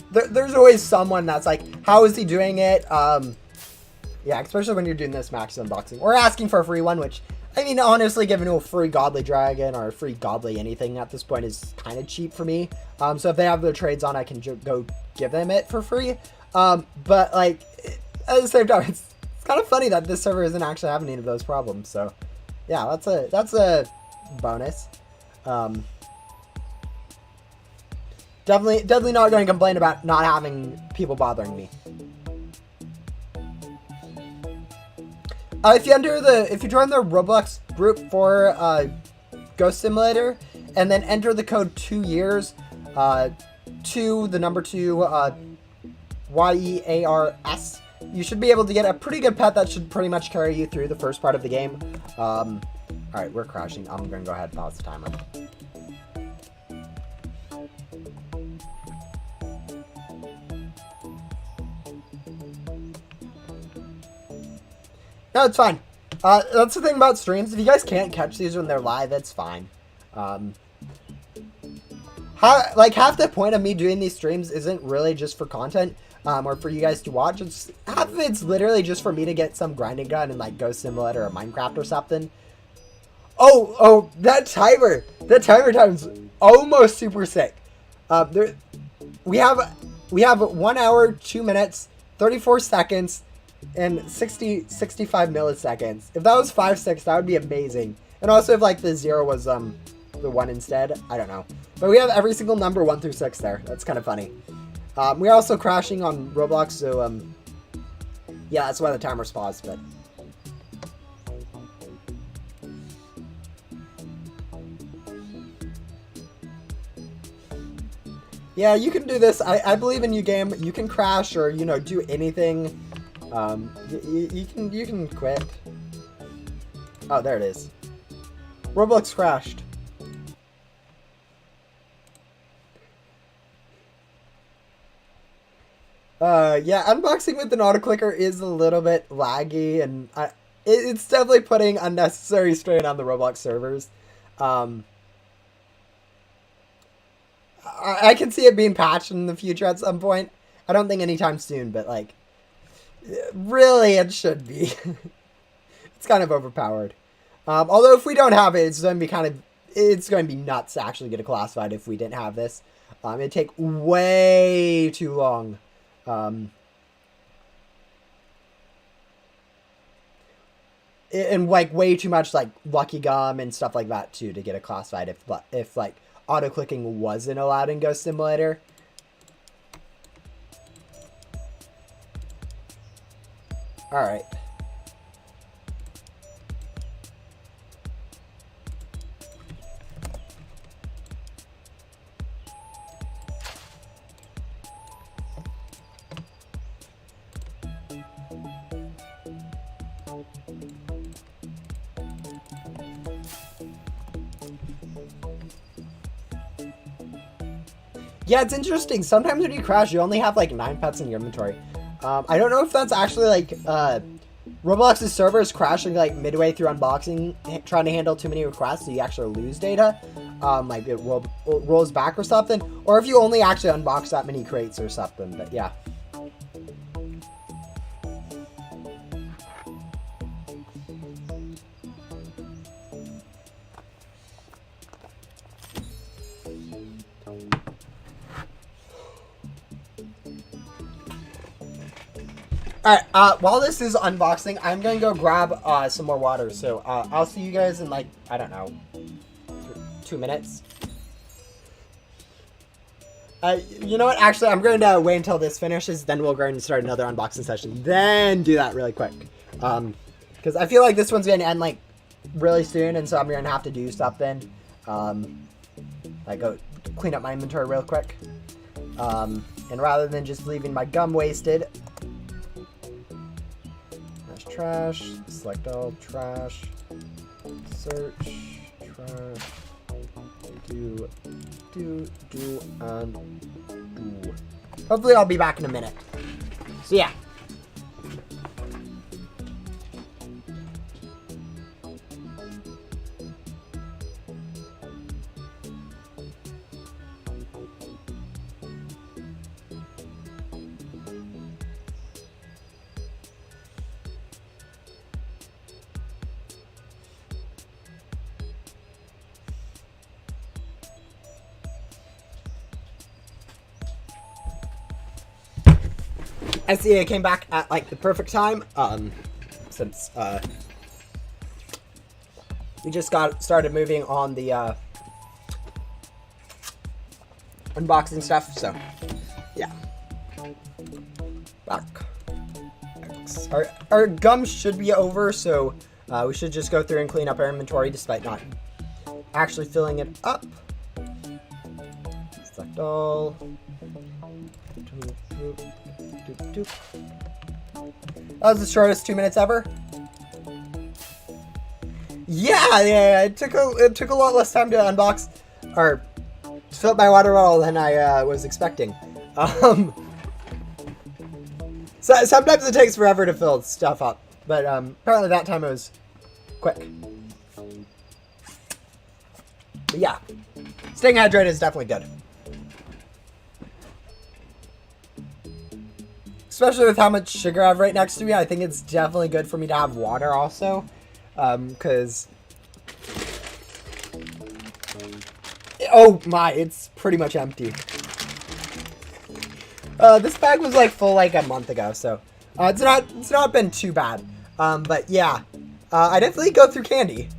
someone that's like, how is he doing it? Yeah, especially when you're doing this max unboxing or asking for a free one, which I mean, honestly, giving a free godly dragon or a free godly anything at this point is kind of cheap for me. So if they have their trades on, I can go give them it for free. But like at the same time, it's kind of funny that this server isn't actually having any of those problems. So yeah, that's a bonus. Definitely not going to complain about not having people bothering me. If you join the Roblox group for Ghost Simulator, and then enter the code 2 years, the number 2, YEARS, you should be able to get a pretty good pet that should pretty much carry you through the first part of the game. Alright, we're crashing. I'm gonna go ahead and pause the timer. No, it's fine. That's the thing about streams. If you guys can't catch these when they're live, it's fine. half the point of me doing these streams isn't really just for content, or for you guys to watch. It's half of it's literally just for me to get some grinding done in like Ghost Simulator or Minecraft or something. Oh, that timer time's almost super sick. We have 1 hour, 2 minutes, 34 seconds, and 65 milliseconds. If that was 5-6, that would be amazing. And also if like the 0 was the 1 instead, I don't know. But we have every single number 1 through 6 there. That's kind of funny. We're also crashing on Roblox, so yeah, that's why the timer's paused, but yeah, you can do this. I believe in you, game. You can crash or, you know, do anything. You can quit. Oh, there it is. Roblox crashed. Yeah, unboxing with an autoclicker is a little bit laggy, and it's definitely putting unnecessary strain on the Roblox servers. I can see it being patched in the future at some point. I don't think anytime soon, but like, really, it should be. It's kind of overpowered. Although if we don't have it, it's going to be nuts to actually get it classified if we didn't have this. It'd take way too long. And like way too much like Lucky Gum and stuff like that too to get it classified if like auto clicking wasn't allowed in Ghost Simulator. All right. Yeah, it's interesting. Sometimes when you crash, you only have like 9 pets in your inventory. I don't know if that's actually like Roblox's server is crashing like midway through unboxing, trying to handle too many requests, so you actually lose data. Like it rolls back or something, or if you only actually unbox that many crates or something. But yeah. Alright, while this is unboxing, I'm gonna go grab some more water. So I'll see you guys in like, I don't know, 2 minutes. You know what? Actually, I'm going to wait until this finishes, then we'll go and start another unboxing session. Then do that really quick. Because I feel like this one's going to end like really soon, and so I'm going to have to do something. Like go clean up my inventory real quick. And rather than just leaving my gum wasted, trash, select all, trash, search, trash, do, and do. Hopefully I'll be back in a minute. So yeah. I see I came back at like the perfect time, since we just got started moving on the unboxing stuff, so yeah. Back. Our gum should be over, so we should just go through and clean up our inventory despite not actually filling it up. Select all. That was the shortest 2 minutes ever. Yeah, it took a lot less time to unbox or fill up my water bottle than I was expecting. So sometimes it takes forever to fill stuff up, but apparently that time it was quick. But yeah, staying hydrated is definitely good. especially with how much sugar I have right next to me, I think it's definitely good for me to have water also. Because... oh my, it's pretty much empty. This bag was like full like a month ago, so it's not been too bad. But yeah, I definitely go through candy.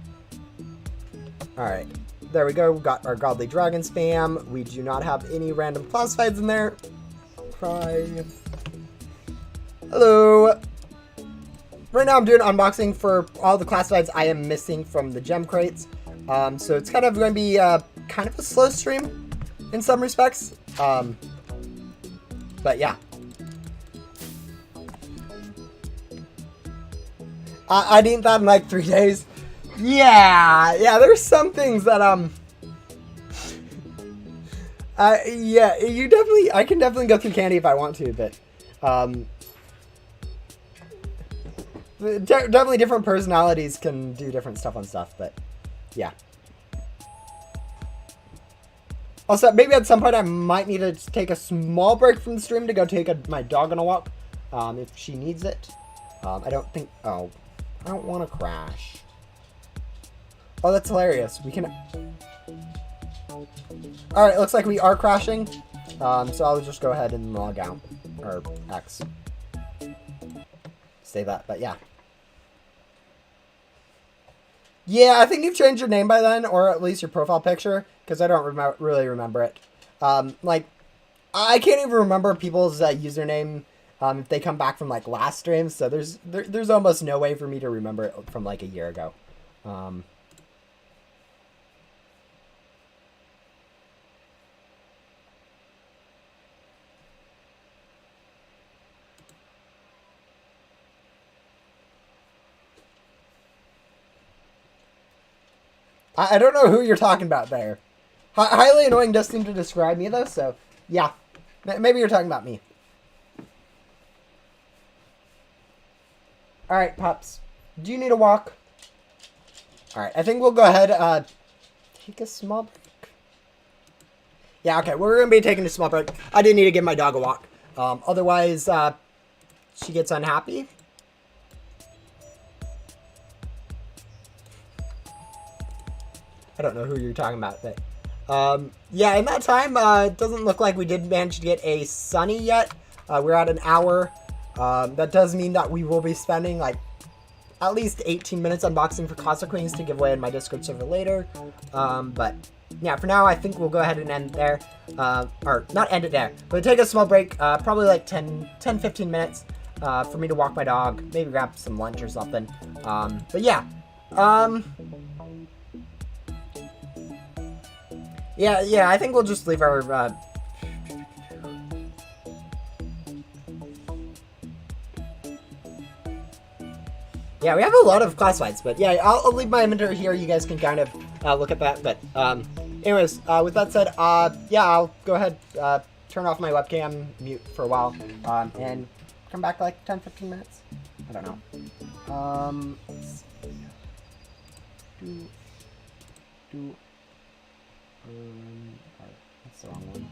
All right, there we go. We got our Godly Dragon spam. We do not have any random classifieds in there. Cry. Hello. Right now I'm doing unboxing for all the classifieds I am missing from the gem crates. So it's kind of going to be kind of a slow stream in some respects. But yeah. I need that in like 3 days. Yeah, there's some things that, yeah, I can definitely go through candy if I want to, but, definitely different personalities can do different stuff on stuff, but, yeah. Also, maybe at some point I might need to take a small break from the stream to go take my dog on a walk, if she needs it. I don't want to crash. Oh, that's hilarious. We can... Alright, looks like we are crashing. So I'll just go ahead and log out. Or X. Say that, but yeah. Yeah, I think you've changed your name by then, or at least your profile picture, because I don't really remember it. Like, I can't even remember people's username if they come back from, like, last stream, so there's almost no way for me to remember it from, like, a year ago. I don't know who you're talking about there. Highly annoying does seem to describe me, though, so, yeah. Maybe you're talking about me. Alright, pups. Do you need a walk? Alright, I think we'll go ahead, take a small break. Yeah, okay, we're going to be taking a small break. I do need to give my dog a walk. Otherwise, she gets unhappy. I don't know who you're talking about, but... yeah, in that time, it doesn't look like we did manage to get a Sunny yet. We're at an hour. That does mean that we will be spending, like, at least 18 minutes unboxing for Casa Queens to give away in my Discord server later. But, yeah, for now, I think we'll go ahead and end there. Or, not end it there, but take a small break, probably like 10-15 minutes, for me to walk my dog, maybe grab some lunch or something. But, yeah. Yeah, I think we'll just leave our, yeah, we have a lot of classifieds, but yeah, I'll leave my inventory here. You guys can kind of look at that, but anyways, with that said, yeah, I'll go ahead, turn off my webcam, mute for a while, and come back like 10-15 minutes. I don't know. Let's see. Alright, that's the wrong one.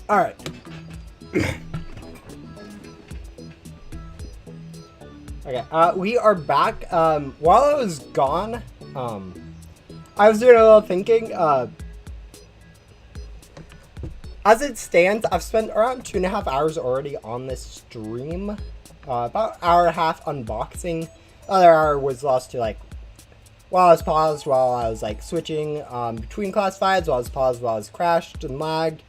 All right. Okay, we are back. While I was gone, I was doing a little thinking. As it stands, I've spent around 2.5 hours already on this stream. About an hour and a half unboxing. Other hour was lost to like while I was paused, while I was like switching between classifieds, while I was paused, while I was crashed and lagged,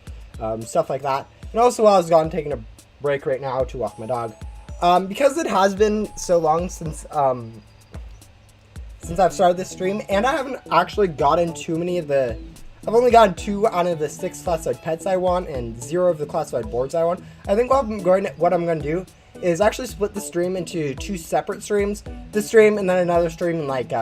stuff like that. And also while I was gone taking a break right now to walk my dog. Because it has been so long since I've started this stream, and I haven't actually gotten too many of the... I've only gotten 2 out of the 6 classified pets I want and 0 of the classified boards I want. I think what I'm going to do is actually split the stream into 2 separate streams. This stream and then another stream in like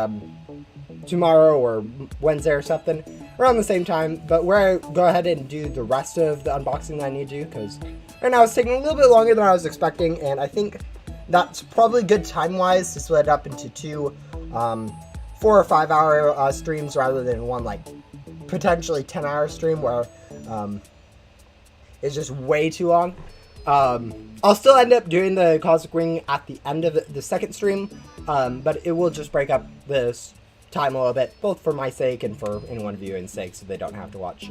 tomorrow or Wednesday or something around the same time, but where I go ahead and do the rest of the unboxing that I need to do, because right now it's taking a little bit longer than I was expecting, and I think that's probably good time-wise to split it up into 2 4 or 5 hour streams rather than one like potentially 10-hour stream where it's just way too long. I'll still end up doing the Cosmic Ring at the end of the second stream, but it will just break up this time a little bit, both for my sake and for anyone viewing's sake, so they don't have to watch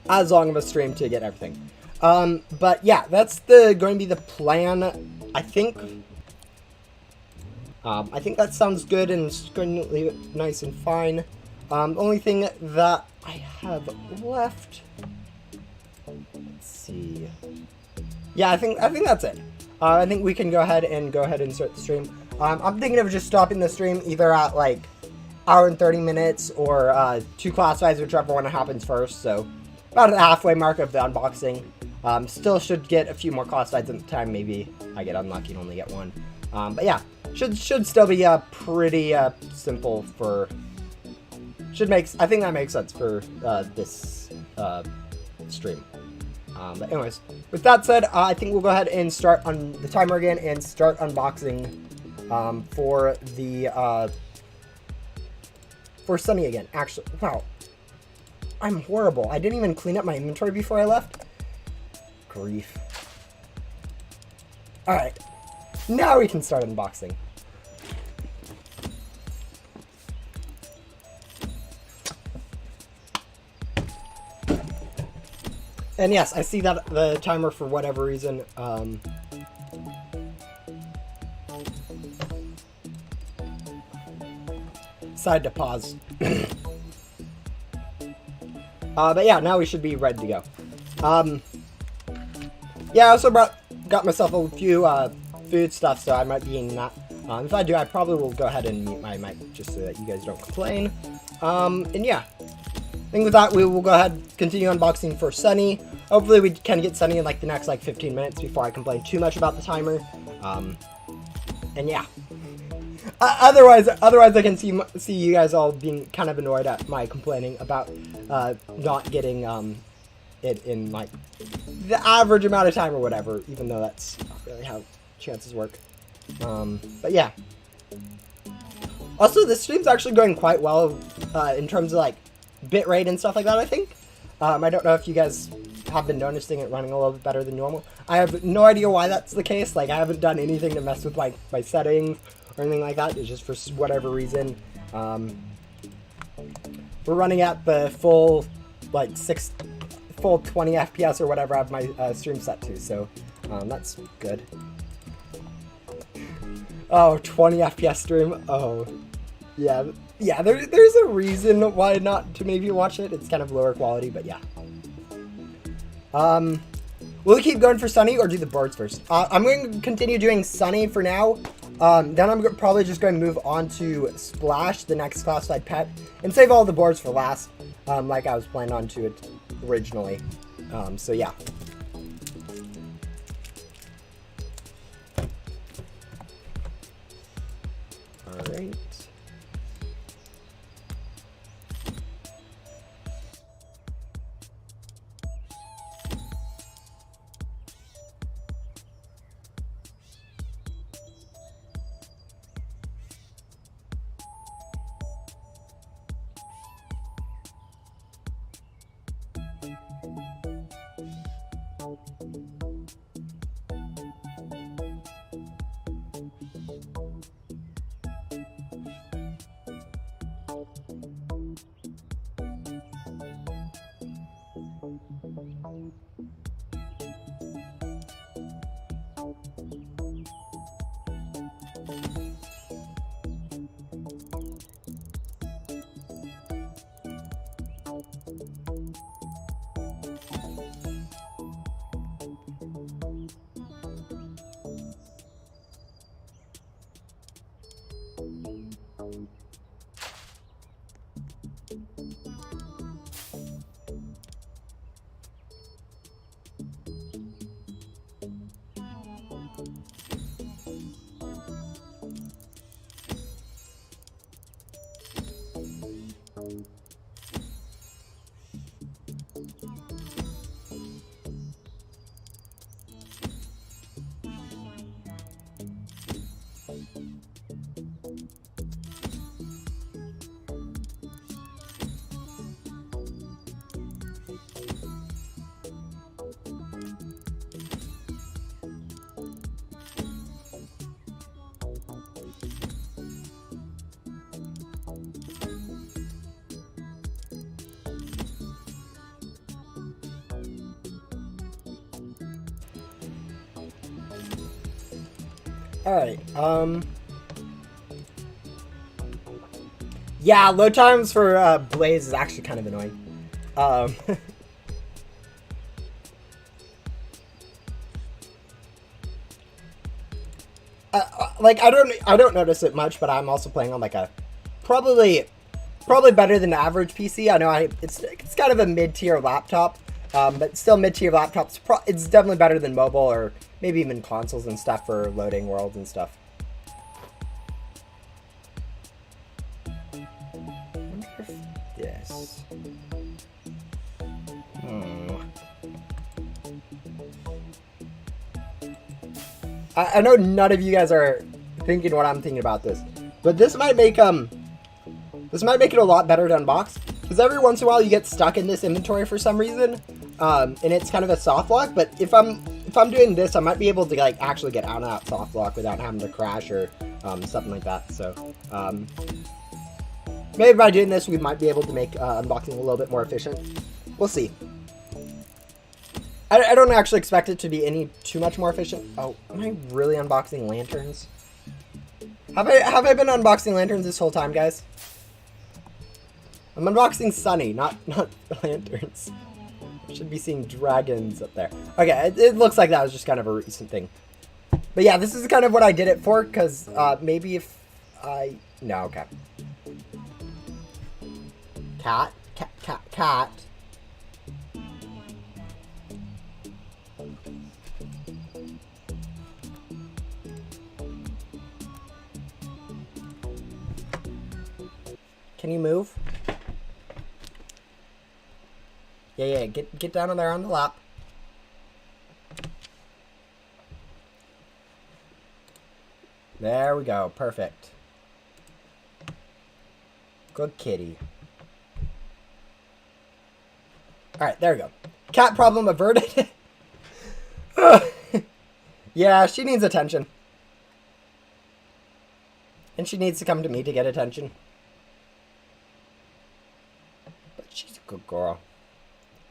as long of a stream to get everything. But yeah, that's going to be the plan. I think that sounds good, and it's going to leave it nice and fine. Only thing that I have left, let's see. Yeah, I think that's it. I think we can go ahead and start the stream. I'm thinking of just stopping the stream either at like hour and 30 minutes or 2 classifieds, whichever one happens first. So about the halfway mark of the unboxing. Still should get a few more classifieds at the time. Maybe I get unlucky and only get 1. But yeah, should still be pretty simple for. I think that makes sense for this stream. But anyways, with that said, I think we'll go ahead and start on the timer again and start unboxing for the for Sunny again. Actually, wow, I'm horrible. I didn't even clean up my inventory before I left. Grief. All right, now we can start unboxing. And yes, I see that the timer, for whatever reason, decided to pause. But yeah, now we should be ready to go. Yeah, I also got myself a few food stuff, so I might be eating that. If I do, I probably will go ahead and mute my mic just so that you guys don't complain. And yeah. I think with that, we will go ahead and continue unboxing for Sunny. Hopefully we can get Sunny in like the next like 15 minutes before I complain too much about the timer. And yeah. Otherwise I can see you guys all being kind of annoyed at my complaining about not getting it in like the average amount of time or whatever, even though that's not really how chances work. But yeah. Also, this stream's actually going quite well in terms of like bitrate and stuff like that, I think. I don't know if you guys have been noticing it running a little bit better than normal. I have no idea why that's the case. Like, I haven't done anything to mess with my settings or anything like that. It's just for whatever reason. We're running at the full, like, full 20 FPS or whatever I have my stream set to, so that's good. Oh, 20 FPS stream? Oh, yeah. Yeah, there's a reason why not too many people watch it. It's kind of lower quality, but yeah. Will we keep going for Sunny or do the birds first? I'm going to continue doing Sunny for now. Then I'm probably just going to move on to Splash, the next classified pet, and save all the boards for last, like I was planning on to it originally. So yeah. All right. Alright, yeah, load times for Blaze is actually kind of annoying. Like, I don't notice it much, but I'm also playing on like a probably better than average PC. I know it's kind of a mid-tier laptop, but still mid-tier laptops. It's definitely better than mobile or maybe even consoles and stuff for loading worlds and stuff. I wonder if this. I know none of you guys are thinking what I'm thinking about this, but this might make it a lot better to unbox, because every once in a while you get stuck in this inventory for some reason, and it's kind of a soft lock. But if I'm doing this, I might be able to like actually get out of that soft lock without having to crash or something like that. So maybe by doing this, we might be able to make unboxing a little bit more efficient. We'll see. I don't actually expect it to be too much more efficient. Oh, am I really unboxing lanterns? Have I been unboxing lanterns this whole time, guys? I'm unboxing Sunny, not lanterns. I should be seeing dragons up there. Okay, it looks like that was just kind of a recent thing. But yeah, this is kind of what I did it for, because maybe if I... No, okay. Cat. Can you move? Yeah, get down on there on the lap. There we go. Perfect. Good kitty. Alright, there we go. Cat problem averted. Yeah, she needs attention. And she needs to come to me to get attention. But she's a good girl.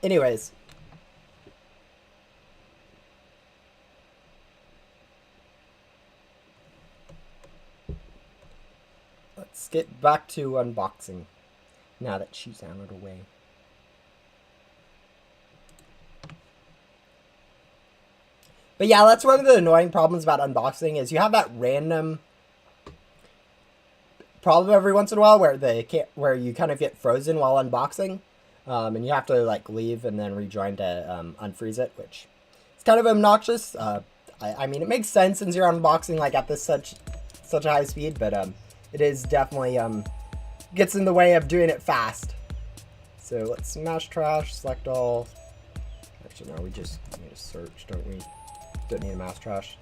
Anyways. Let's get back to unboxing. Now that she's out of the way. But yeah, that's one of the annoying problems about unboxing is you have that random problem every once in a while where you kind of get frozen while unboxing, and you have to like leave and then rejoin to unfreeze it, which is kind of obnoxious. I mean, it makes sense since you're unboxing like at this such a high speed, but it is definitely gets in the way of doing it fast. So let's smash trash, select all. Actually, no, we just need to search, don't we? Don't need a mass trash.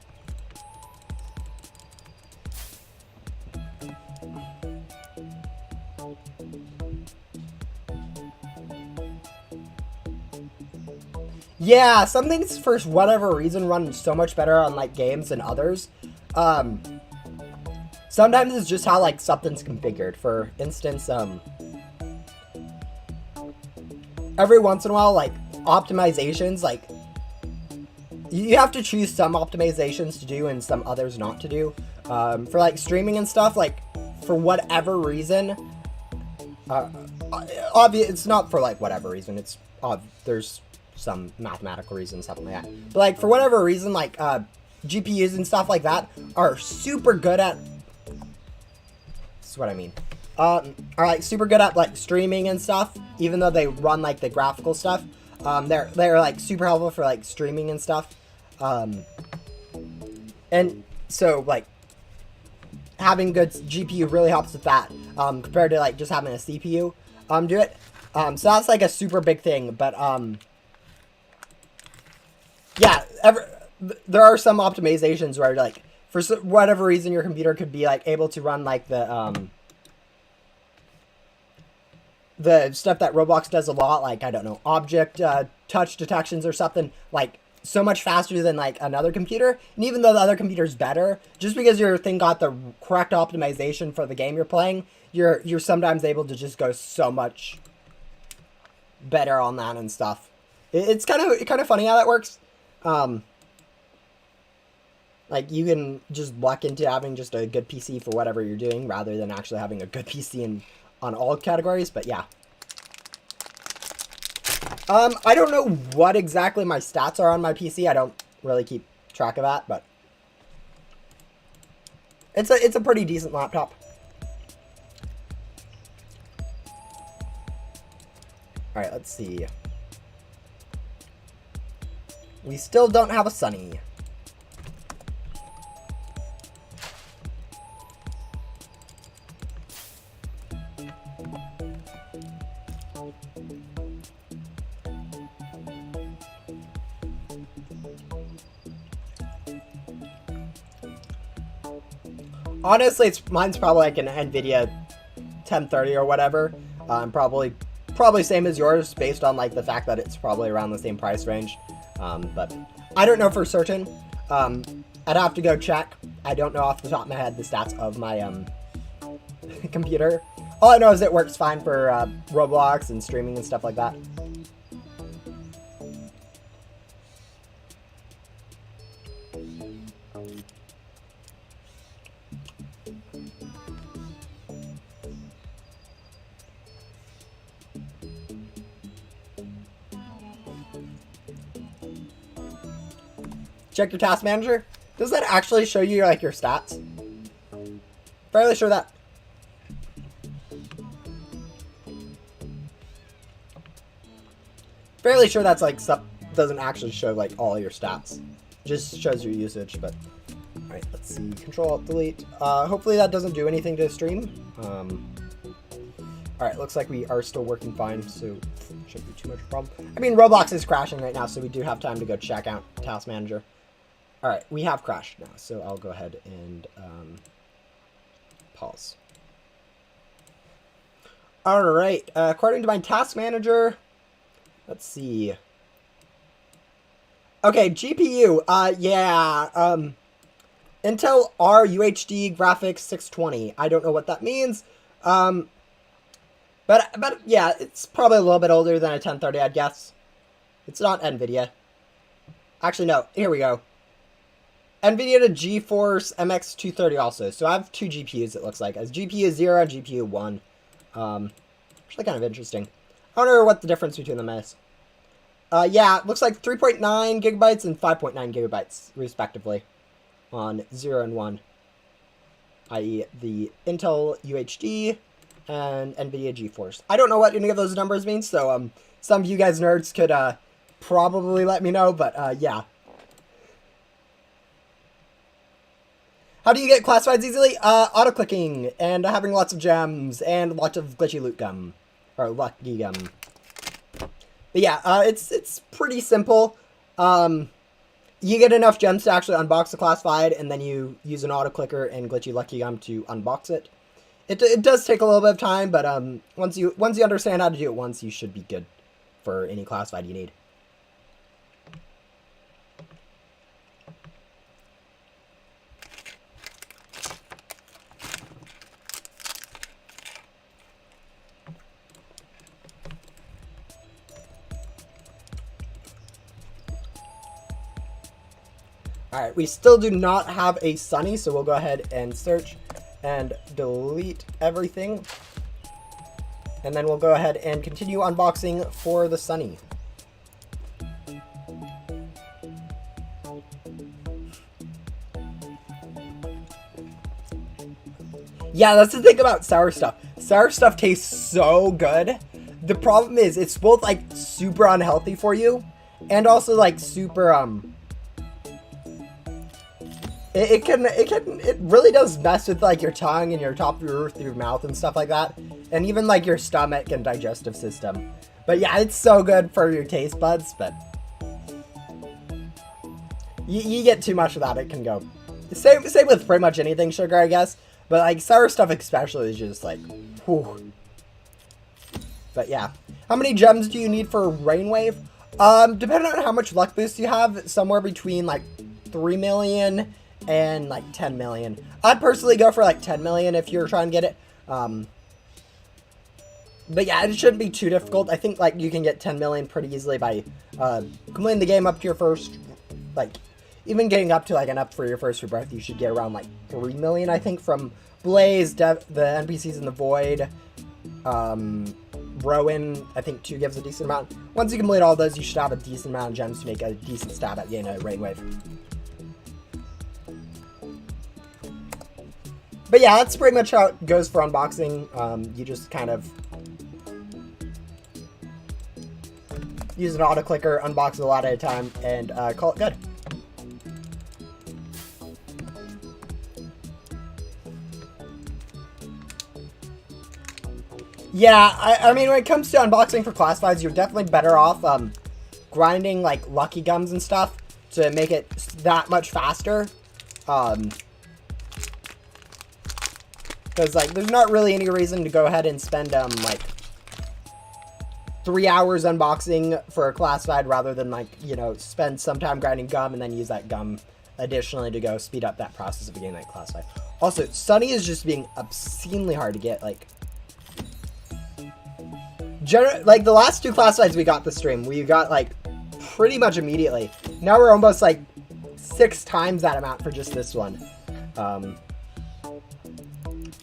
Yeah, some things for whatever reason run so much better on like games than others. Sometimes it's just how like something's configured. For instance, every once in a while, like optimizations, like you have to choose some optimizations to do and some others not to do. For like streaming and stuff, like for whatever reason, it's not for like whatever reason. It's there's some mathematical reason, something like that. But like for whatever reason, like GPUs and stuff like that are super good at. This is what I mean. Are like super good at like streaming and stuff, even though they run like the graphical stuff. They're like super helpful for like streaming and stuff. And so like having good GPU really helps with that, compared to like just having a CPU do it. So that's like a super big thing, but yeah, there are some optimizations where like for whatever reason your computer could be like able to run like the stuff that Roblox does a lot, like, I don't know, object touch detections or something, like, so much faster than, like, another computer. And even though the other computer's better, just because your thing got the correct optimization for the game you're playing, you're sometimes able to just go so much better on that and stuff. It's kind of funny how that works. Like, you can just luck into having just a good PC for whatever you're doing, rather than actually having a good PC on all categories, but yeah. I don't know what exactly my stats are on my PC. I don't really keep track of that, but it's a pretty decent laptop. All right, let's see. We still don't have a Sunny. Honestly, mine's probably like an NVIDIA 1030 or whatever. Probably same as yours, based on like the fact that it's probably around the same price range. But I don't know for certain. I'd have to go check. I don't know off the top of my head the stats of my computer. All I know is it works fine for Roblox and streaming and stuff like that. Check your task manager. Does that actually show you like your stats? Fairly sure that. Fairly sure that's like stuff doesn't actually show like all your stats. Just shows your usage. But all right, let's see. Control Alt Delete. Hopefully that doesn't do anything to the stream. Alright, looks like we are still working fine, so shouldn't be too much of a problem. I mean, Roblox is crashing right now, so we do have time to go check out Task Manager. Alright, we have crashed now, so I'll go ahead and pause. Alright, according to my Task Manager, let's see. Okay, GPU, Intel R UHD graphics 620. I don't know what that means. But yeah, it's probably a little bit older than a 1030, I'd guess. It's not NVIDIA. Actually, no. Here we go. NVIDIA to GeForce MX 230 also. So I have two GPUs, it looks like. As GPU 0 and GPU 1. Actually kind of interesting. I wonder what the difference between them is. Yeah, it looks like 3.9 gigabytes and 5.9 gigabytes, respectively. On 0 and 1. I.e. the Intel UHD and NVIDIA GeForce. I don't know what any of those numbers mean, so some of you guys nerds could probably let me know, but yeah. How do you get classifieds easily? Auto-clicking, and having lots of gems, and lots of glitchy loot gum. Or lucky gum. But yeah, it's pretty simple. You get enough gems to actually unbox the classified, and then you use an auto-clicker and glitchy lucky gum to unbox it. It does take a little bit of time, but once you understand how to do it once, you should be good for any classified you need. Alright, we still do not have a Sunny, so we'll go ahead and search and delete everything. And then we'll go ahead and continue unboxing for the Sunny. Yeah, that's the thing about sour stuff. Sour stuff tastes so good. The problem is it's both like super unhealthy for you and also like super it really does mess with like your tongue and your top of your roof, your mouth and stuff like that, and even like your stomach and digestive system. But yeah, it's so good for your taste buds, but you get too much of that, it can go. Same with pretty much anything sugar, I guess, but like sour stuff especially is just like, whew. But yeah, how many gems do you need for Rainwave? Depending on how much luck boost you have, somewhere between like 3 million and like 10 million. I'd personally go for like 10 million if you're trying to get it. But yeah, it shouldn't be too difficult. I think like you can get 10 million pretty easily by completing the game up to your first, like even getting up to like an up for your first rebirth. You should get around like 3 million, I think, from Blaze, the NPCs in the Void, Rowan. I think 2 gives a decent amount. Once you complete all those, you should have a decent amount of gems to make a decent stab at getting a Rainwave. But yeah, that's pretty much how it goes for unboxing. You just kind of use an auto clicker, unbox it a lot at a time, and call it good. Yeah, I mean, when it comes to unboxing for classifieds, you're definitely better off grinding like lucky gums and stuff to make it that much faster. Because like there's not really any reason to go ahead and spend like 3 hours unboxing for a classified rather than like, you know, spend some time grinding gum and then use that gum additionally to go speed up that process of getting that classified. Also, Sunny is just being obscenely hard to get. Like like the last 2 classifieds we got this stream, we got like pretty much immediately. Now we're almost like 6 times that amount for just this one.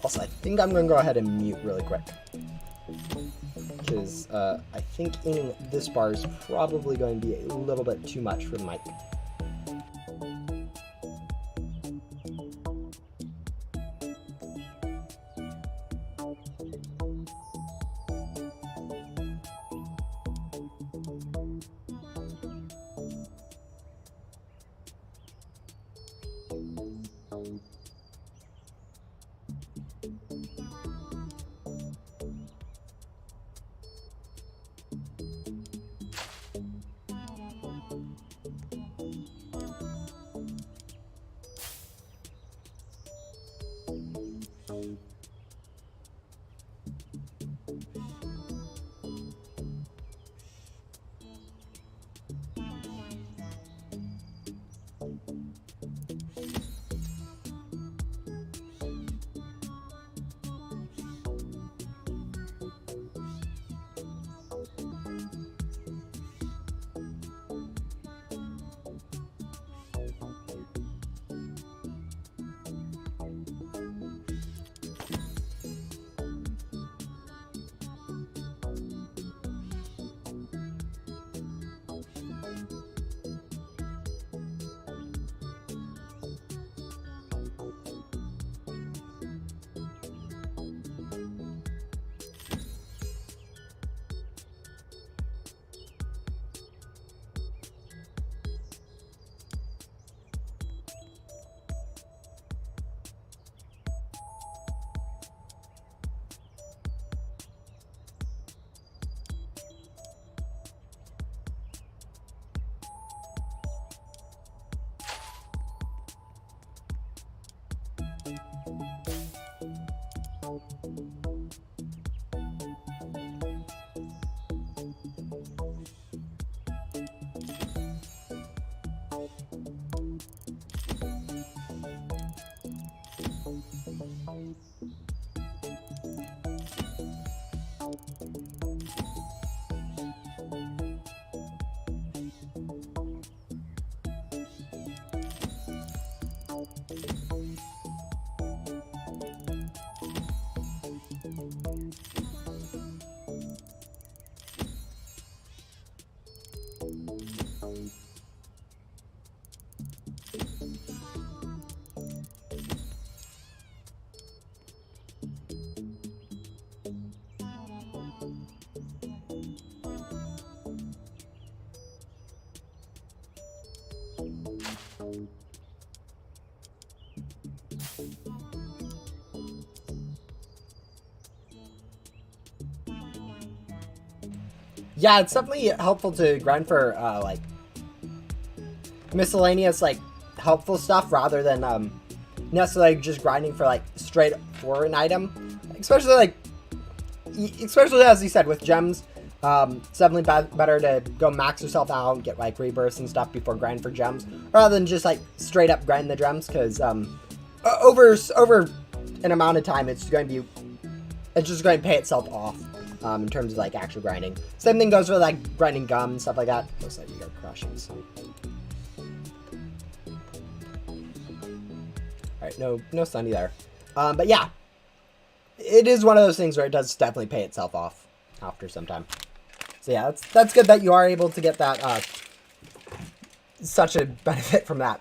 Also, I think I'm going to go ahead and mute really quick. Because I think aiming this bar is probably going to be a little bit too much for the mic. Yeah, it's definitely helpful to grind for like miscellaneous like helpful stuff rather than necessarily just grinding for like straight for an item. Especially as you said with gems, it's definitely better to go max yourself out and get like rebirths and stuff before grind for gems rather than just like straight up grind the gems, because over an amount of time it's just going to pay itself off. In terms of like actual grinding. Same thing goes for like grinding gum and stuff like that. Looks like we got crushings. Alright, no Sunny there. But yeah. It is one of those things where it does definitely pay itself off after some time. So yeah, that's good that you are able to get that such a benefit from that.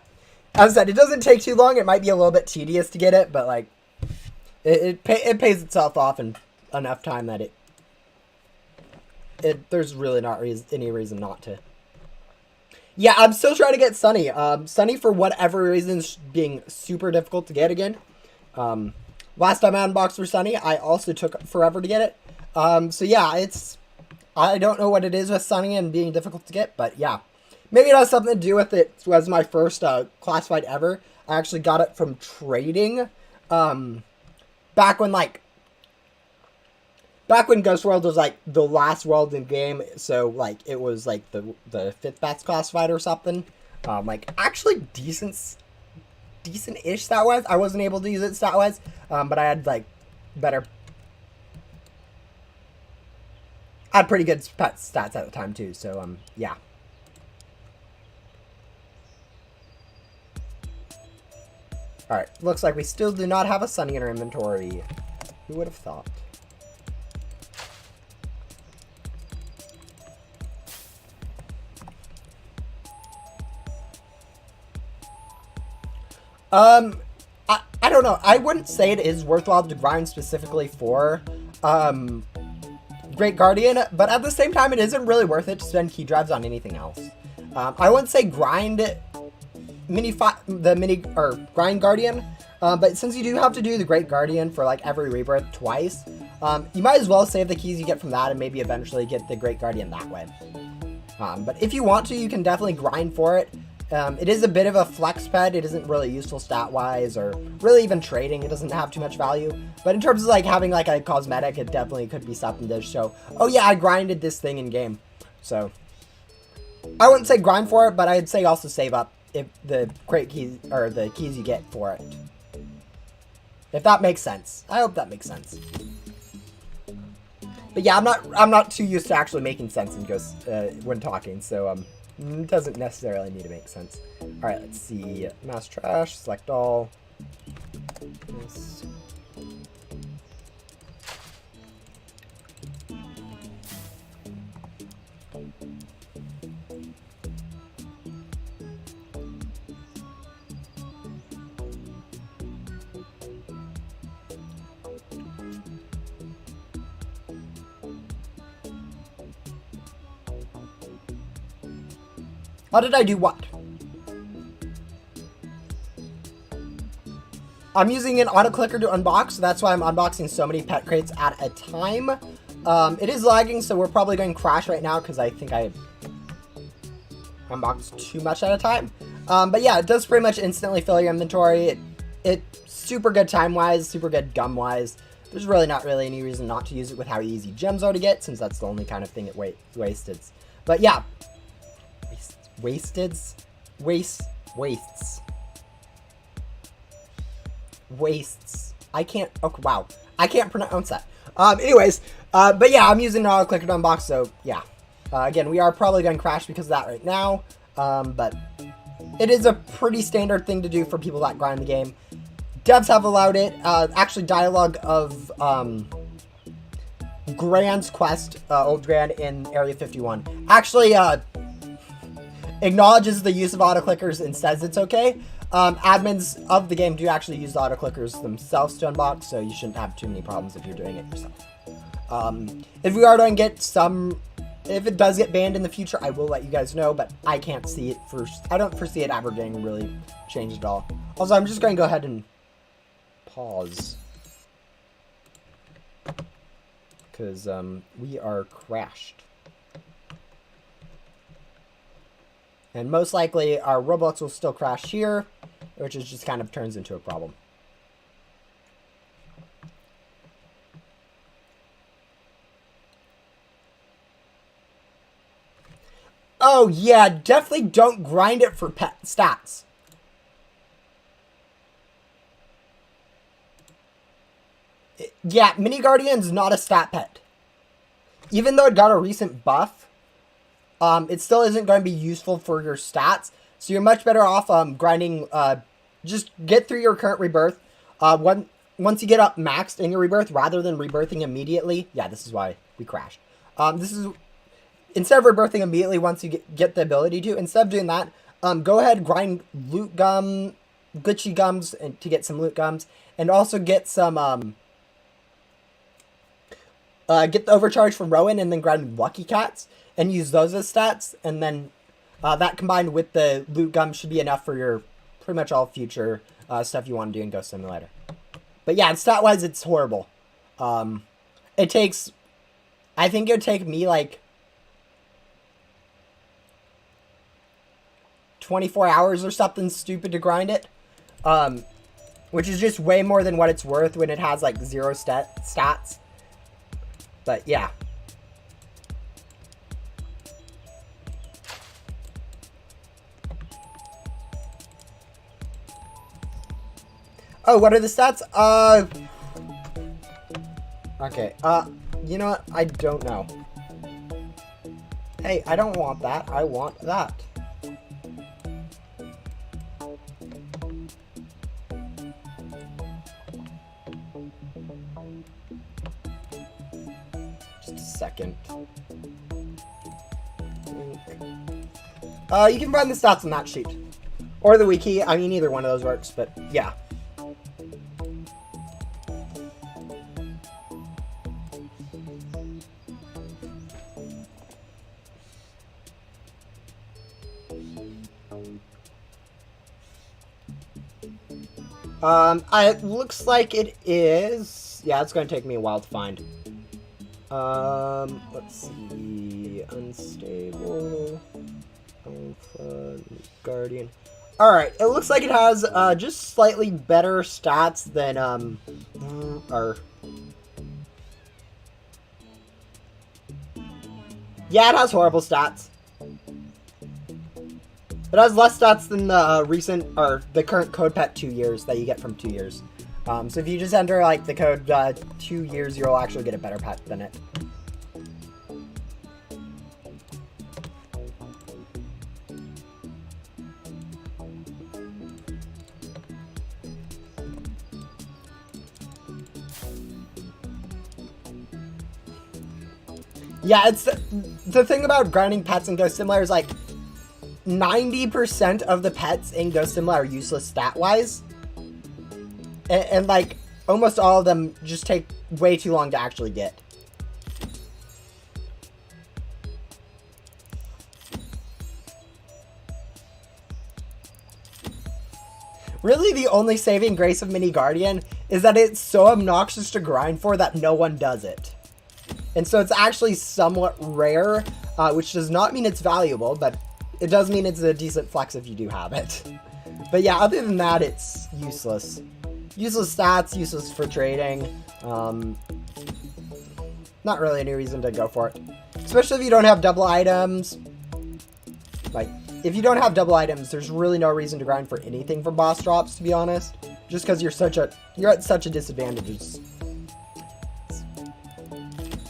As I said, it doesn't take too long. It might be a little bit tedious to get it, but like it pays itself off in enough time that there's really not any reason not to. Yeah, I'm still trying to get Sunny. Sunny, for whatever reason, is being super difficult to get again. Last time I unboxed for Sunny, I also took forever to get it. So yeah, I don't know what it is with Sunny and being difficult to get, but yeah. Maybe it has something to do with it. It was my first classified ever. I actually got it from trading. Back when Ghost World was like the last world in the game, so like it was like the 5th best classified or something. Like actually decent-ish stat-wise. I wasn't able to use it stat-wise, but I had like better. I had pretty good pet stats at the time too. So yeah. All right, looks like we still do not have a Sunny in our inventory. Who would have thought? I don't know. I wouldn't say it is worthwhile to grind specifically for Great Guardian, but at the same time, it isn't really worth it to spend key drives on anything else. I wouldn't say grind grind Guardian, but since you do have to do the Great Guardian for like every rebirth twice, you might as well save the keys you get from that and maybe eventually get the Great Guardian that way. But if you want to, you can definitely grind for it. It is a bit of a flex pet. It isn't really useful stat-wise or really even trading. It doesn't have too much value. But in terms of like having like a cosmetic, it definitely could be something to show, oh yeah, I grinded this thing in game. So I wouldn't say grind for it, but I'd say also save up if the crate keys or the keys you get for it. If that makes sense. I hope that makes sense. But yeah, I'm not too used to actually making sense in Ghost when talking, so it doesn't necessarily need to make sense. All right, let's see. Mass trash, select all. Yes. How did I do what? I'm using an auto clicker to unbox, so that's why I'm unboxing so many pet crates at a time. It is lagging, so we're probably going to crash right now because I think I unboxed too much at a time. But yeah, it does pretty much instantly fill your inventory. It's super good time-wise, super good gum-wise. There's really not really any reason not to use it with how easy gems are to get, since that's the only kind of thing it wastes. But yeah. Wastes. I can't, okay, wow. I can't pronounce that. Anyways, but yeah, I'm using an auto clicker to unbox, so yeah. Again, we are probably going to crash because of that right now. But it is a pretty standard thing to do for people that grind the game. Devs have allowed it. Actually, dialogue of Grand's quest, Old Grand in Area 51. Actually, acknowledges the use of auto-clickers and says it's okay. Admins of the game do actually use the auto-clickers themselves to unbox, so you shouldn't have too many problems if you're doing it yourself. If we are going to get some... If it does get banned in the future, I will let you guys know, but I can't see it first. I don't foresee it ever getting really changed at all. Also, I'm just going to go ahead and pause. Because we are crashed. And most likely our Roblox will still crash here, which is just kind of turns into a problem. Oh yeah, definitely don't grind it for pet stats. Yeah, Mini Guardian's not a stat pet. Even though it got a recent buff, it still isn't going to be useful for your stats. So you're much better off grinding, just get through your current rebirth. Once you get up maxed in your rebirth, rather than rebirthing immediately. Yeah, this is why we crashed. Instead of rebirthing immediately once you get the ability to, instead of doing that, go ahead, grind loot gum, glitchy gums to get some loot gums, and also get some, get the overcharge from Rowan, and then grind Lucky Cats, and use those as stats, and then that combined with the loot gum should be enough for your pretty much all future stuff you want to do in Ghost Simulator. But yeah, stat-wise, it's horrible. It takes, I think it would take me like 24 hours or something stupid to grind it, which is just way more than what it's worth when it has like 0 stats. But yeah. Oh, what are the stats? Okay, you know what? I don't know. Hey, I don't want that. I want that. Just a second. You can find the stats on that sheet. Or the wiki. I mean, either one of those works, but yeah. It looks like it is. Yeah, it's going to take me a while to find. Let's see. Unstable. Alpha. Guardian. Alright, it looks like it has, just slightly better stats than, Yeah, it has horrible stats. It has less stats than the the current code pet 2 years that you get from 2 years. So if you just enter like the code 2 years, you'll actually get a better pet than it. Yeah, it's the thing about grinding pets in Ghost Simulator is like 90% of the pets in Ghost Simulator are useless stat-wise. And like, almost all of them just take way too long to actually get. Really, the only saving grace of Mini Guardian is that it's so obnoxious to grind for that no one does it. And so it's actually somewhat rare, which does not mean it's valuable, but it does mean it's a decent flex if you do have it. But yeah, other than that, it's useless. Useless stats, useless for trading. Not really any reason to go for it. Especially if you don't have double items. Like, if you don't have double items, there's really no reason to grind for anything for boss drops, to be honest. Just because you're at such a disadvantage.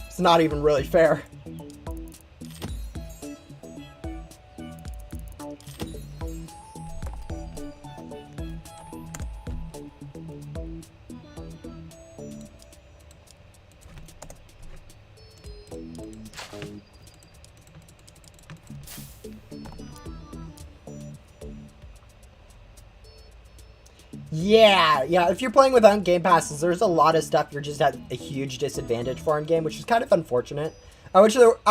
It's not even really fair. Yeah, if you're playing without game passes, there's a lot of stuff you're just at a huge disadvantage for in game, which is kind of unfortunate. I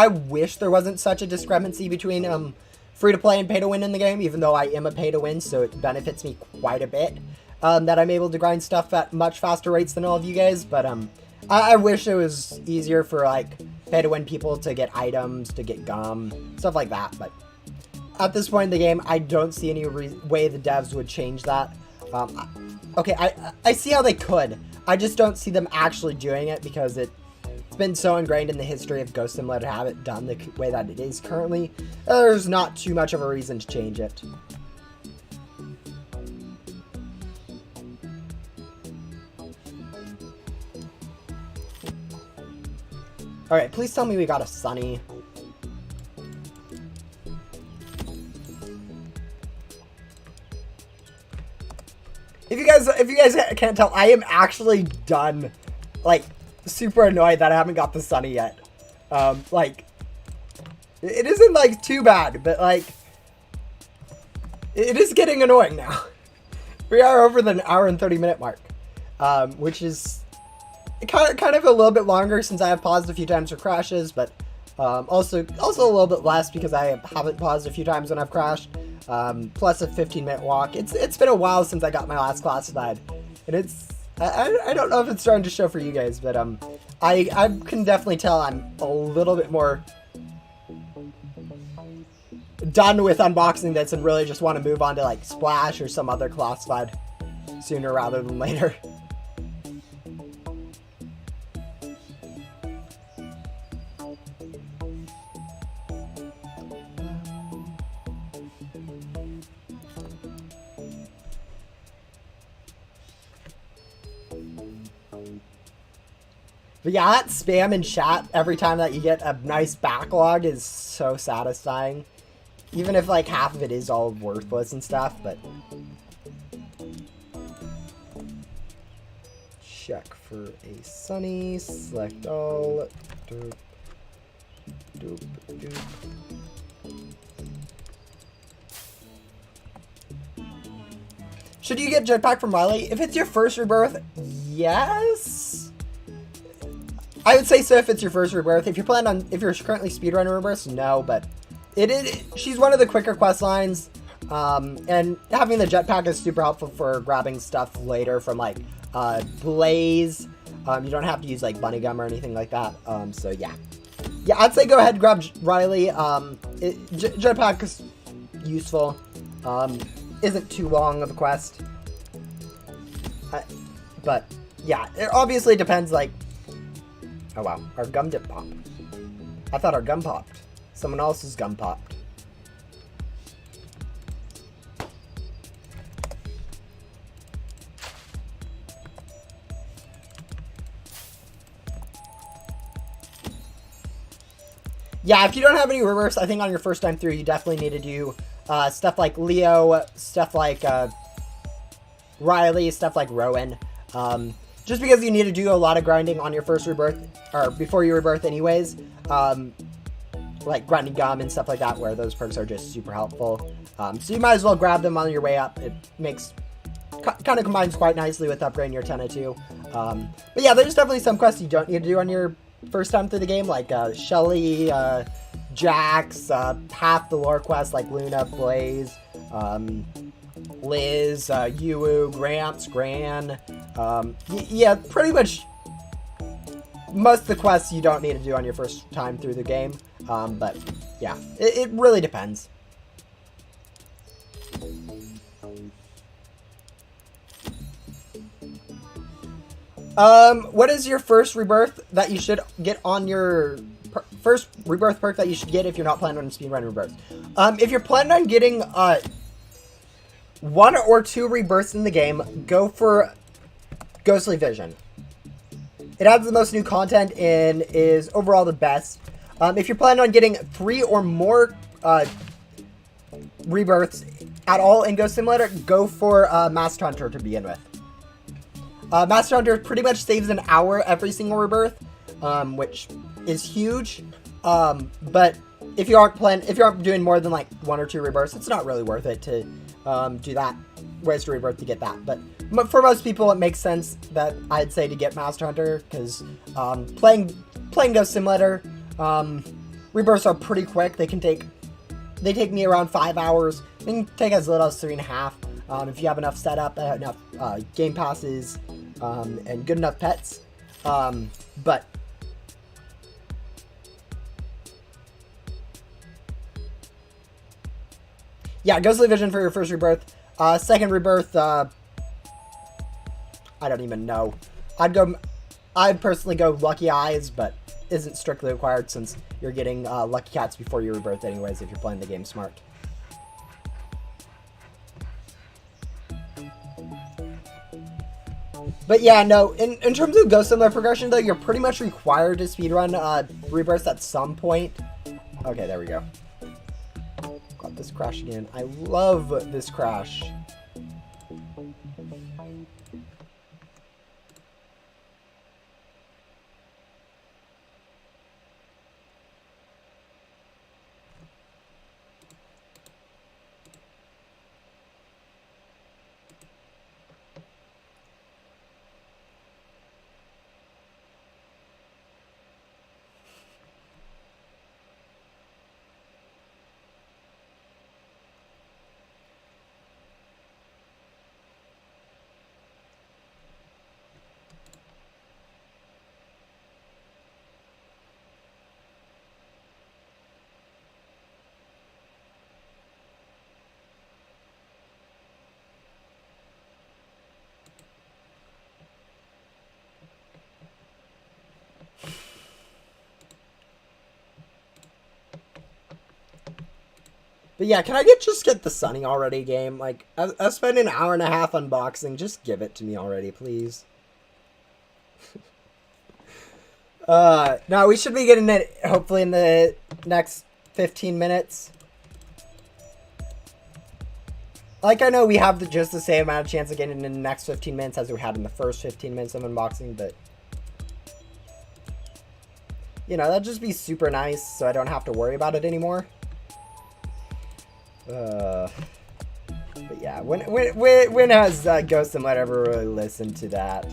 wish there wasn't such a discrepancy between free to play and pay to win in the game, even though I am a pay to win, so it benefits me quite a bit that I'm able to grind stuff at much faster rates than all of you guys. But I wish it was easier for like pay to win people to get items, to get gum, stuff like that. But at this point in the game, I don't see any way the devs would change that. Okay, I see how they could. I just don't see them actually doing it because it's been so ingrained in the history of Ghost Simulator to have it done the way that it is currently. There's not too much of a reason to change it. Alright, please tell me we got a Sunny. If you guys can't tell, I am actually done, like, super annoyed that I haven't got the Sunny yet. Like, it isn't, like, too bad, but, like, it is getting annoying now. We are over the hour and 30-minute mark, which is kind of a little bit longer since I have paused a few times for crashes, but also a little bit less because I haven't paused a few times when I've crashed. Plus a 15-minute walk. It's been a while since I got my last classified, and I don't know if it's starting to show for you guys, but I can definitely tell I'm a little bit more done with unboxing this and really just want to move on to like Splash or some other classified sooner rather than later. But yeah, that spam in chat every time that you get a nice backlog is so satisfying. Even if like half of it is all worthless and stuff, but... Check for a Sunny, select all, doop, doop, doop. Should you get jetpack from Riley? If it's your first rebirth, yes. I would say so if it's your first rebirth. If you're currently speedrunner rebirths, no, but she's one of the quicker quest lines, and having the jetpack is super helpful for grabbing stuff later from like Blaze. You don't have to use like bunny gum or anything like that. So yeah, I'd say go ahead and grab Riley. Jetpack is useful. Isn't too long of a quest, but yeah, it obviously depends. Like, oh wow, our gum didn't pop. I thought our gum popped. Someone else's gum popped. Yeah, if you don't have any reverse, I think on your first time through, you definitely need to do stuff like Leo, stuff like Riley, stuff like Rowan. Just because you need to do a lot of grinding on your first rebirth, or before you rebirth anyways. Like grinding gum and stuff like that, where those perks are just super helpful. So you might as well grab them on your way up. It makes, kind of combines quite nicely with upgrading your Tenna too. But yeah, there's definitely some quests you don't need to do on your first time through the game, like Shelly, Jax, half the lore quests like Luna, Blaze, Liz, Yu, Gramps, Gran. Yeah, pretty much most of the quests you don't need to do on your first time through the game. But yeah, it really depends. What is your first rebirth that you should get on your first rebirth perk that you should get if you're not planning on speedrun rebirths? If you're planning on getting 1 or 2 rebirths in the game, go for Ghostly Vision. It adds the most new content and is overall the best. If you're planning on getting 3 or more rebirths at all in Ghost Simulator, go for Master Hunter to begin with. Master Hunter pretty much saves an hour every single rebirth, which is huge. But if you aren't doing more than like 1 or 2 rebirths, it's not really worth it to do that. Waste a rebirth to get that. But for most people, it makes sense that I'd say to get Master Hunter, because playing Ghost Simulator, rebirths are pretty quick. They take me around 5 hours. They can take as little as 3.5 if you have enough setup, enough game passes, and good enough pets. But yeah, Ghostly Vision for your first rebirth. Second rebirth, I don't even know. I'd personally go Lucky Eyes, but isn't strictly required since you're getting Lucky Cats before your rebirth anyways if you're playing the game smart. But yeah, no, in terms of Ghost Simulator progression, though, you're pretty much required to speedrun rebirths at some point. Okay, there we go. Got this crash again. I love this crash. But yeah, can I just get the Sunny already game? Like, I've spent an hour and a half unboxing. Just give it to me already, please. No, we should be getting it hopefully in the next 15 minutes. Like, I know we have just the same amount of chance of getting it in the next 15 minutes as we had in the first 15 minutes of unboxing, but you know, that'd just be super nice so I don't have to worry about it anymore. But yeah, when has Ghost Simulator ever really listened to that?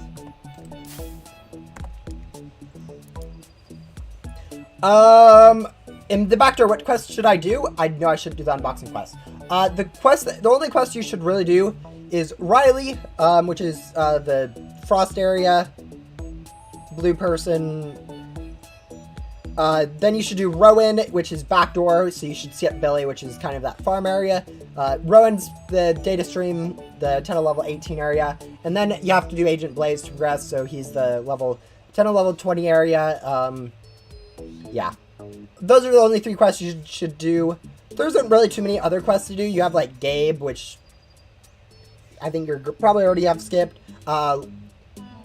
In the back door, what quest should I do? I know I should do the unboxing quest. The only quest you should really do is Riley, which is the frost area, blue person. Then you should do Rowan, which is backdoor, so you should skip Billy, which is kind of that farm area. Rowan's the data stream, the 10 to level 18 area, and then you have to do Agent Blaze to progress, so he's the level 10 to level 20 area. Yeah. Those are the only 3 quests you should do. There isn't really too many other quests to do. You have, like, Gabe, which I think you're probably already have skipped.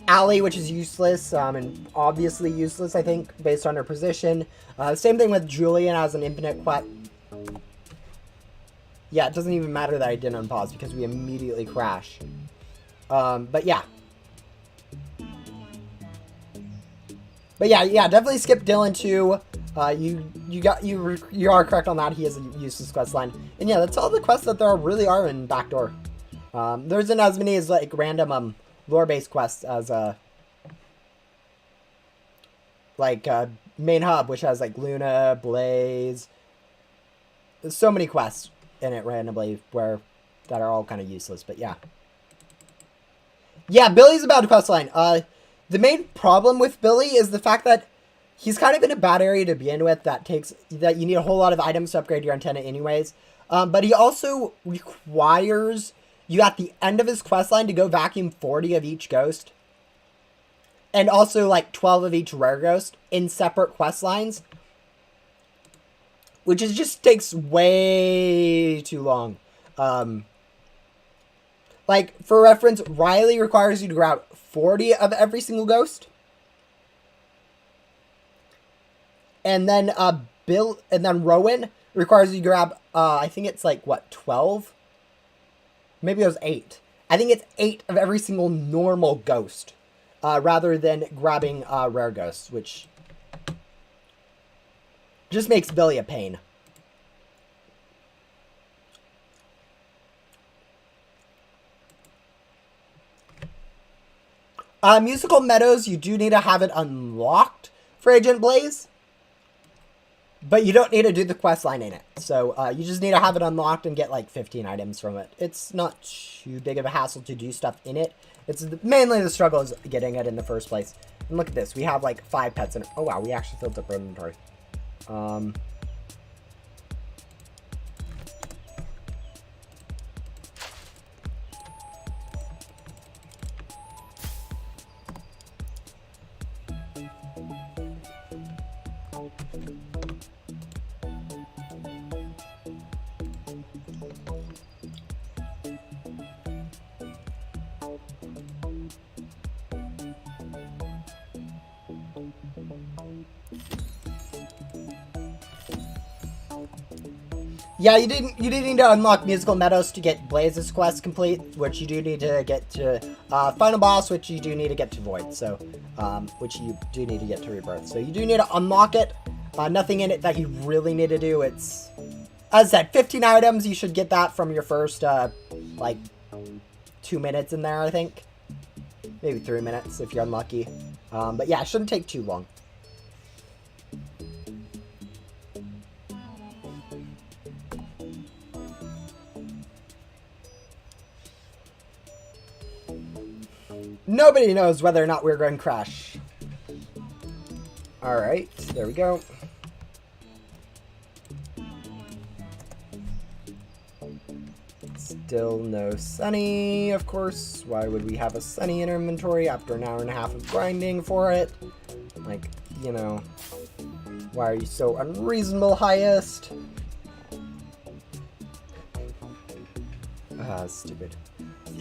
Allie, which is useless, and obviously useless, I think, based on her position. Same thing with Julian as an infinite quest. Yeah, it doesn't even matter that I didn't unpause because we immediately crash. But yeah. But yeah, definitely skip Dylan too. You are correct on that. He is a useless quest line. And yeah, that's all the quests that there really are in Backdoor. There isn't as many as like random lore-based quests as main hub, which has like Luna, Blaze. There's so many quests in it randomly that are all kind of useless, but yeah. Yeah, Billy's a bad quest line. The main problem with Billy is the fact that he's kind of in a bad area to begin with that you need a whole lot of items to upgrade your antenna anyways. But he also requires you at the end of his quest line to go vacuum 40 of each ghost. And also like 12 of each rare ghost in separate quest lines. Which just takes way too long. Like, for reference, Riley requires you to grab 40 of every single ghost. And then Rowan requires you to grab, I think it's like, what, 12? Maybe it was 8. I think it's 8 of every single normal ghost. Rather than grabbing rare ghosts, which just makes Billy a pain. Musical Meadows, you do need to have it unlocked for Agent Blaze. But you don't need to do the quest line in it. So you just need to have it unlocked and get like 15 items from it. It's not too big of a hassle to do stuff in it. It's mainly the struggle is getting it in the first place. And look at this. We have like 5 pets in it. Oh wow, we actually filled up our inventory. Yeah, you didn't need to unlock Musical Meadows to get Blaze's quest complete, which you do need to get to Final Boss, which you do need to get to Void, so which you do need to get to Rebirth. So you do need to unlock it. Nothing in it that you really need to do. It's, as I said, 15 items. You should get that from your first like 2 minutes in there, I think. Maybe 3 minutes if you're unlucky. But yeah, it shouldn't take too long. Nobody knows whether or not we're going to crash. Alright, there we go. Still no Sunny, of course. Why would we have a Sunny in our inventory after an hour and a half of grinding for it? Like, you know, why are you so unreasonable, highest? Stupid.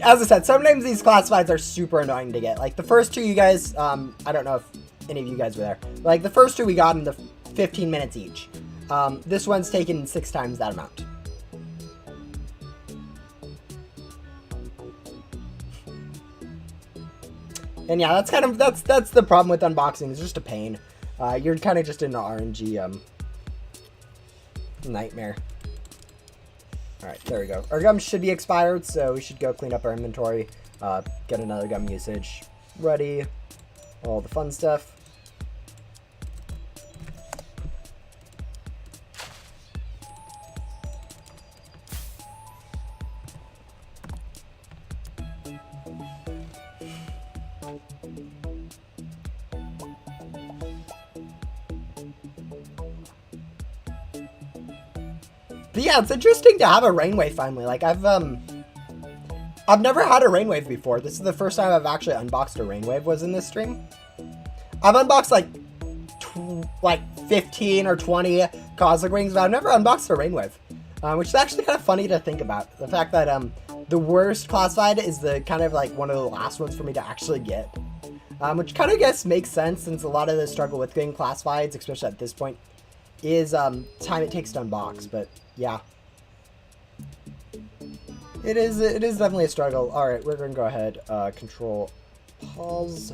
As I said, sometimes these classifieds are super annoying to get. Like, the first two you guys, I don't know if any of you guys were there. Like, the first two we got in the 15 minutes each. This one's taken 6 times that amount. And yeah, that's kind of, that's the problem with unboxing. It's just a pain. You're kind of just in the RNG, nightmare. Alright, there we go. Our gum should be expired, so we should go clean up our inventory, get another gum usage ready, all the fun stuff. But yeah, it's interesting to have a rainwave finally. Like, I've never had a rainwave before. This is the first time I've actually unboxed a rainwave was in this stream. I've unboxed like 15 or 20 cosmic rings, but I've never unboxed a rainwave, which is actually kind of funny to think about. The fact that the worst classified is the kind of like one of the last ones for me to actually get, which kind of guess makes sense since a lot of the struggle with getting classifieds, especially at this point, is time it takes to unbox. But yeah, it is definitely a struggle. All right, we're gonna go ahead, control pause.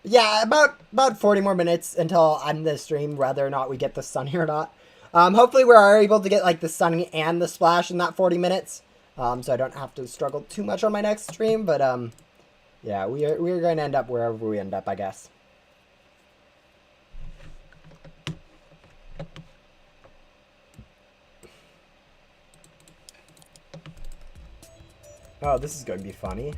Yeah, about 40 more minutes until I'm the stream, whether or not we get the Sunny or not. Hopefully we are able to get like the Sunny and the Splash in that 40 minutes, so I don't have to struggle too much on my next stream. But yeah, we're going to end up wherever we end up, I guess. Oh, this is going to be funny.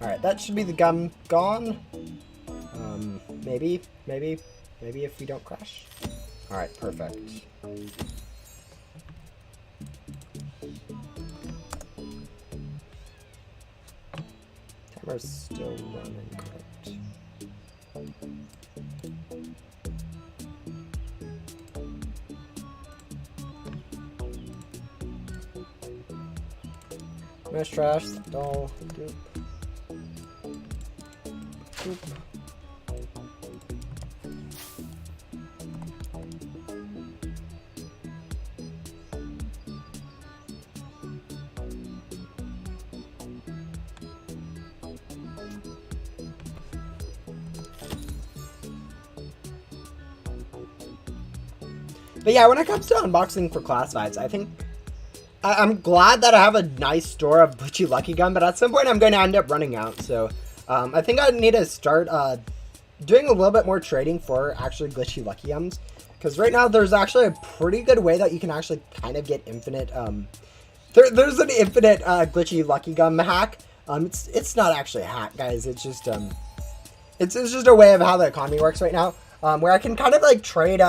Alright, that should be the gum gone. Maybe if we don't crash. Alright, perfect. Timer's still running, correct. Mesh trash, doll, goop. Goop. But yeah, when it comes to unboxing for classifieds, I think I'm glad that I have a nice store of glitchy Lucky Gun, but at some point I'm going to end up running out. So I think I need to start doing a little bit more trading for actually glitchy Lucky Gums, because right now there's actually a pretty good way that you can actually kind of get infinite. There's an infinite glitchy Lucky Gum hack. It's not actually a hack, guys. It's just a way of how the economy works right now, where I can kind of like trade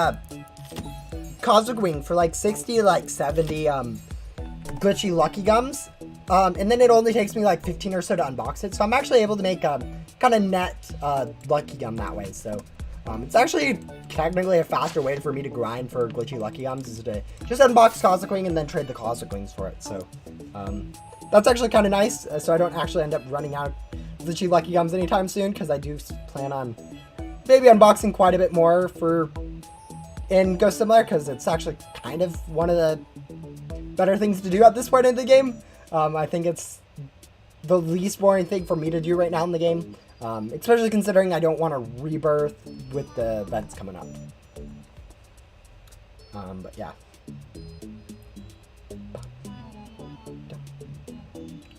Cosmic Wing for like 60, like 70 glitchy Lucky Gums, and then it only takes me like 15 or so to unbox it, so I'm actually able to make kind of net Lucky Gum that way. So it's actually technically a faster way for me to grind for glitchy Lucky Gums, is to just unbox Cosmic Wing and then trade the Cosmic Wings for it. So that's actually kind of nice, so I don't actually end up running out of glitchy Lucky Gums anytime soon, because I do plan on maybe unboxing quite a bit more in Ghost Simulator, because it's actually kind of one of the better things to do at this point in the game. I think it's the least boring thing for me to do right now in the game, especially considering I don't want to rebirth with the events coming up. But yeah.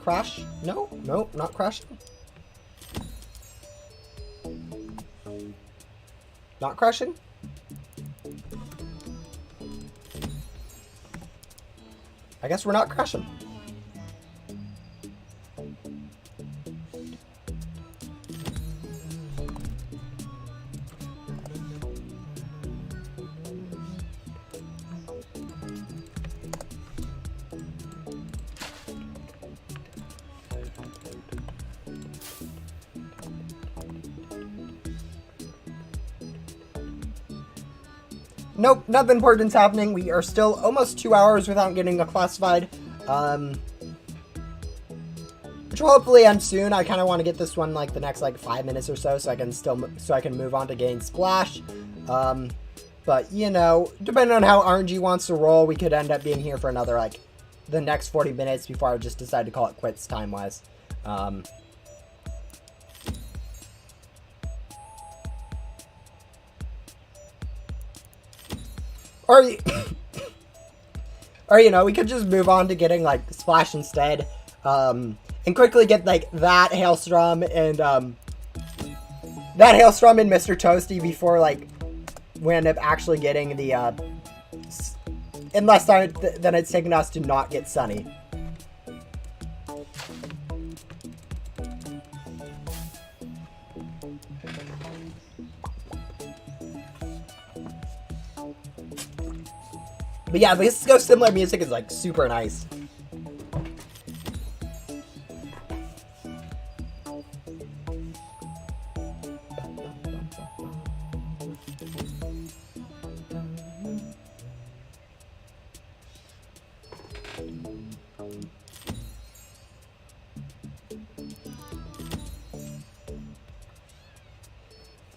Crash? No, not crashing. Not crashing? I guess we're not crashing. Nope, nothing important's happening. We are still almost 2 hours without getting a classified, which will hopefully end soon. I kind of want to get this one like the next like 5 minutes or so, so I can move on to getting splash. But you know, depending on how RNG wants to roll, we could end up being here for another like the next 40 minutes before I just decide to call it quits time wise. Or you know, we could just move on to getting like splash instead, and quickly get like that Hailstrom and Mr. Toasty before like we end up actually getting the in less time than it's taken us to not get Sunny. But yeah, this Ghost Simulator music is like super nice.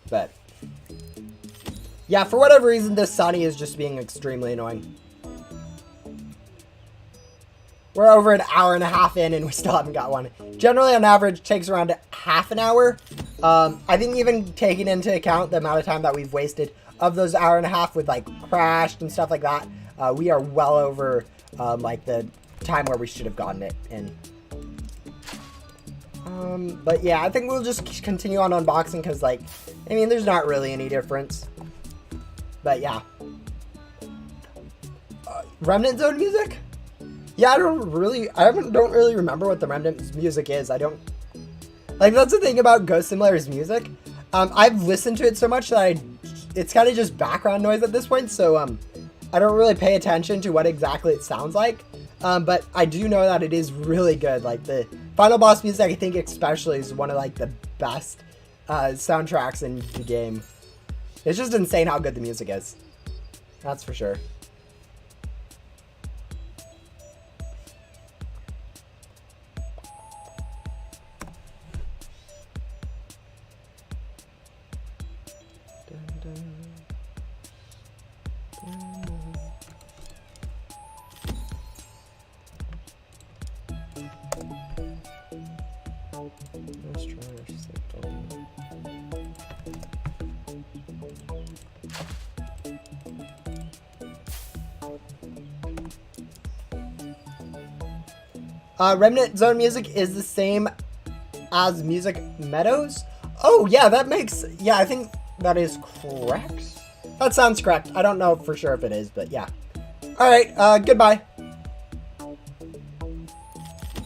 But yeah, for whatever reason, this Sunny is just being extremely annoying. We're over an hour and a half in and we still haven't got one. Generally, on average, it takes around half an hour. I think even taking into account the amount of time that we've wasted of those hour and a half with like crashed and stuff like that, we are well over like the time where we should have gotten it in. But yeah, I think we'll just continue on unboxing because, like, I mean, there's not really any difference. But yeah. Remnant Zone music? Yeah, I don't really remember what the Remnant music is. I don't, like, that's the thing about Ghost Simulator's music. I've listened to it so much that it's kind of just background noise at this point, so I don't really pay attention to what exactly it sounds like. But I do know that it is really good. Like, the final boss music, I think especially, is one of like the best soundtracks in the game. It's just insane how good the music is. That's for sure. Remnant Zone music is the same as Music Meadows. Oh, yeah, that makes... Yeah, I think that is correct. That sounds correct. I don't know for sure if it is, but yeah. Alright, goodbye.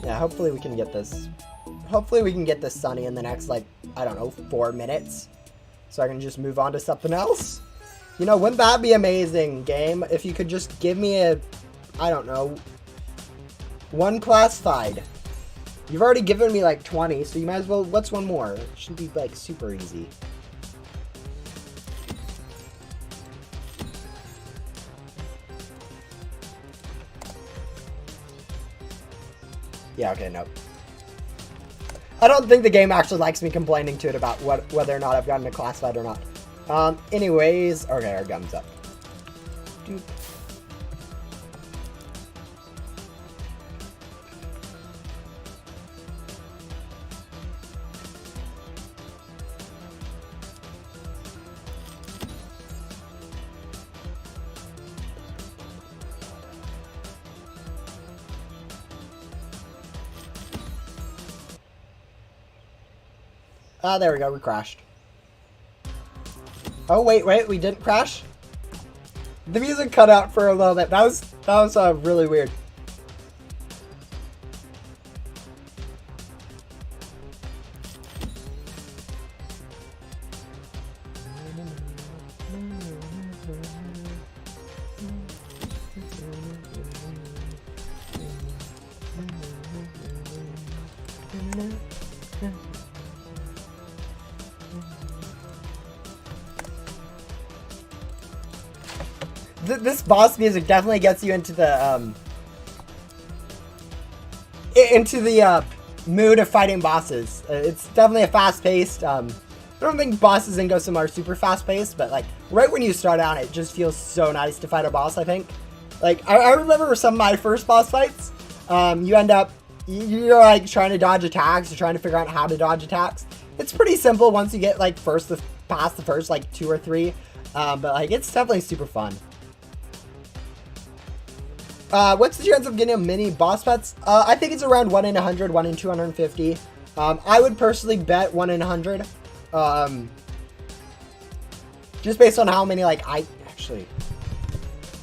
Yeah, hopefully we can get this... Hopefully we can get this sunny in the next, like, I don't know, 4 minutes. So I can just move on to something else. You know, wouldn't that be amazing, game? If you could just give me a... I don't know... 1 classified. You've already given me like 20, so you might as well... What's one more? It should be like super easy. Yeah, okay, nope. I don't think the game actually likes me complaining to it about whether or not I've gotten a classified or not. Anyways... Okay, our gun's up. Doop. Ah, there we go, we crashed. Oh, wait, we didn't crash? The music cut out for a little bit. That was really weird. This boss music definitely gets you into the mood of fighting bosses. It's definitely a fast-paced. I don't think bosses in Ghost Simulator are super fast-paced, but like right when you start out, it just feels so nice to fight a boss. I think. Like I remember some of my first boss fights. You end up you're like trying to dodge attacks, or trying to figure out how to dodge attacks. It's pretty simple once you get like past the first like 2 or 3. But like it's definitely super fun. What's the chance of getting a mini boss pets? I think it's around 1 in 100, 1 in 250. I would personally bet 1 in 100. Just based on how many, like,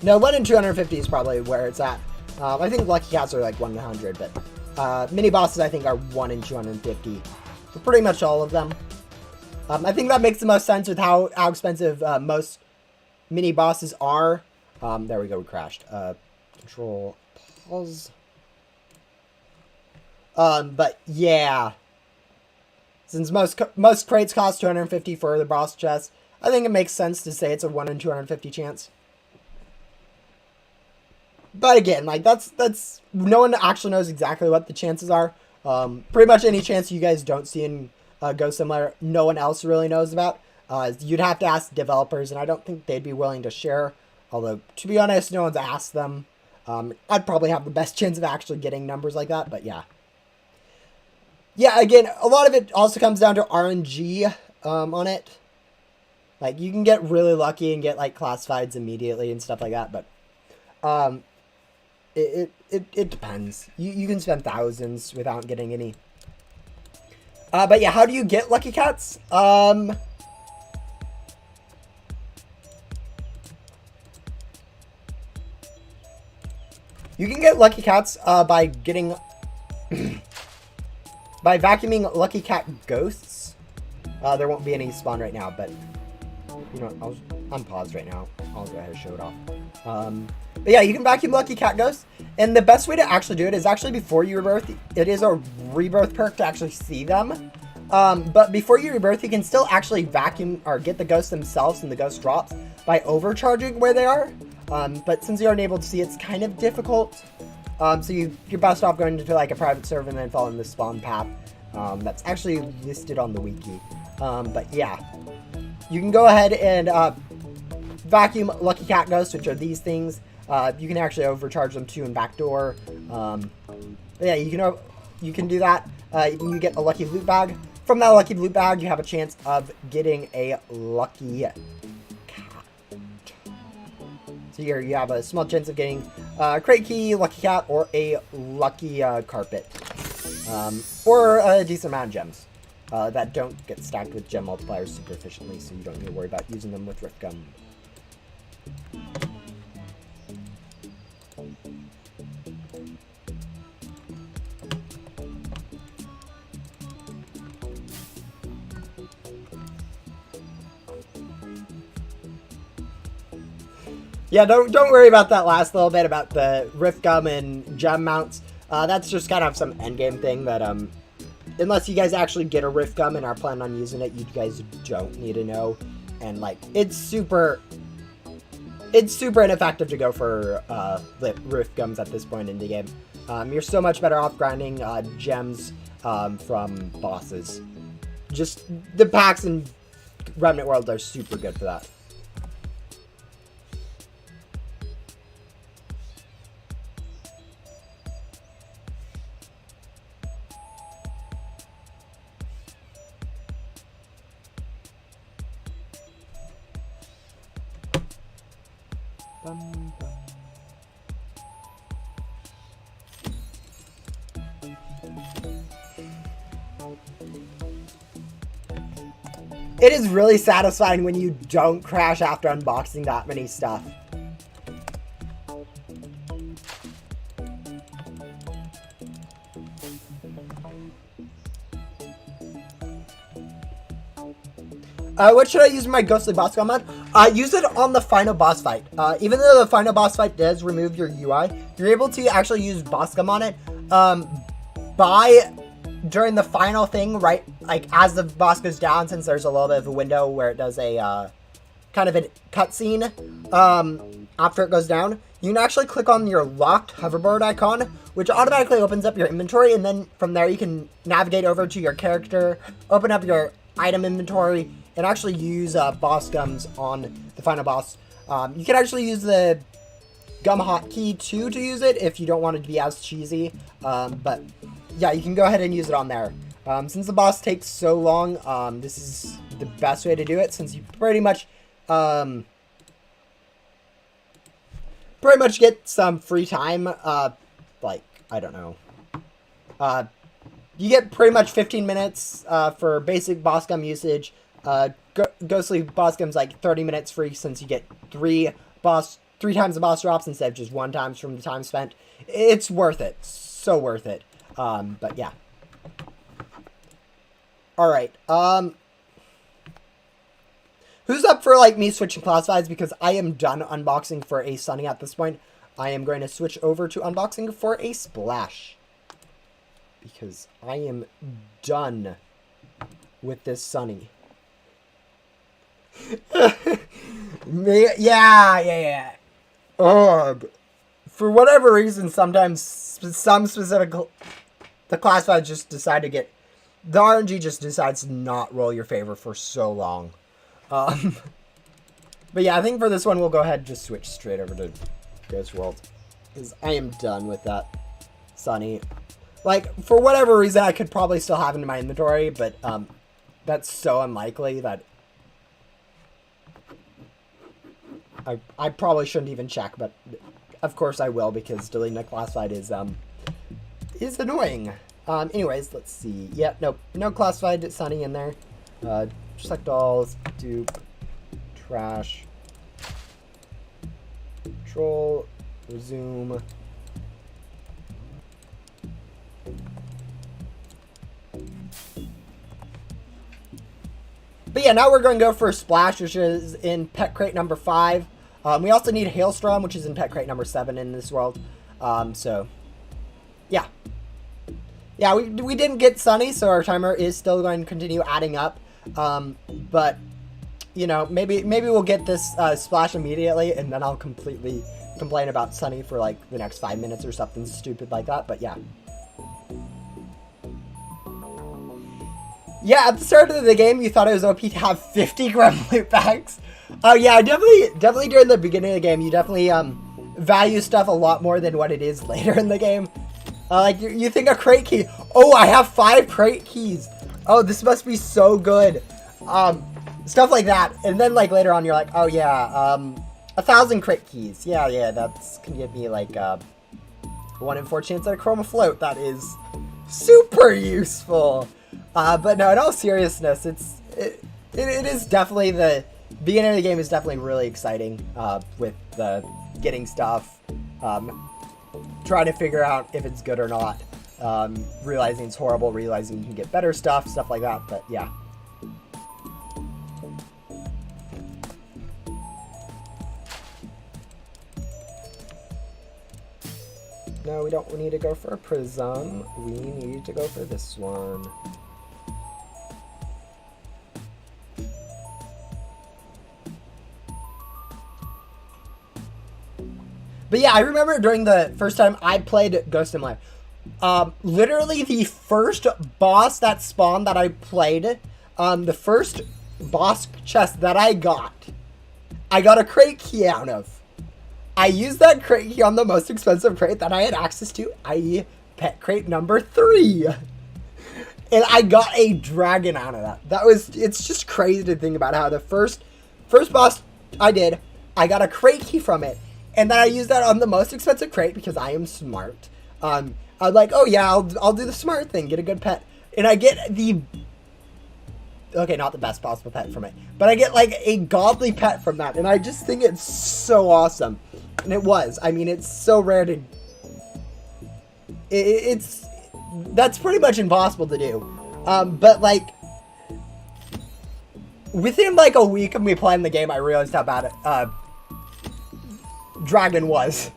no, 1 in 250 is probably where it's at. I think Lucky Cats are like 1 in 100, but mini bosses I think are 1 in 250 for pretty much all of them. I think that makes the most sense with how expensive most mini bosses are. There we go, we crashed. Control pause. But yeah, since most crates cost 250 for the boss chest, I think it makes sense to say it's a 1 in 250 chance. But again, like that's no one actually knows exactly what the chances are. Pretty much any chance you guys don't see in Ghost Simulator, no one else really knows about. You'd have to ask developers, and I don't think they'd be willing to share. Although, to be honest, no one's asked them. I'd probably have the best chance of actually getting numbers like that, but yeah. Yeah, again, a lot of it also comes down to RNG on it. Like, you can get really lucky and get, like, classifieds immediately and stuff like that, but it depends. You can spend thousands without getting any. But yeah, how do you get Lucky Cats? You can get lucky cats by getting by vacuuming lucky cat ghosts. There won't be any spawn right now, but you know, I'm paused right now. I'll go ahead and show it off. But yeah, you can vacuum lucky cat ghosts, and the best way to actually do it is actually before you rebirth. It is a rebirth perk to actually see them. But before you rebirth, you can still actually vacuum or get the ghosts themselves and the ghost drops by overcharging where they are. But since you aren't able to see, it's kind of difficult. So you're best off going to like a private server and then following the spawn path. That's actually listed on the wiki. But yeah, you can go ahead and vacuum lucky cat ghosts, which are these things. You can actually overcharge them too in backdoor. Yeah, you can do that. You get a lucky loot bag. From that lucky loot bag, you have a chance of getting a lucky cat. So here you have a small chance of getting a crate key, lucky cat, or a lucky carpet. Or a decent amount of gems that don't get stacked with gem multipliers super efficiently, so you don't need to worry about using them with Rift Gum. Yeah, don't worry about that last little bit about the Rift Gum and gem mounts. That's just kind of some endgame thing that, unless you guys actually get a Rift Gum and are planning on using it, you guys don't need to know. And, like, it's super ineffective to go for Rift Gums at this point in the game. You're so much better off grinding gems from bosses. Just, the packs in Remnant World are super good for that. It is really satisfying when you don't crash after unboxing that many stuff. What should I use my ghostly boss gun on? Use it on the final boss fight. Even though the final boss fight does remove your UI, you're able to actually use boss gum on it. During the final thing, right, like as the boss goes down, since there's a little bit of a window where it does a kind of a cutscene after it goes down, you can actually click on your locked hoverboard icon, which automatically opens up your inventory, and then from there you can navigate over to your character, open up your item inventory, and actually use boss gums on the final boss. You can actually use the gum hotkey too to use it if you don't want it to be as cheesy, but yeah, you can go ahead and use it on there. Since the boss takes so long, this is the best way to do it, since you pretty much get some free time, like, I don't know. You get pretty much 15 minutes for basic boss gum usage. Ghostly boss gum's like 30 minutes free, since you get three times the boss drops instead of just one time from the time spent. It's worth it. So worth it. But yeah. Alright, who's up for, like, me switching classifieds? Because I am done unboxing for a Sunny at this point. I am going to switch over to unboxing for a Splash. Because I am done with this Sunny. Yeah. For whatever reason, sometimes some specific the classifieds just decide to get, the RNG just decides to not roll your favor for so long. But yeah, I think for this one we'll go ahead and just switch straight over to Ghost World, because I am done with that Sunny. Like, for whatever reason, I could probably still have it in my inventory, but that's so unlikely that I probably shouldn't even check, but of course I will, because deleting a classified is annoying. Anyways, let's see. Yeah, nope, no classified Sunny in there. Select all, dupe, trash, control, resume, yeah, now we're going to go for Splash, which is in pet crate number 5. We also need Hailstorm, which is in pet crate number 7 in this world. So, yeah. Yeah, we didn't get Sunny, so our timer is still going to continue adding up. But, you know, maybe we'll get this Splash immediately, and then I'll completely complain about Sunny for, like, the next 5 minutes or something stupid like that. But, yeah. Yeah, at the start of the game, you thought it was OP to have 50 Grim loot bags. Oh, yeah, definitely during the beginning of the game, you definitely value stuff a lot more than what it is later in the game. Like, you think a crate key. Oh, I have 5 crate keys. Oh, this must be so good. Stuff like that. And then, like, later on, you're like, oh, yeah, 1,000 crate keys. Yeah, that's can give me, like, 1 in 4 chance at a chroma float. That is super useful. But no, in all seriousness, it is definitely the beginning of the game is definitely really exciting with the getting stuff, trying to figure out if it's good or not, realizing it's horrible, realizing you can get better stuff like that. But yeah. No, we don't need to go for a prism. We need to go for this one. But yeah, I remember during the first time I played Ghost Simulator, literally the first boss that spawned that I played, the first boss chest that I got a crate key out of. I used that crate key on the most expensive crate that I had access to, i.e. pet crate number 3. And I got a dragon out of that. It's just crazy to think about how the first boss I got a crate key from it. And then I used that on the most expensive crate because I am smart. I'm like, oh yeah, I'll do the smart thing, get a good pet. And I get okay, not the best possible pet from it, but I get like a godly pet from that. And I just think it's so awesome. And it was. I mean, it's so rare to... That's pretty much impossible to do. But like... Within like a week of me playing the game, I realized how bad it... Dragon was.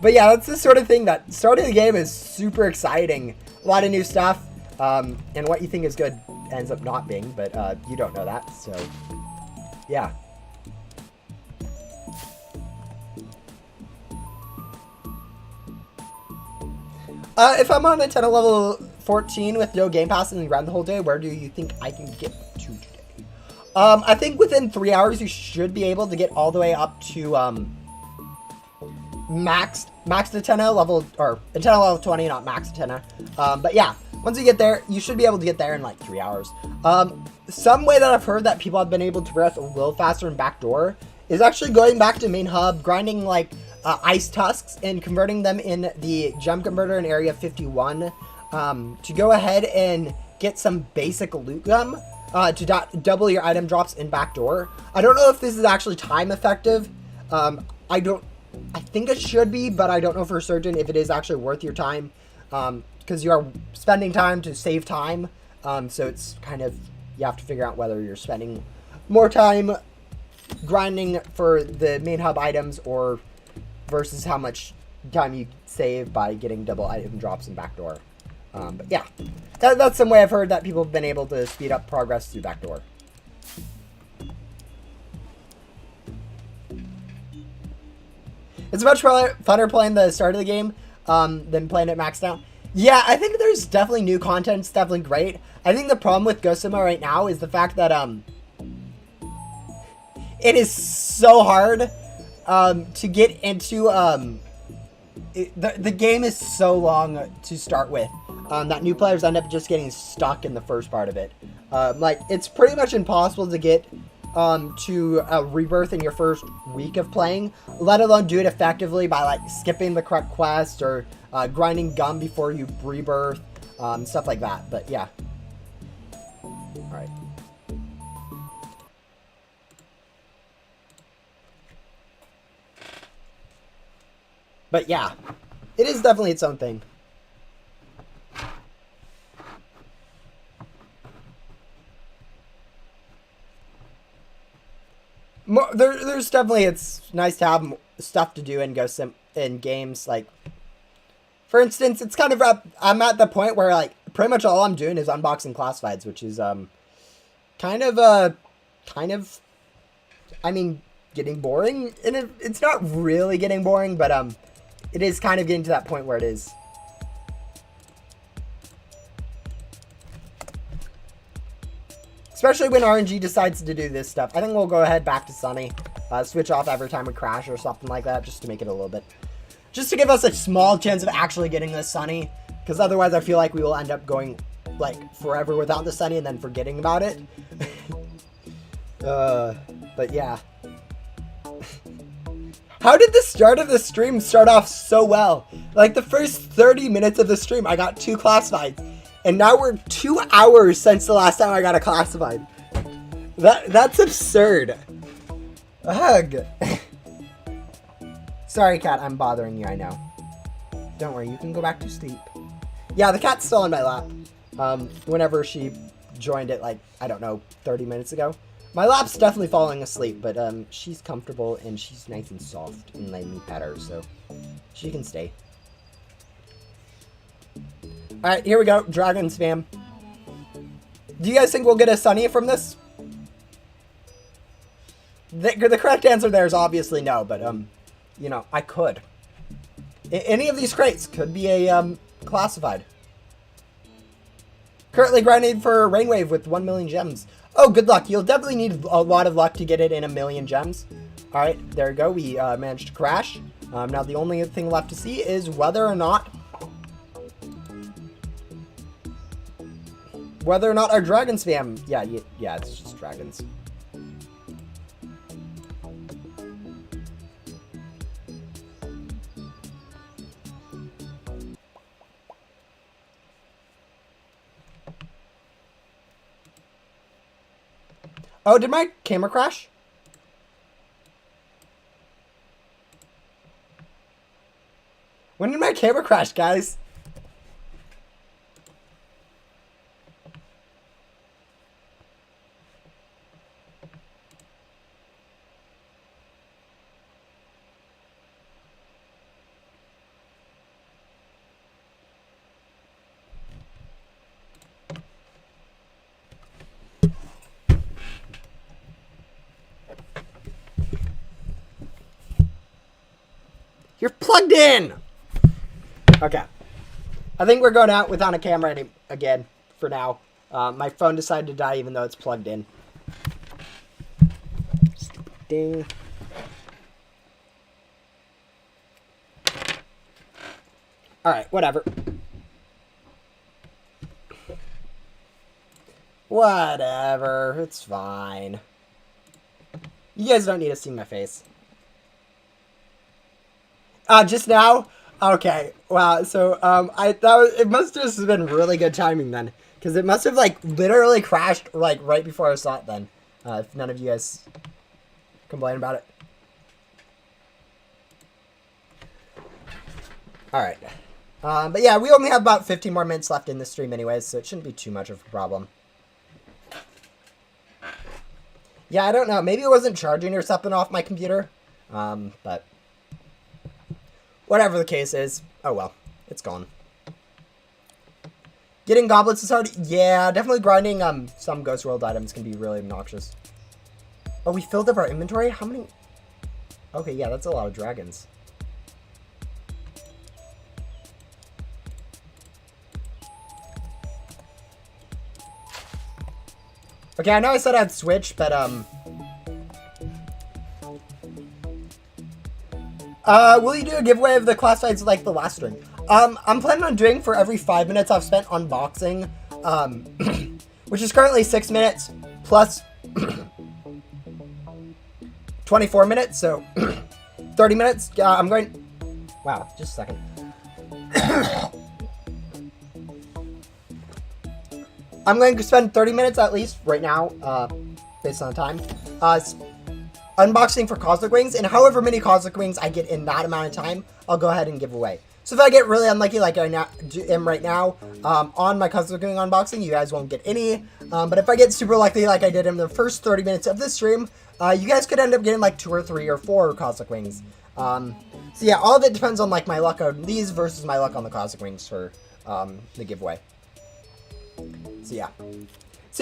But yeah, that's the sort of thing that starting the game is super exciting. A lot of new stuff, and what you think is good ends up not being, but you don't know that, so yeah. If I'm on Nintendo level 14 with no Game Pass and grind the whole day, where do you think I can get to today? I think within 3 hours you should be able to get all the way up to max Nintendo level, or Nintendo level 20, not max Nintendo. But yeah, once you get there, you should be able to get there in like 3 hours. Some way that I've heard that people have been able to progress a little faster in backdoor is actually going back to main hub, grinding like ice tusks and converting them in the gem converter in area 51 to go ahead and get some basic loot gum. To double your item drops in backdoor. I don't know if this is actually time effective. I think it should be, but I don't know for certain if it is actually worth your time. Because you are spending time to save time. So it's kind of, you have to figure out whether you're spending more time grinding for the main hub items or versus how much time you save by getting double item drops in backdoor. But yeah, that's some way I've heard that people have been able to speed up progress through backdoor. It's much funner playing the start of the game than playing it maxed out. Yeah, I think there's definitely new content. It's definitely great. I think the problem with Ghost Simulator right now is the fact that it is so hard to get into. The game is so long to start with. That new players end up just getting stuck in the first part of it. Like, it's pretty much impossible to get to a rebirth in your first week of playing, let alone do it effectively by, like, skipping the correct quest or grinding gum before you rebirth, stuff like that. But, yeah. Alright. But, yeah. It is definitely its own thing. There's definitely, it's nice to have stuff to do and in games. Like, for instance, it's kind of I'm at the point where like pretty much all I'm doing is unboxing classifieds, which is kind of I mean, getting boring, and it's not really getting boring, but it is kind of getting to that point where it is. Especially when RNG decides to do this stuff. I think we'll go ahead back to Sunny. Switch off every time we crash or something like that, just to make it a little bit. Just to give us a small chance of actually getting this Sunny. Because otherwise I feel like we will end up going, like, forever without the Sunny and then forgetting about it. But yeah. How did the start of the stream start off so well? Like, the first 30 minutes of the stream, I got 2 classifieds. And now we're 2 hours since the last time I got a classified. That's absurd. Ugh. Sorry, cat, I'm bothering you, I know. Don't worry, you can go back to sleep. Yeah, the cat's still on my lap. Whenever she joined it, like, I don't know, 30 minutes ago. My lap's definitely falling asleep, but she's comfortable and she's nice and soft and let me pet her, so she can stay. Alright, here we go. Dragon spam. Do you guys think we'll get a Sunny from this? The correct answer there is obviously no, but, you know, I could. Any of these crates could be a, classified. Currently grinding for Rainwave with 1 million gems. Oh, good luck. You'll definitely need a lot of luck to get it in 1 million gems. Alright, there we go. We, managed to crash. Now the only thing left to see is whether or not our dragon spam. Yeah, it's just dragons. Oh, did my camera crash? When did my camera crash, guys? You're plugged in! Okay. I think we're going out without a camera again, for now. My phone decided to die even though it's plugged in. Stupid ding. Alright, whatever. Whatever, it's fine. You guys don't need to see my face. Just now? Okay. Wow. So, it must have just been really good timing then. Because it must have, like, literally crashed, like, right before I saw it then. If none of you guys complain about it. Alright. But yeah, we only have about 15 more minutes left in this stream anyways, so it shouldn't be too much of a problem. Yeah, I don't know. Maybe it wasn't charging or something off my computer. But whatever the case is, oh well, it's gone. Getting goblets is hard. Yeah, definitely grinding some Ghost World items can be really obnoxious. Oh, we filled up our inventory? How many? Okay, yeah, that's a lot of dragons. Okay, I know I said I'd switch, but will you do a giveaway of the classifieds like the last stream? I'm planning on doing for every 5 minutes I've spent unboxing, which is currently 6 minutes plus 24 minutes, so 30 minutes. I'm going. Wow, just a second. I'm going to spend 30 minutes at least right now, based on the time, unboxing for Cosmic Wings, and however many Cosmic Wings I get in that amount of time, I'll go ahead and give away. So if I get really unlucky like I am right now, on my Cosmic Wing unboxing, you guys won't get any. But if I get super lucky like I did in the first 30 minutes of this stream, you guys could end up getting like 2 or 3 or 4 Cosmic Wings. So yeah, all of it depends on like my luck on these versus my luck on the Cosmic Wings for the giveaway. So yeah,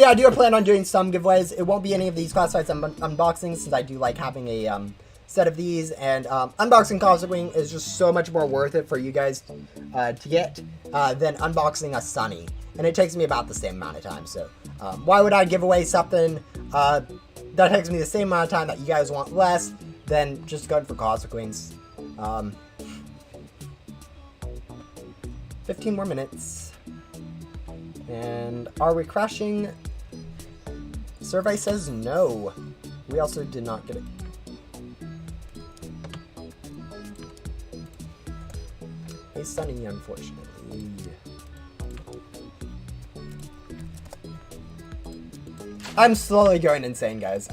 I do plan on doing some giveaways. It won't be any of these classifieds unboxings since I do like having a set of these, and unboxing Cosmic Wing is just so much more worth it for you guys to get than unboxing a Sunny, and it takes me about the same amount of time. So why would I give away something that takes me the same amount of time that you guys want less than just going for Cosmic Wings? 15 more minutes. And are we crashing? Survey says no. We also did not get it. Hey, Sunny, unfortunately. I'm slowly going insane, guys.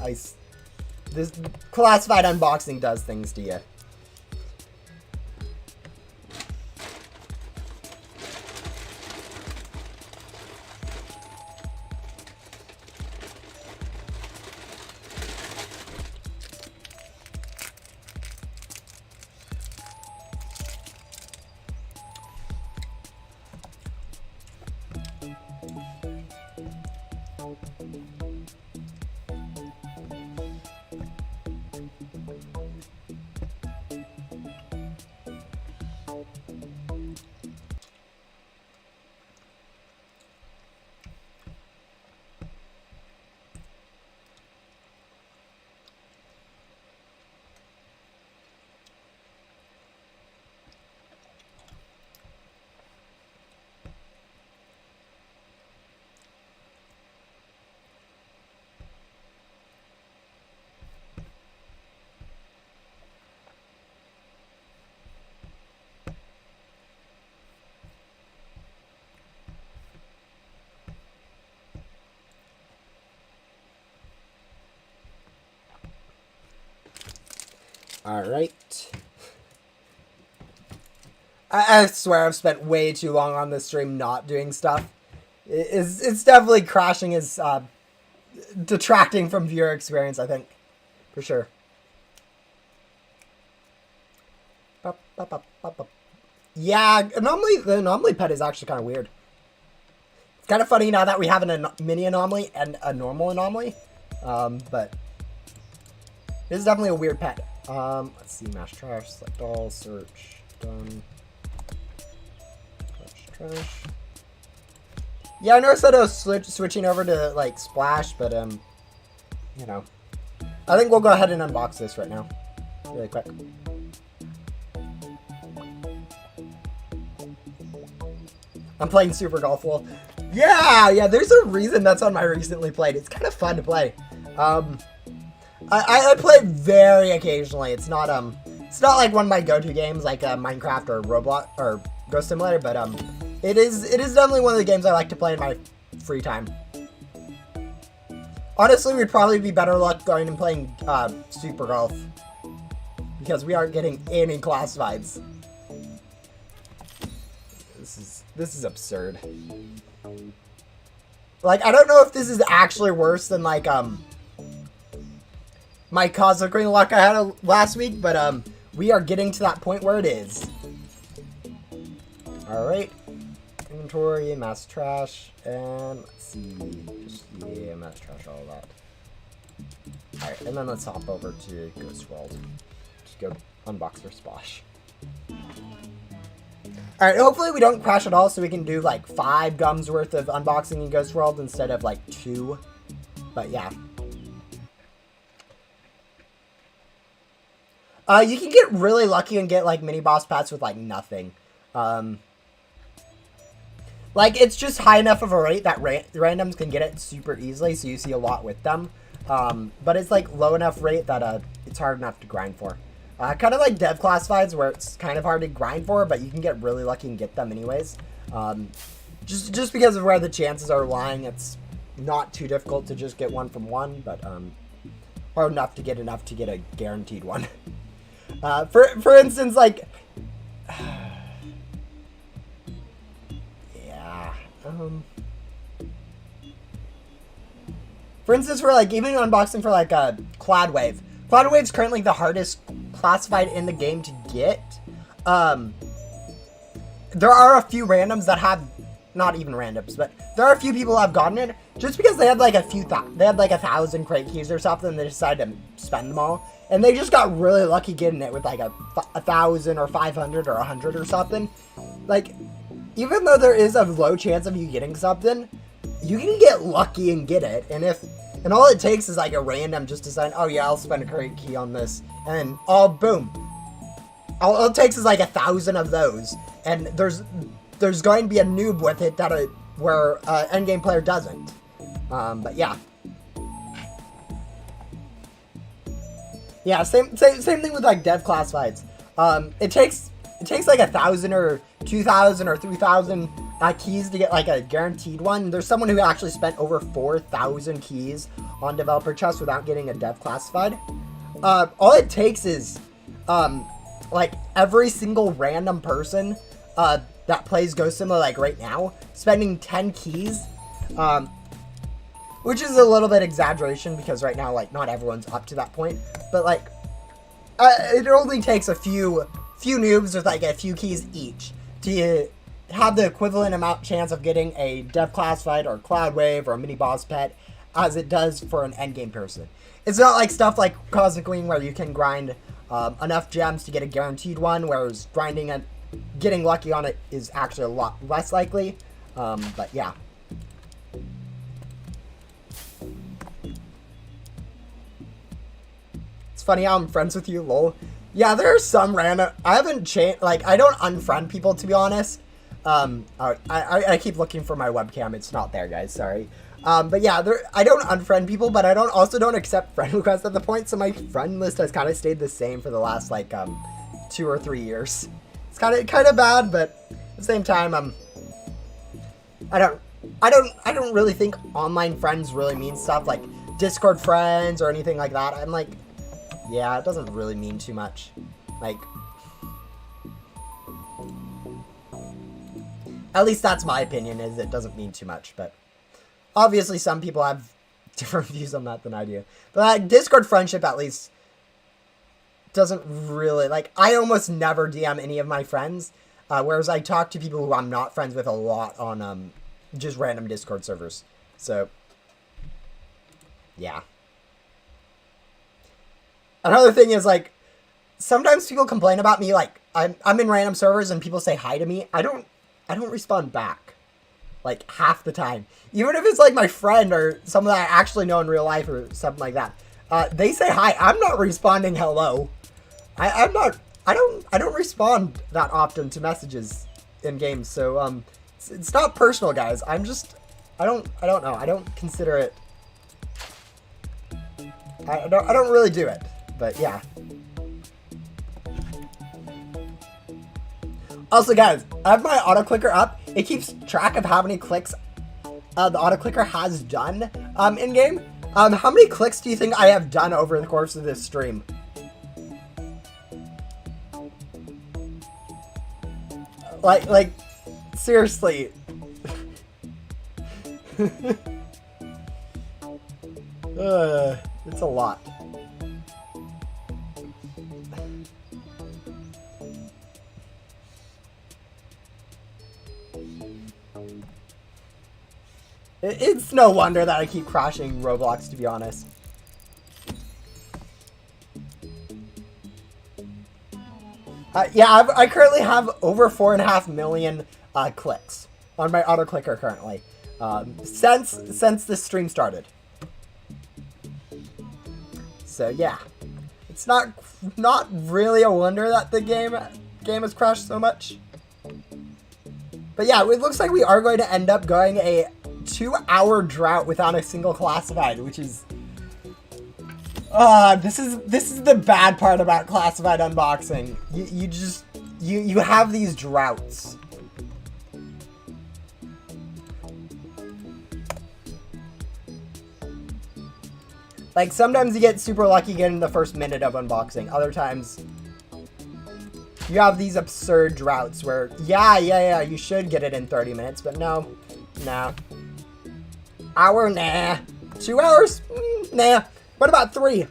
This classified unboxing does things to you. Alright. I swear I've spent way too long on this stream not doing stuff. It's definitely crashing, is detracting from viewer experience, I think. For sure. Yeah, the anomaly pet is actually kind of weird. It's kind of funny now that we have a mini anomaly and a normal anomaly. But this is definitely a weird pet. Let's see, mash trash, select all, search, done. Trash. Yeah, I noticed that I was switching over to, like, Splash, but, you know. I think we'll go ahead and unbox this right now. Really quick. I'm playing Super Golf Wall. Yeah, there's a reason that's on my recently played. It's kind of fun to play. I play it very occasionally. It's not like one of my go-to games like Minecraft or Roblox or Ghost Simulator, but it is definitely one of the games I like to play in my free time. Honestly, we'd probably be better luck going and playing Super Golf because we aren't getting any classifieds. This is absurd. Like, I don't know if this is actually worse than like my Cosmic Ring luck I had last week, but we are getting to that point where it is. Alright. Inventory, mass trash, and let's see. Just, yeah, mass trash, all that. Alright, and then let's hop over to Ghost World. Just go unbox for Splash. Alright, hopefully we don't crash at all so we can do like 5 gums worth of unboxing in Ghost World instead of like 2. But yeah. You can get really lucky and get like mini boss pets with like nothing. Like it's just high enough of a rate that randoms can get it super easily, so you see a lot with them. But it's like low enough rate that it's hard enough to grind for. Kind of like dev classifieds where it's kind of hard to grind for, but you can get really lucky and get them anyways. Just because of where the chances are lying, it's not too difficult to just get one from one, but hard enough to get a guaranteed one. For instance, like For instance, for like even unboxing for like a Cloud Wave. Cloud Wave's currently the hardest classified in the game to get. There are a few randoms that have, not even randoms, but there are a few people who have gotten it just because they had like they had like 1,000 crate keys or something. And they decided to spend them all, and they just got really lucky getting it with like 1,000 or 500 or 100 or something. Like, even though there is a low chance of you getting something, you can get lucky and get it. And all it takes is like a random just decide, oh yeah, I'll spend a crate key on this, and boom. All it takes is like 1,000 of those, and there's going to be a noob with it that where endgame player doesn't. But yeah. Yeah, same thing with like dev classifieds. It takes like 1,000 or 2,000 or 3,000 keys to get like a guaranteed one. There's someone who actually spent over 4,000 keys on developer chest without getting a dev classified. All it takes is like every single random person that plays Ghost Simulator like right now spending 10 keys, which is a little bit exaggeration because right now like not everyone's up to that point, but like it only takes a few noobs with like a few keys each to have the equivalent amount chance of getting a dev classified or Cloud Wave or a mini boss pet as it does for an endgame person. It's not like stuff like Cosmic Wing where you can grind enough gems to get a guaranteed one, whereas grinding and getting lucky on it is actually a lot less likely. But yeah. It's funny how I'm friends with you, lol. Yeah, there are some random... I haven't changed... Like, I don't unfriend people, to be honest. I keep looking for my webcam. It's not there, guys. Sorry. But yeah, I don't unfriend people, but I don't accept friend requests at the point, so my friend list has kind of stayed the same for the last, like, 2 or 3 years. It's kind of bad, but at the same time, I don't really think online friends really mean stuff like Discord friends or anything like that. I'm like, yeah, it doesn't really mean too much. Like, at least that's my opinion, is it doesn't mean too much, but obviously some people have different views on that than I do. But like, Discord friendship at least doesn't really, like, I almost never DM any of my friends, whereas I talk to people who I'm not friends with a lot on just random Discord servers. So, yeah. Another thing is, like, sometimes people complain about me, like, I'm in random servers and people say hi to me. I don't respond back, like, half the time. Even if it's, like, my friend or someone that I actually know in real life or something like that. They say hi. I'm not responding hello. I don't respond that often to messages in games, so, it's not personal, guys. I don't know. I don't consider it. I don't really do it. But yeah. Also, guys, I have my auto clicker up. It keeps track of how many clicks the auto clicker has done in game. How many clicks do you think I have done over the course of this stream? Like seriously. It's a lot. It's no wonder that I keep crashing Roblox, to be honest. Yeah, I currently have over 4.5 million clicks on my auto clicker currently, since this stream started. So yeah, it's not really a wonder that the game has crashed so much. But yeah, it looks like we are going to end up going a 2-hour drought without a single classified, which is this is the bad part about classified unboxing. You have these droughts. Like, sometimes you get super lucky getting the first minute of unboxing. Other times you have these absurd droughts where, yeah, you should get it in 30 minutes, but no, Nah. Hour? Nah. 2 hours? Nah. What about 3?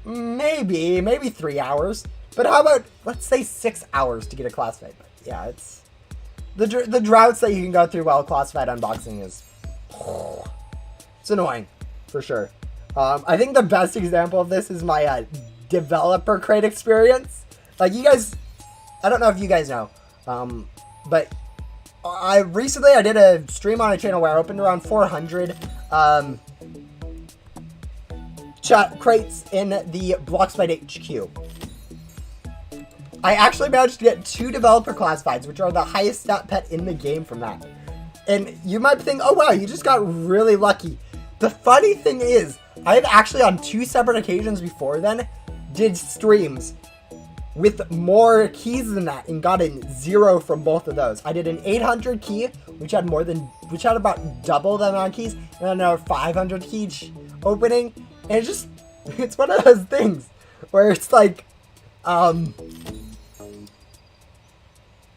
Maybe 3 hours. But how about, let's say 6 hours to get a classified? Yeah, it's the droughts that you can go through while classified unboxing is, it's annoying, for sure. I think the best example of this is my developer crate experience. Like, you guys, I don't know if you guys know, but recently I did a stream on a channel where I opened around 400 crates in the Bloxbite HQ. I actually managed to get 2 developer classifieds, which are the highest stat pet in the game from that. And you might think, oh wow, you just got really lucky. The funny thing is, I have actually on 2 separate occasions before then did streams with more keys than that and got a 0 from both of those. I did an 800 key, which had about double the amount of keys, and another 500 key opening. And it's one of those things where it's like,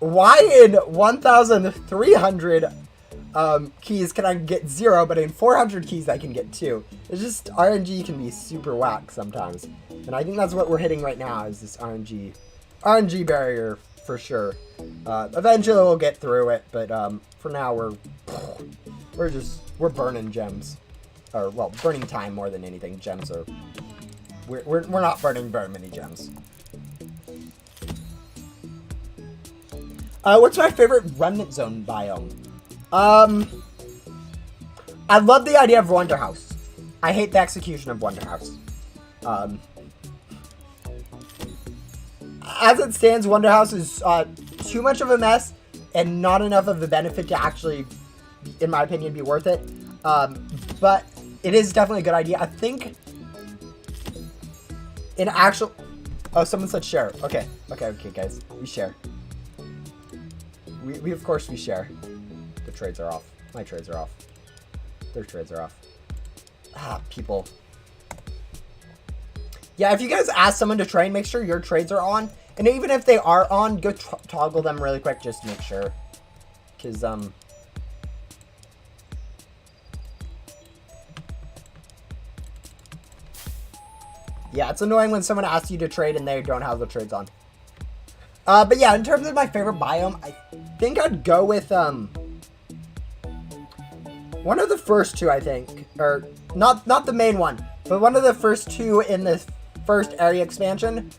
why in 1,300 keys can I get 0, but in 400 keys I can get 2? It's just, RNG can be super whack sometimes. And I think that's what we're hitting right now, is this RNG barrier, for sure. Eventually we'll get through it, but for now we're burning gems. Or, well, burning time more than anything. Gems are, we're not burning very many gems. What's my favorite Remnant Zone biome? I love the idea of Wonder House. I hate the execution of Wonder House. As it stands, Wonder House is too much of a mess and not enough of a benefit to actually, in my opinion, be worth it. But it is definitely a good idea. I think in actual... Oh, someone said share. Okay, guys. We share. We of course we share. The trades are off. My trades are off. Their trades are off. Ah, people. Yeah, if you guys ask someone to trade, make sure your trades are on. And even if they are on, go toggle them really quick just to make sure. Because, yeah, it's annoying when someone asks you to trade and they don't have the trades on. But yeah, in terms of my favorite biome, I think I'd go with, one of the first 2, I think. Or, not the main one, but one of the first 2 in the first area expansion.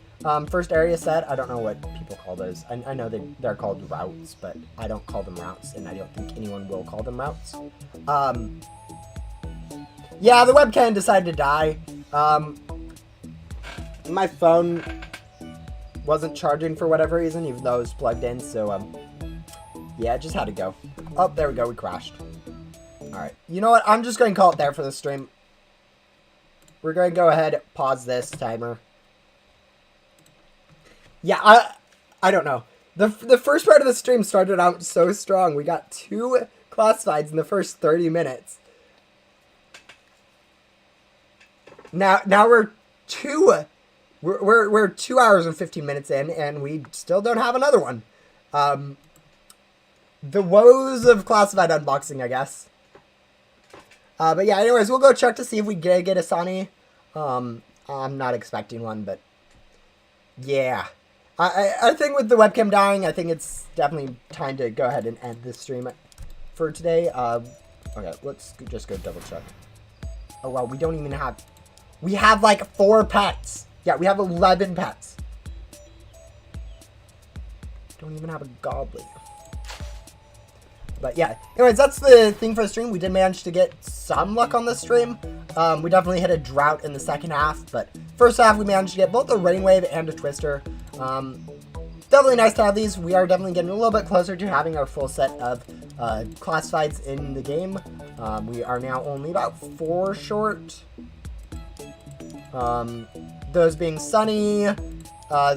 First area set. I don't know what people call those. I know they're called routes, but I don't call them routes, and I don't think anyone will call them routes. Yeah, the webcam decided to die. My phone wasn't charging for whatever reason, even though it was plugged in, so, yeah, it just had to go. Oh, there we go, we crashed. Alright, you know what, I'm just going to call it there for the stream. We're going to go ahead, pause this timer. Yeah, I don't know. The first part of the stream started out so strong. We got 2 classifieds in the first 30 minutes. Now we're 2 hours and 15 minutes in, and we still don't have another one. The woes of classified unboxing, I guess. But yeah, anyways, we'll go check to see if we get a Sunny. I'm not expecting one, but yeah. I think with the webcam dying, I think it's definitely time to go ahead and end this stream for today. Okay, let's just go double check. Oh, wow, we don't even have... We have, like, 4 pets. Yeah, we have 11 pets. Don't even have a goblin. But yeah, anyways, that's the thing for the stream. We did manage to get some luck on this stream. We definitely hit a drought in the second half, but first half we managed to get both a rain wave and a twister. Definitely nice to have these. We are definitely getting a little bit closer to having our full set of classifieds in the game. We are now only about 4 short. Those being Sunny,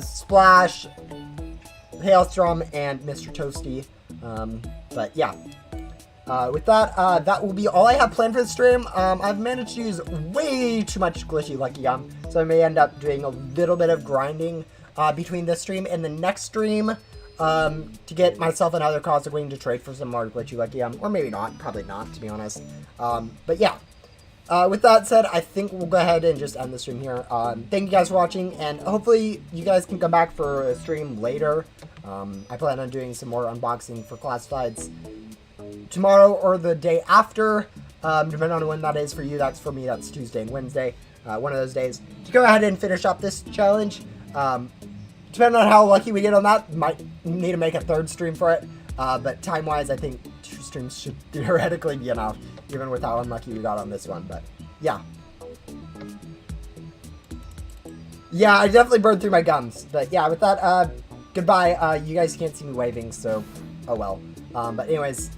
Splash, Hailstorm, and Mr. Toasty. But yeah, with that, that will be all I have planned for the stream. I've managed to use way too much glitchy Lucky Gum, so I may end up doing a little bit of grinding between this stream and the next stream. to get myself and other Cosmic Wing to trade for some more glitchy lucky, or maybe not, probably not, to be honest. But yeah. With that said, I think we'll go ahead and just end the stream here. Thank you guys for watching, and hopefully you guys can come back for a stream later. I plan on doing some more unboxing for classifieds tomorrow or the day after, depending on when that is for you. That's for me, that's Tuesday and Wednesday, one of those days. To go ahead and finish up this challenge. Depending on how lucky we get on that, might need to make a third stream for it. But time-wise, I think 2 streams should theoretically be enough, even with how unlucky we got on this one. But yeah. Yeah, I definitely burned through my gums. But yeah, with that, goodbye. You guys can't see me waving, so oh well. But anyways,